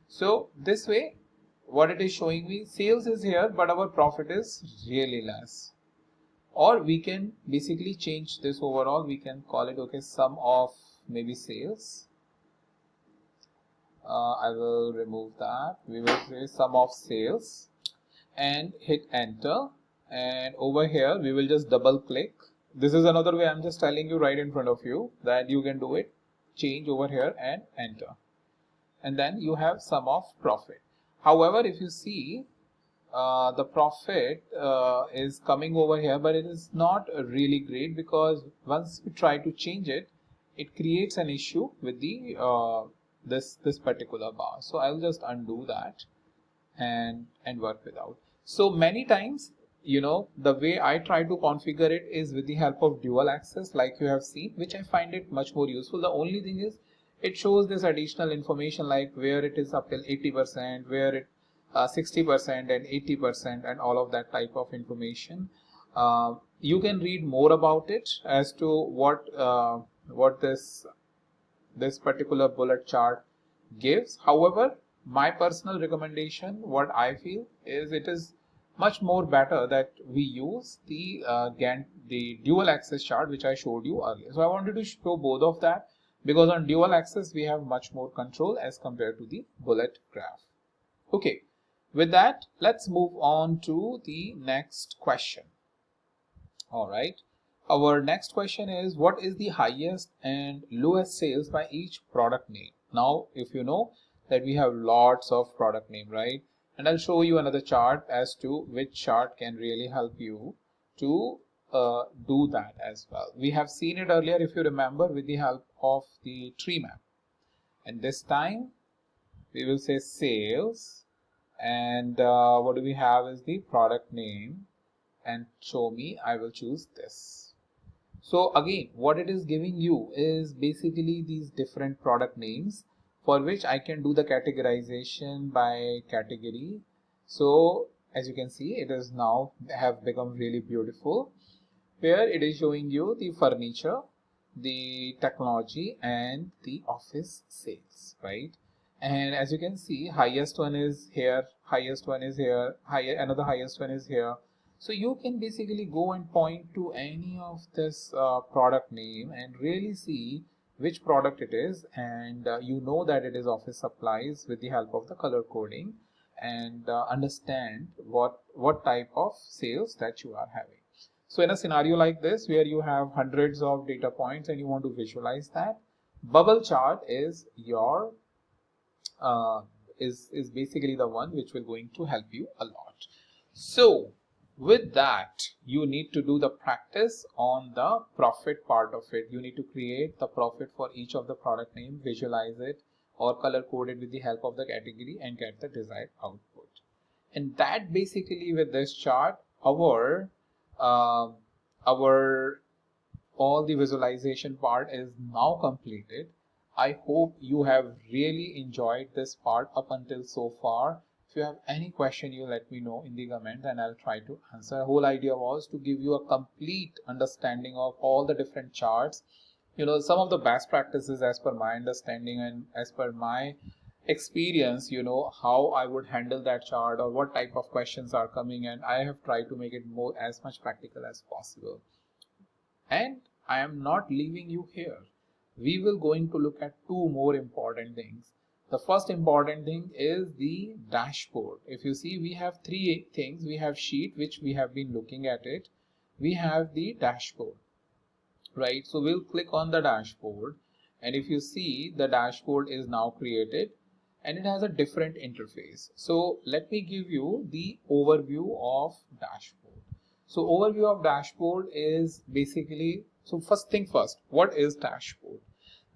So this way, what it is showing me, sales is here, but our profit is really less. Or we can basically change this overall. We can call it, okay, sum of maybe sales. I will remove that. We will say sum of sales and hit enter. And over here, we will just double click. This is another way. I'm just telling you right in front of you that you can do it. Change over here and enter. And then you have sum of profit. However, if you see, the profit is coming over here, but it is not really great because once we try to change it, it creates an issue with the this particular bar. So I'll just undo that and work without. So many times, you know, the way I try to configure it is with the help of dual axis, like you have seen, which I find it much more useful. The only thing is it shows this additional information like where it is up till 80%, where it 60% and 80% and all of that type of information. You can read more about it as to what this particular bullet chart gives. However, my personal recommendation, what I feel is it is much more better that we use the Gantt, the dual axis chart, which I showed you earlier. So I wanted to show both of that because on dual axis we have much more control as compared to the bullet graph. Okay, with that, let's move on to the next question. All right. Our next question is, what is the highest and lowest sales by each product name? Now, if you know that we have lots of product name, right? And I'll show you another chart as to which chart can really help you to do that as well. We have seen it earlier, if you remember, with the help of the Treemap. And this time we will say sales, and what do we have is the product name, and show me, I will choose this. So again, what it is giving you is basically these different product names for which I can do the categorization by category. So as you can see, it is now have become really beautiful, where it is showing you the furniture, the technology, and the office sales, right? And as you can see, highest one is here, highest one is here, another highest one is here. So you can basically go and point to any of this product name and really see which product it is, and you know that it is office supplies with the help of the color coding, and understand what type of sales that you are having. So in a scenario like this where you have hundreds of data points and you want to visualize that, bubble chart is your is basically the one which will going to help you a lot. So with that, you need to do the practice on the profit part of it. You need to create the profit for each of the product name, visualize it, or color code it with the help of the category and get the desired output. And that basically with this chart, our all the visualization part is now completed. I hope you have really enjoyed this part up until so far. If you have any question, you let me know in the comment and I'll try to answer. The whole idea was to give you a complete understanding of all the different charts. You know, some of the best practices as per my understanding and as per my experience, you know, how I would handle that chart or what type of questions are coming, and I have tried to make it more as much practical as possible. And I am not leaving you here. We will going to look at two more important things. The first important thing is the dashboard. If you see, we have three things. We have sheet, which we have been looking at it. We have the dashboard, right? So we'll click on the dashboard, and if you see, the dashboard is now created and it has a different interface. So let me give you the overview of dashboard. So overview of dashboard is basically, so first thing first, what is dashboard?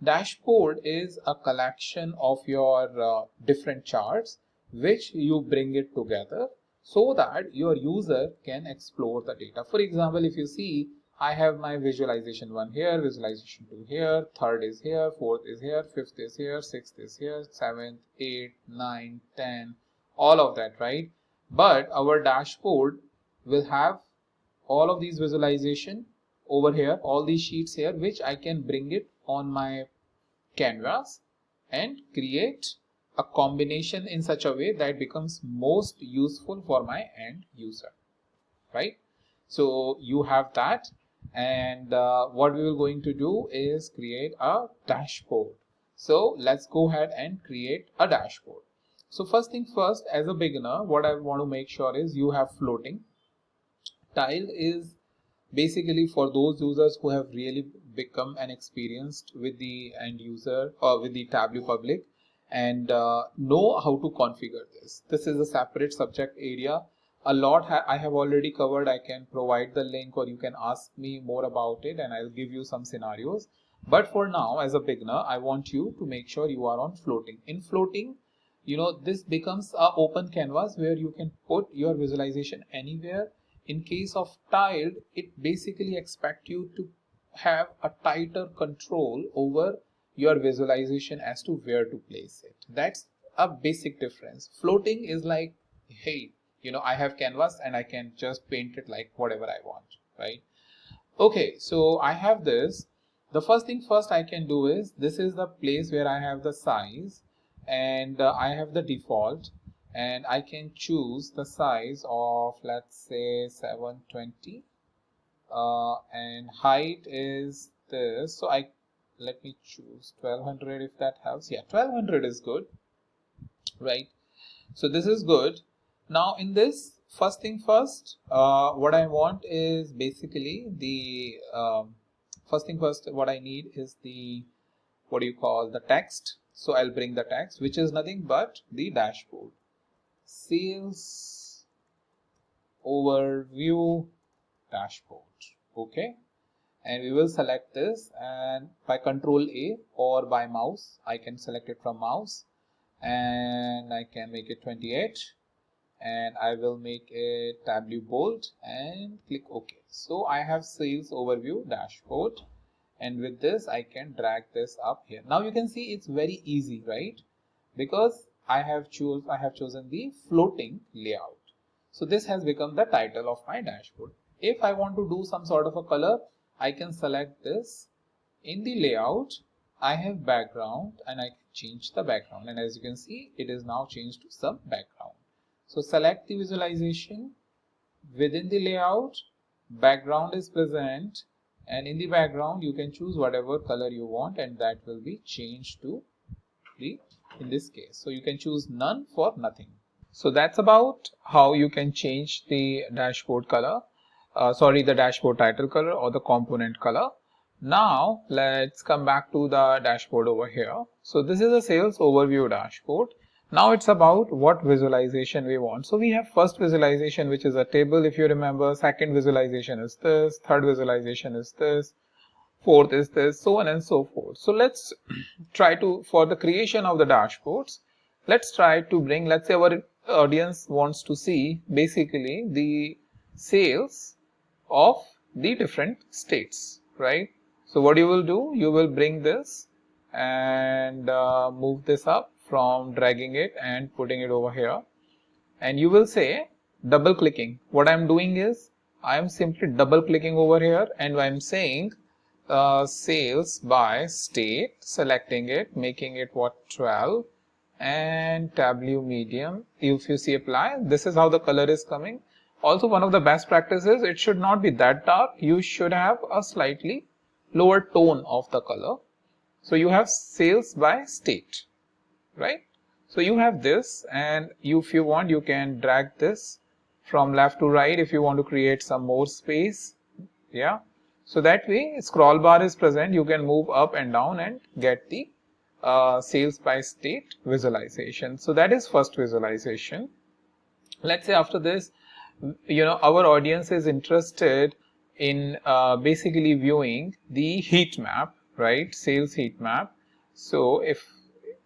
Dashboard is a collection of your different charts which you bring it together so that your user can explore the data. For example, if you see, I have my visualization 1 here, visualization 2 here, third is here, fourth is here, fifth is here, sixth is here, seventh, 8, 9, 10, all of that, right? But our dashboard will have all of these visualization over here, all these sheets here, which I can bring it on my canvas and create a combination in such a way that it becomes most useful for my end user, right? So you have that, and what we will going to do is create a dashboard. So let's go ahead and create a dashboard. So first thing first, as a beginner, what I want to make sure is you have floating. Tile is basically for those users who have really become an experienced with the end user or with the Tableau public and know how to configure this. This is a separate subject area. A lot I have already covered. I can provide the link or you can ask me more about it and I'll give you some scenarios. But for now, as a beginner, I want you to make sure you are on floating. In floating, you know, this becomes an open canvas where you can put your visualization anywhere. In case of tiled, it basically expects you to have a tighter control over your visualization as to where to place it. That's a basic difference. Floating is like, hey, you know, I have canvas and I can just paint it like whatever I want, right? Okay, so I have this. The first thing first I can do is, this is the place where I have the size and I have the default. And I can choose the size of, let's say, 720 and height is this. So let me choose 1200 if that helps. Yeah, 1200 is good, right? So this is good. Now in this, first thing first, what I want is basically the first thing first, what I need is the, what do you call, the text. So I'll bring the text, which is nothing but the dashboard. Sales overview dashboard. Okay, and we will select this, and by Control A or by mouse, I can select it from mouse and I can make it 28 and I will make it Tableau bold and click OK. So I have sales overview dashboard, and with this I can drag this up here. Now you can see it's very easy, right? Because I have chosen the floating layout. So this has become the title of my dashboard. If I want to do some sort of a color, I can select this. In the layout, I have background and I can change the background. And as you can see, it is now changed to some background. So select the visualization. Within the layout, background is present. And in the background, you can choose whatever color you want and that will be changed to the, in this case. So you can choose none for nothing. So that's about how you can change the dashboard color, the dashboard title color or the component color. Now let's come back to the dashboard over here. So this is a sales overview dashboard. Now it's about what visualization we want. So we have first visualization, which is a table, if you remember. Second visualization is this. Third visualization is this. Fourth is this, so on and so forth. So let's try to, for the creation of the dashboards, let's try to bring, let's say our audience wants to see basically the sales of the different states, right? So what you will do, you will bring this and move this up from dragging it and putting it over here, and you will say double clicking. What I'm doing is I am simply double clicking over here and I'm saying sales by state, selecting it, making it what, 12, and Tableau medium. If you see apply, this is how the color is coming. Also, one of the best practices, it should not be that dark. You should have a slightly lower tone of the color. So you have sales by state, right? So you have this, and if you want, you can drag this from left to right if you want to create some more space. Yeah. So that way scroll bar is present. You can move up and down and get the sales by state visualization. So that is first visualization. Let's say after this, our audience is interested in basically viewing the heat map, right? Sales heat map. So if,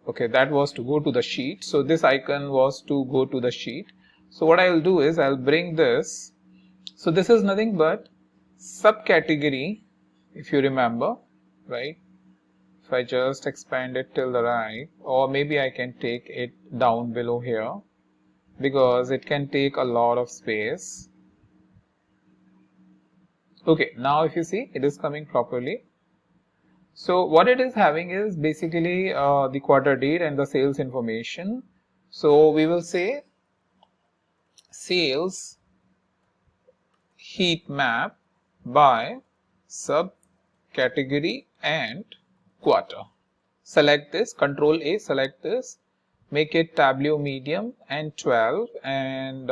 okay, that was to go to the sheet. So this icon was to go to the sheet. So what I will do is I'll bring this. So this is nothing but subcategory, if you remember, right? If I just expand it till the right, or maybe I can take it down below here because it can take a lot of space. Okay, now if you see, it is coming properly. So what it is having is basically the quarter date and the sales information. So we will say sales heat map by subcategory and quarter. Select this, Control A, select this, make it Tableau medium and 12, and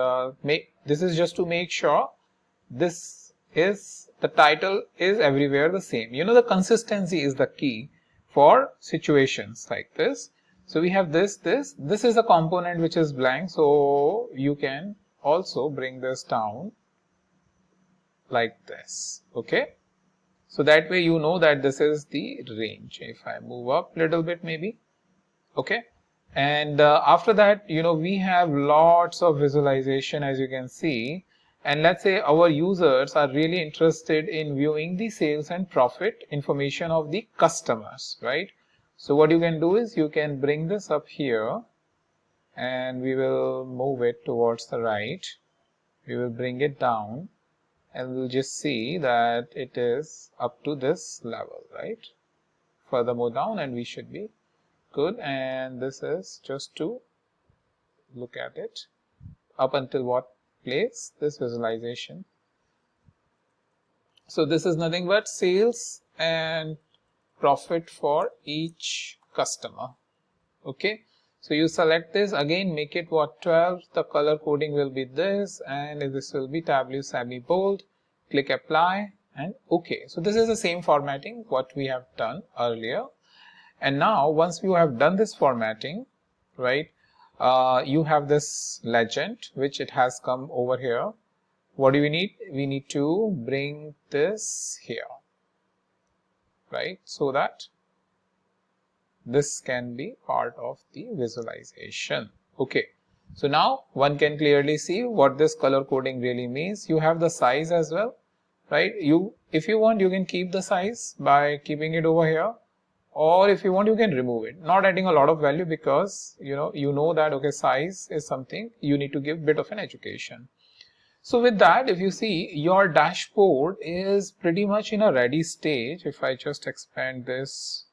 this is just to make sure this is, the title is everywhere the same. The consistency is the key for situations like this. So we have this is a component which is blank, so you can also bring this down like this, okay? So that way you know that this is the range. If I move up a little bit maybe, okay? And after that, we have lots of visualization, as you can see. And let's say our users are really interested in viewing the sales and profit information of the customers, right? So what you can do is you can bring this up here and we will move it towards the right. We will bring it down and we'll just see that it is up to this level, right? Furthermore down and we should be good. And this is just to look at it up until what place, this visualization. So this is nothing but sales and profit for each customer, okay? So you select this, again make it what, 12, the color coding will be this, and this will be Tableau semi bold. Click apply and okay. So this is the same formatting what we have done earlier. And now once you have done this formatting, right, you have this legend which it has come over here. What do we need? We need to bring this here, right, so that this can be part of the visualization. Okay, so now one can clearly see what this color coding really means. You have the size as well, right? If you want, you can keep the size by keeping it over here, or if you want, you can remove it, not adding a lot of value, because you know that okay, size is something you need to give bit of an education. So with that, if you see, your dashboard is pretty much in a ready stage. If I just expand this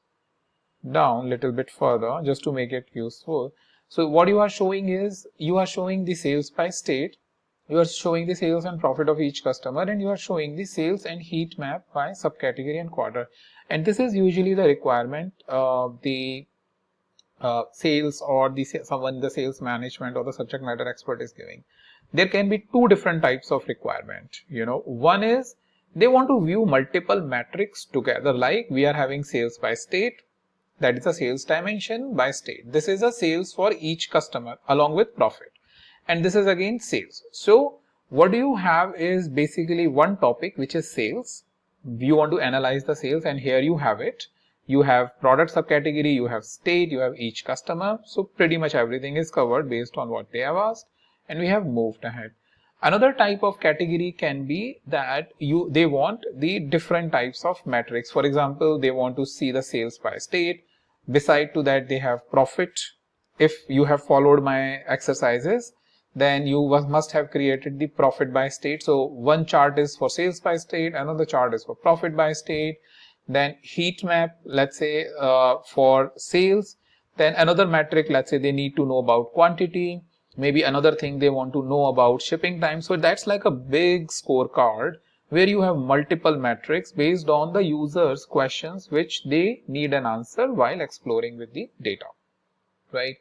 down a little bit further just to make it useful. So what you are showing is, you are showing the sales by state, you are showing the sales and profit of each customer, and you are showing the sales and heat map by subcategory and quarter. And this is usually the requirement of the sales or the sales management or the subject matter expert is giving. There can be two different types of requirement. One is they want to view multiple metrics together, like we are having sales by state, that is a sales dimension by state. This is a sales for each customer along with profit. And this is again sales. So what do you have is basically one topic which is sales. You want to analyze the sales, and here you have it. You have product subcategory, you have state, you have each customer. So pretty much everything is covered based on what they have asked, and we have moved ahead. Another type of category can be that they want the different types of metrics. For example, they want to see the sales by state. Beside to that, they have profit. If you have followed my exercises, then you must have created the profit by state. So one chart is for sales by state, another chart is for profit by state. Then heat map, let's say for sales. Then another metric, let's say they need to know about quantity. Maybe another thing they want to know about shipping time. So that's like a big scorecard where you have multiple metrics based on the user's questions which they need an answer while exploring with the data, right?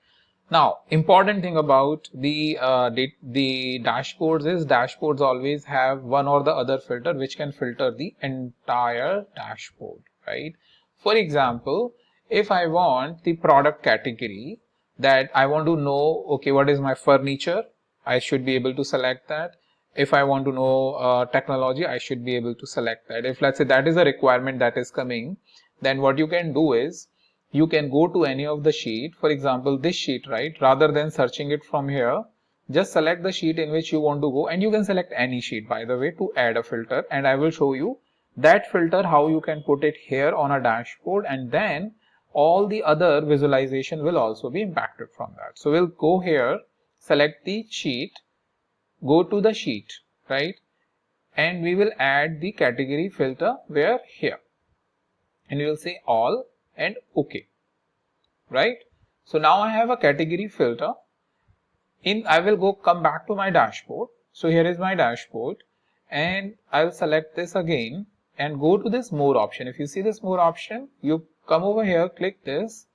Now, important thing about the dashboards is dashboards always have one or the other filter which can filter the entire dashboard, right? For example, if I want the product category, that I want to know, okay, what is my furniture? I should be able to select that. If I want to know technology, I should be able to select that. If let's say that is a requirement that is coming, then what you can do is you can go to any of the sheet, for example, this sheet, right? Rather than searching it from here, just select the sheet in which you want to go, and you can select any sheet, by the way, to add a filter, and I will show you that filter, how you can put it here on a dashboard, and then all the other visualization will also be impacted from that. So we'll go here, select the sheet, go to the sheet, right? And we will add the category filter where here, and we will say all and OK, right? So now I have a category filter. I will come back to my dashboard. So here is my dashboard, and I will select this again and go to this more option. If you see this more option, you come over here, click this.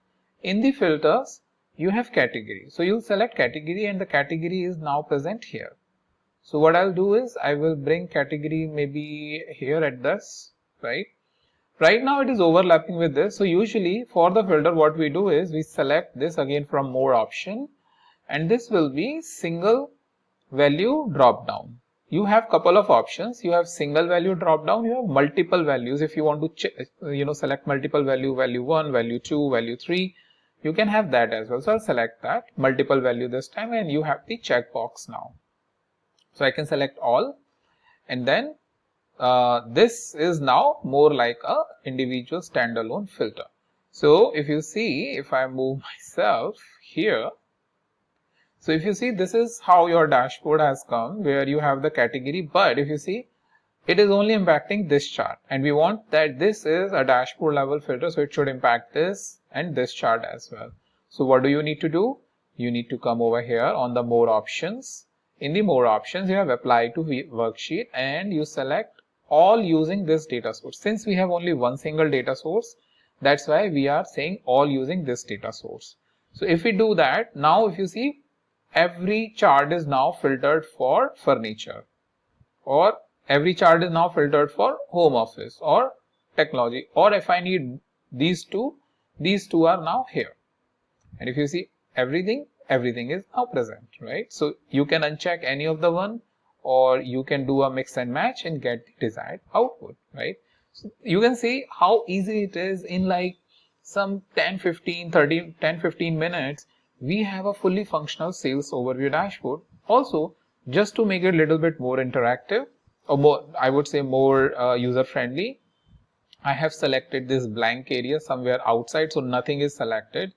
In the filters, you have category. So you'll select category, and the category is now present here. So what I'll do is I will bring category maybe here at this, right? Right now it is overlapping with this. So usually for the filter, what we do is we select this again from more option, and this will be single value drop down. You have couple of options. You have single value drop down. You have multiple values. If you want to select multiple value 1, value 2, value 3, you can have that as well. So I'll select that multiple value this time, and you have the checkbox now. So I can select all, and then this is now more like a individual standalone filter. So if you see, if I move myself here, so if you see, this is how your dashboard has come, where you have the category, but if you see, it is only impacting this chart, and we want that this is a dashboard level filter, so it should impact this and this chart as well. So what do you need to do? You need to come over here on the more options. In the more options, you have apply to worksheet, and you select all using this data source. Since we have only one single data source, that's why we are saying all using this data source. So if we do that, now if you see, every chart is now filtered for furniture, or every chart is now filtered for home office or technology, or if I need these two are now here. And if you see, everything is now present, right? So you can uncheck any of the one, or you can do a mix and match and get the desired output, right? So you can see how easy it is. In like some 10-15 minutes, we have a fully functional sales overview dashboard. Also, just to make it a little bit more interactive, or more, I would say more user friendly, I have selected this blank area somewhere outside, so nothing is selected.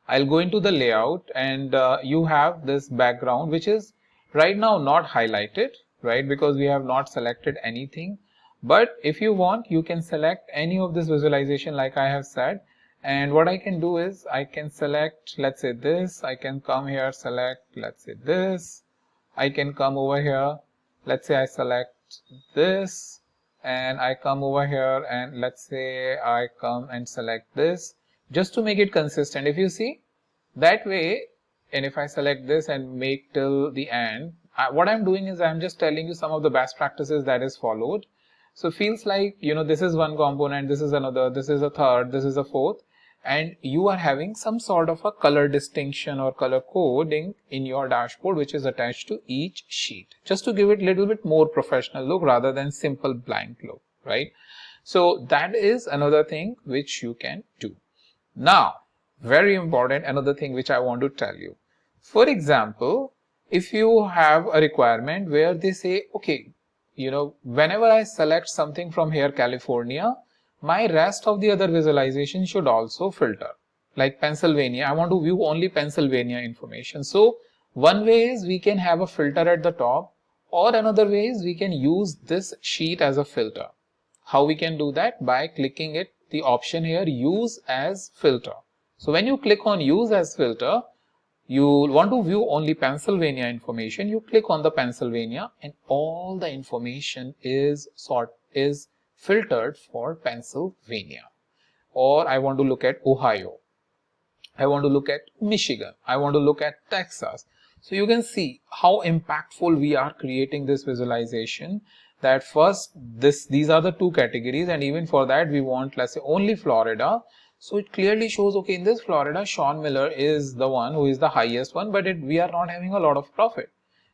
I'll go into the layout, and you have this background which is right now not highlighted, right? Because we have not selected anything. But if you want, you can select any of this visualization like I have said. And what I can do is I can select, let's say this, I can come here, select, let's say this, I can come over here, let's say I select this, and I come over here, and let's say I come and select this, just to make it consistent. If you see that way, and if I select this and make till the end, what I'm doing is I'm just telling you some of the best practices that is followed. So feels like, this is one component, this is another, this is a third, this is a fourth, and you are having some sort of a color distinction or color coding in your dashboard which is attached to each sheet, just to give it a little bit more professional look rather than simple blank look, right? So that is another thing which you can do. Now, very important, another thing which I want to tell you. For example, if you have a requirement where they say, okay, whenever I select something from here, California, my rest of the other visualization should also filter. Like Pennsylvania, I want to view only Pennsylvania information. So one way is we can have a filter at the top, or another way is we can use this sheet as a filter. How we can do that? By clicking it, the option here, use as filter. So when you click on use as filter, you want to view only Pennsylvania information, you click on the Pennsylvania and all the information is filtered for Pennsylvania. Or I want to look at Ohio, I want to look at Michigan, I want to look at Texas. So you can see how impactful we are creating this visualization, that first these are the two categories, and even for that we want, let's say, only Florida. So it clearly shows, okay, in this Florida, Sean Miller is the one who is the highest one, but we are not having a lot of profit.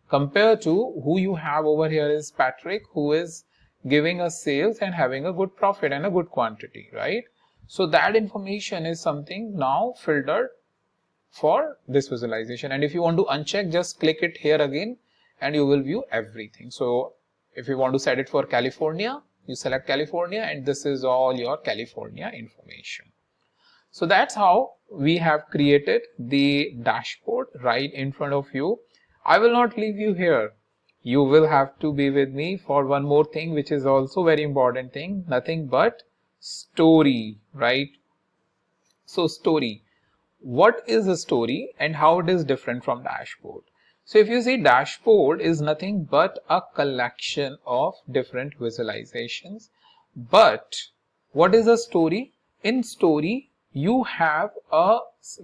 Compared to who you have over here is Patrick, who is giving us sales and having a good profit and a good quantity, right? So that information is something now filtered for this visualization. And if you want to uncheck, just click it here again and you will view everything. So if you want to set it for California, you select California and this is all your California information. So that's how we have created the dashboard right in front of you. I will not leave you here. You will have to be with me for one more thing, which is also very important thing, nothing but story, right? So story, what is a story and how it is different from dashboard? So if you see, dashboard is nothing but a collection of different visualizations. But what is a story? In story, you have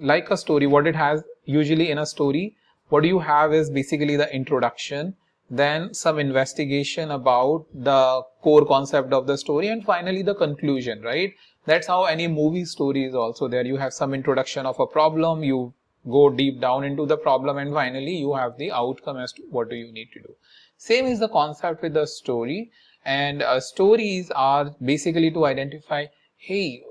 like a story, what it has usually in a story, what you have is basically the introduction, then some investigation about the core concept of the story, and finally the conclusion, right? That's how any movie story is also there. You have some introduction of a problem, you go deep down into the problem, and finally you have the outcome as to what do you need to do. Same is the concept with the story. And stories are basically to identify, hey,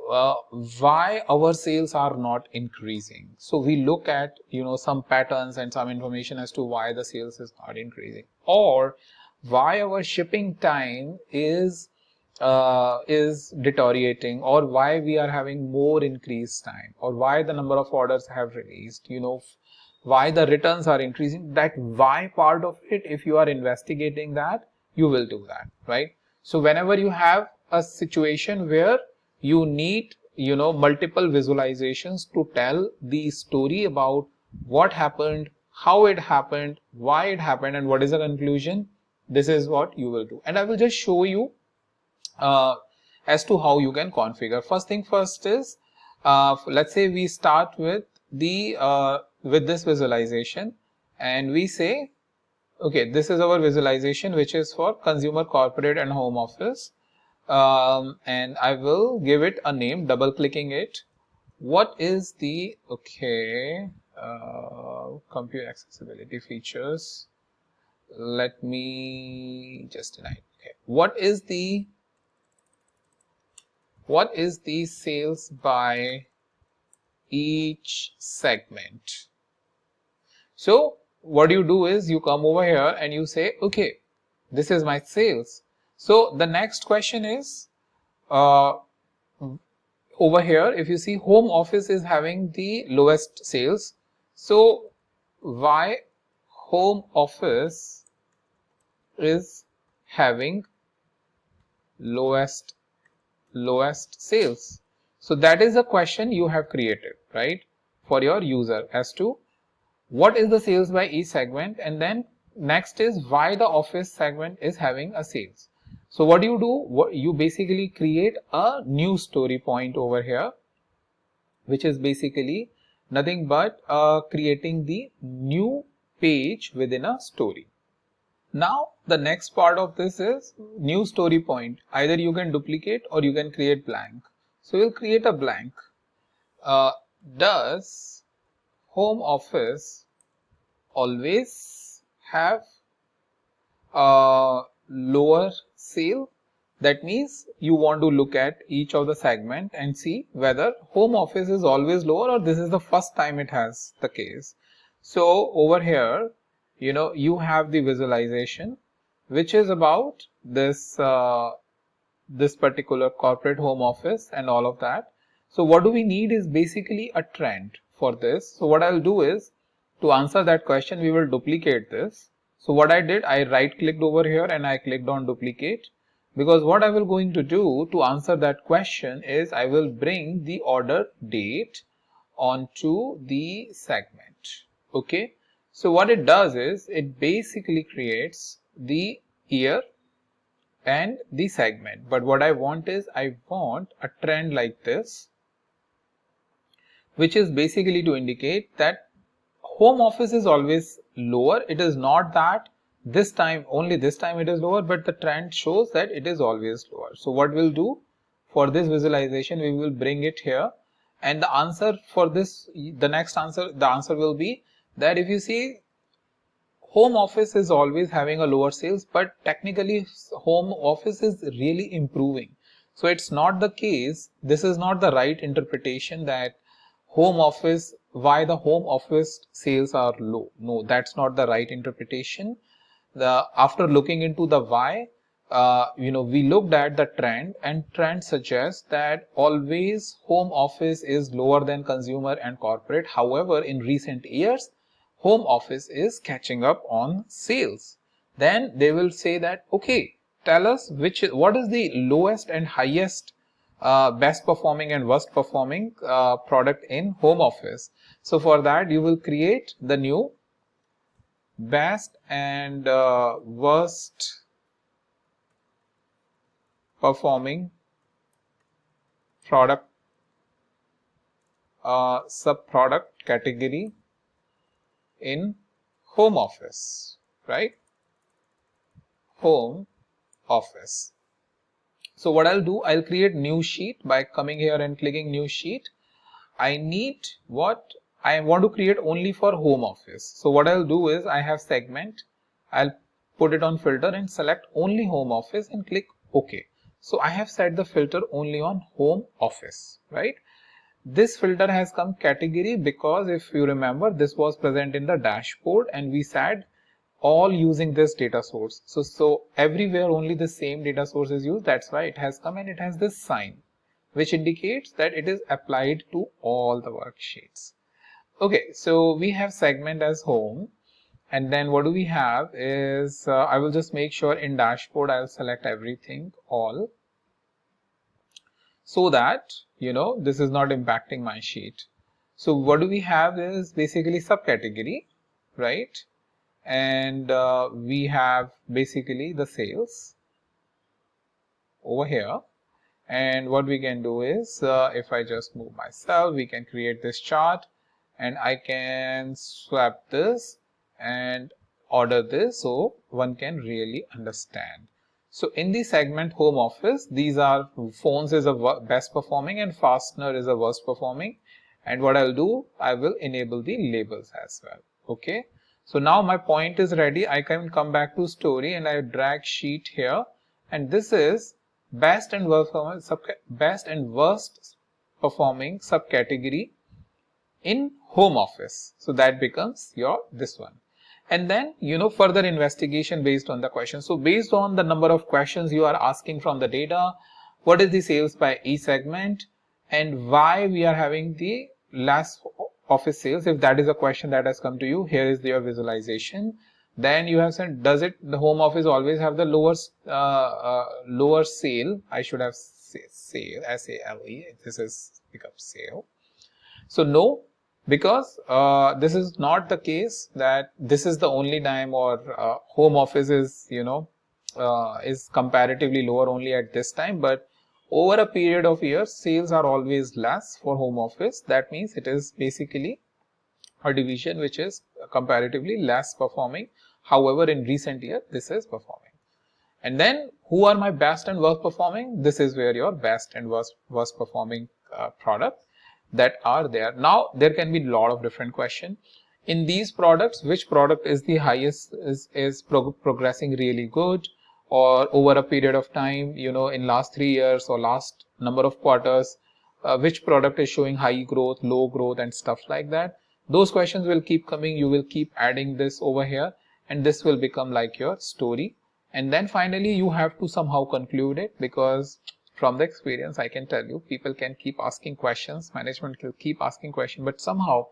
why our sales are not increasing. So we look at some patterns and some information as to why the sales is not increasing, or why our shipping time is deteriorating, or why we are having more increased time, or why the number of orders have released, why the returns are increasing. That why part of it, if you are investigating that, you will do that, right? So whenever you have a situation where you need multiple visualizations to tell the story about what happened, how it happened, why it happened, and what is the conclusion, this is what you will do. And I will just show you as to how you can configure. First thing first is, let's say we start with this visualization, and we say, okay, this is our visualization which is for consumer, corporate and home office, and I will give it a name, double clicking it. What is the compute accessibility features? Let me just deny it. Okay, what is the sales by each segment? So what you do is you come over here and you say, okay, this is my sales. So the next question is, over here, if you see, home office is having the lowest sales. So why home office is having lowest sales? So that is a question you have created, right, for your user, as to what is the sales by each segment, and then next is why the office segment is having a sales. So what do? You basically create a new story point over here, which is basically nothing but creating the new page within a story. Now the next part of this is new story point. Either you can duplicate or you can create blank. So we'll create a blank. Does home office always have a lower sale? That means you want to look at each of the segment and see whether home office is always lower or this is the first time it has the case. So over here, you have the visualization, which is about this this particular corporate home office and all of that. So what do we need is basically a trend for this. So what I'll do is, to answer that question, we will duplicate this. So what I did, I right clicked over here and I clicked on duplicate, because what I will going to do to answer that question is I will bring the order date onto the segment. Okay, so what it does is it basically creates the year and the segment, but what I want is I want a trend like this, which is basically to indicate that home office is always lower. It is not that this time, only this time it is lower, but the trend shows that it is always lower. So what we'll do for this visualization, we will bring it here, and the answer for this, the answer will be that if you see, home office is always having a lower sales, but technically home office is really improving. So it's not the case, this is not the right interpretation that home office, why the home office sales are low. No, that's not the right interpretation. After looking into the why, we looked at the trend, and trend suggests that always home office is lower than consumer and corporate. However, in recent years, home office is catching up on sales. Then they will say that, okay, tell us what is the lowest and highest best performing and worst performing product in home office. So for that, you will create the new best and worst performing product sub-product category in home office, right? Home office. So what I'll do, I'll create new sheet by coming here and clicking new sheet. I need what I want to create only for home office. So what I'll do is I have segment, I'll put it on filter and select only home office and click OK. So I have set the filter only on home office, right? This filter has come category because if you remember, this was present in the dashboard and we said all using this data source. So everywhere only the same data source is used. That's why it has come and it has this sign, which indicates that it is applied to all the worksheets. Okay, so we have segment as home, and then what do we have is I will just make sure in dashboard I'll select everything all, so that this is not impacting my sheet. So what do we have is basically subcategory, right? And we have basically the sales over here. And what we can do is if I just move myself, we can create this chart and I can swap this and order this so one can really understand. So in the segment home office, these are phones is a best performing and fastener is a worst performing. And what I'll do, I will enable the labels as well. Okay. So now my point is ready. I can come back to story and I drag sheet here, and this is best and worst performing subcategory in home office. So that becomes your this one. And then further investigation based on the question. So based on the number of questions you are asking from the data, what is the sales by each segment and why we are having the less office sales. If that is a question that has come to you, here is your visualization. Then you have said, does the home office always have the lower sale? I should have sale, S-A-L-E. This is becomes sale. So no, because this is not the case that this is the only time or home office is is comparatively lower only at this time, but over a period of years sales are always less for home office. That means it is basically a division which is comparatively less performing. However, in recent year this is performing. And then who are my best and worst performing? This is where your best and worst performing product that are there. Now there can be a lot of different questions in these products. Which product is the highest, is progressing really good, or over a period of time, in last 3 years or last number of quarters, which product is showing high growth, low growth, and stuff like that. Those questions will keep coming. You will keep adding this over here, and this will become like your story. And then finally you have to somehow conclude it, because from the experience I can tell you, people can keep asking questions, management will keep asking questions, but somehow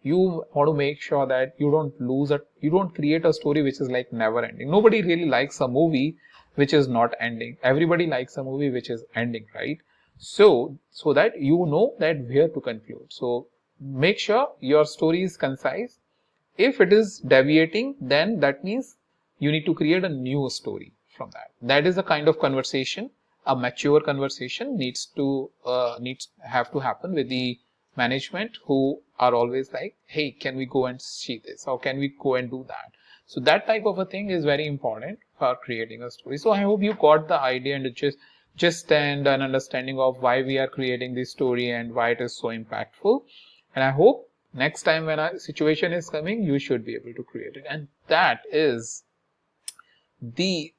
you want to make sure that you don't create a story which is like never ending. Nobody really likes a movie which is not ending. Everybody likes a movie which is ending, right? So that you know that where to conclude. So make sure your story is concise. If it is deviating, then that means you need to create a new story from that. That is a kind of conversation, a mature conversation needs to have to happen with the management, who are always like, hey, can we go and see this, or can we go and do that? So that type of a thing is very important for creating a story. So I hope you got the idea and just an understanding of why we are creating this story and why it is so impactful. And I hope next time when a situation is coming, you should be able to create it. And that is the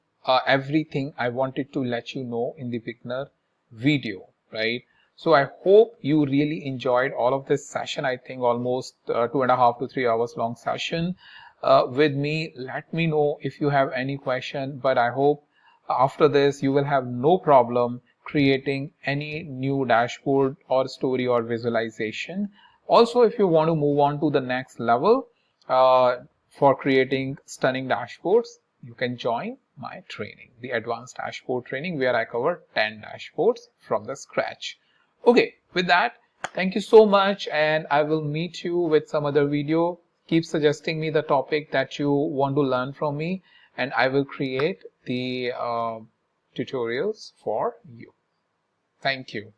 everything I wanted to let you know in the beginner video, right? So I hope you really enjoyed all of this session. I think almost 2.5 to 3 hours long session with me. Let me know if you have any question, but I hope after this you will have no problem creating any new dashboard or story or visualization. Also, if you want to move on to the next level for creating stunning dashboards, you can join my training, the advanced dashboard training, where I cover 10 dashboards from the scratch. Okay, with that, thank you so much, and I will meet you with some other video. Keep suggesting me the topic that you want to learn from me, and I will create the tutorials for you. Thank you.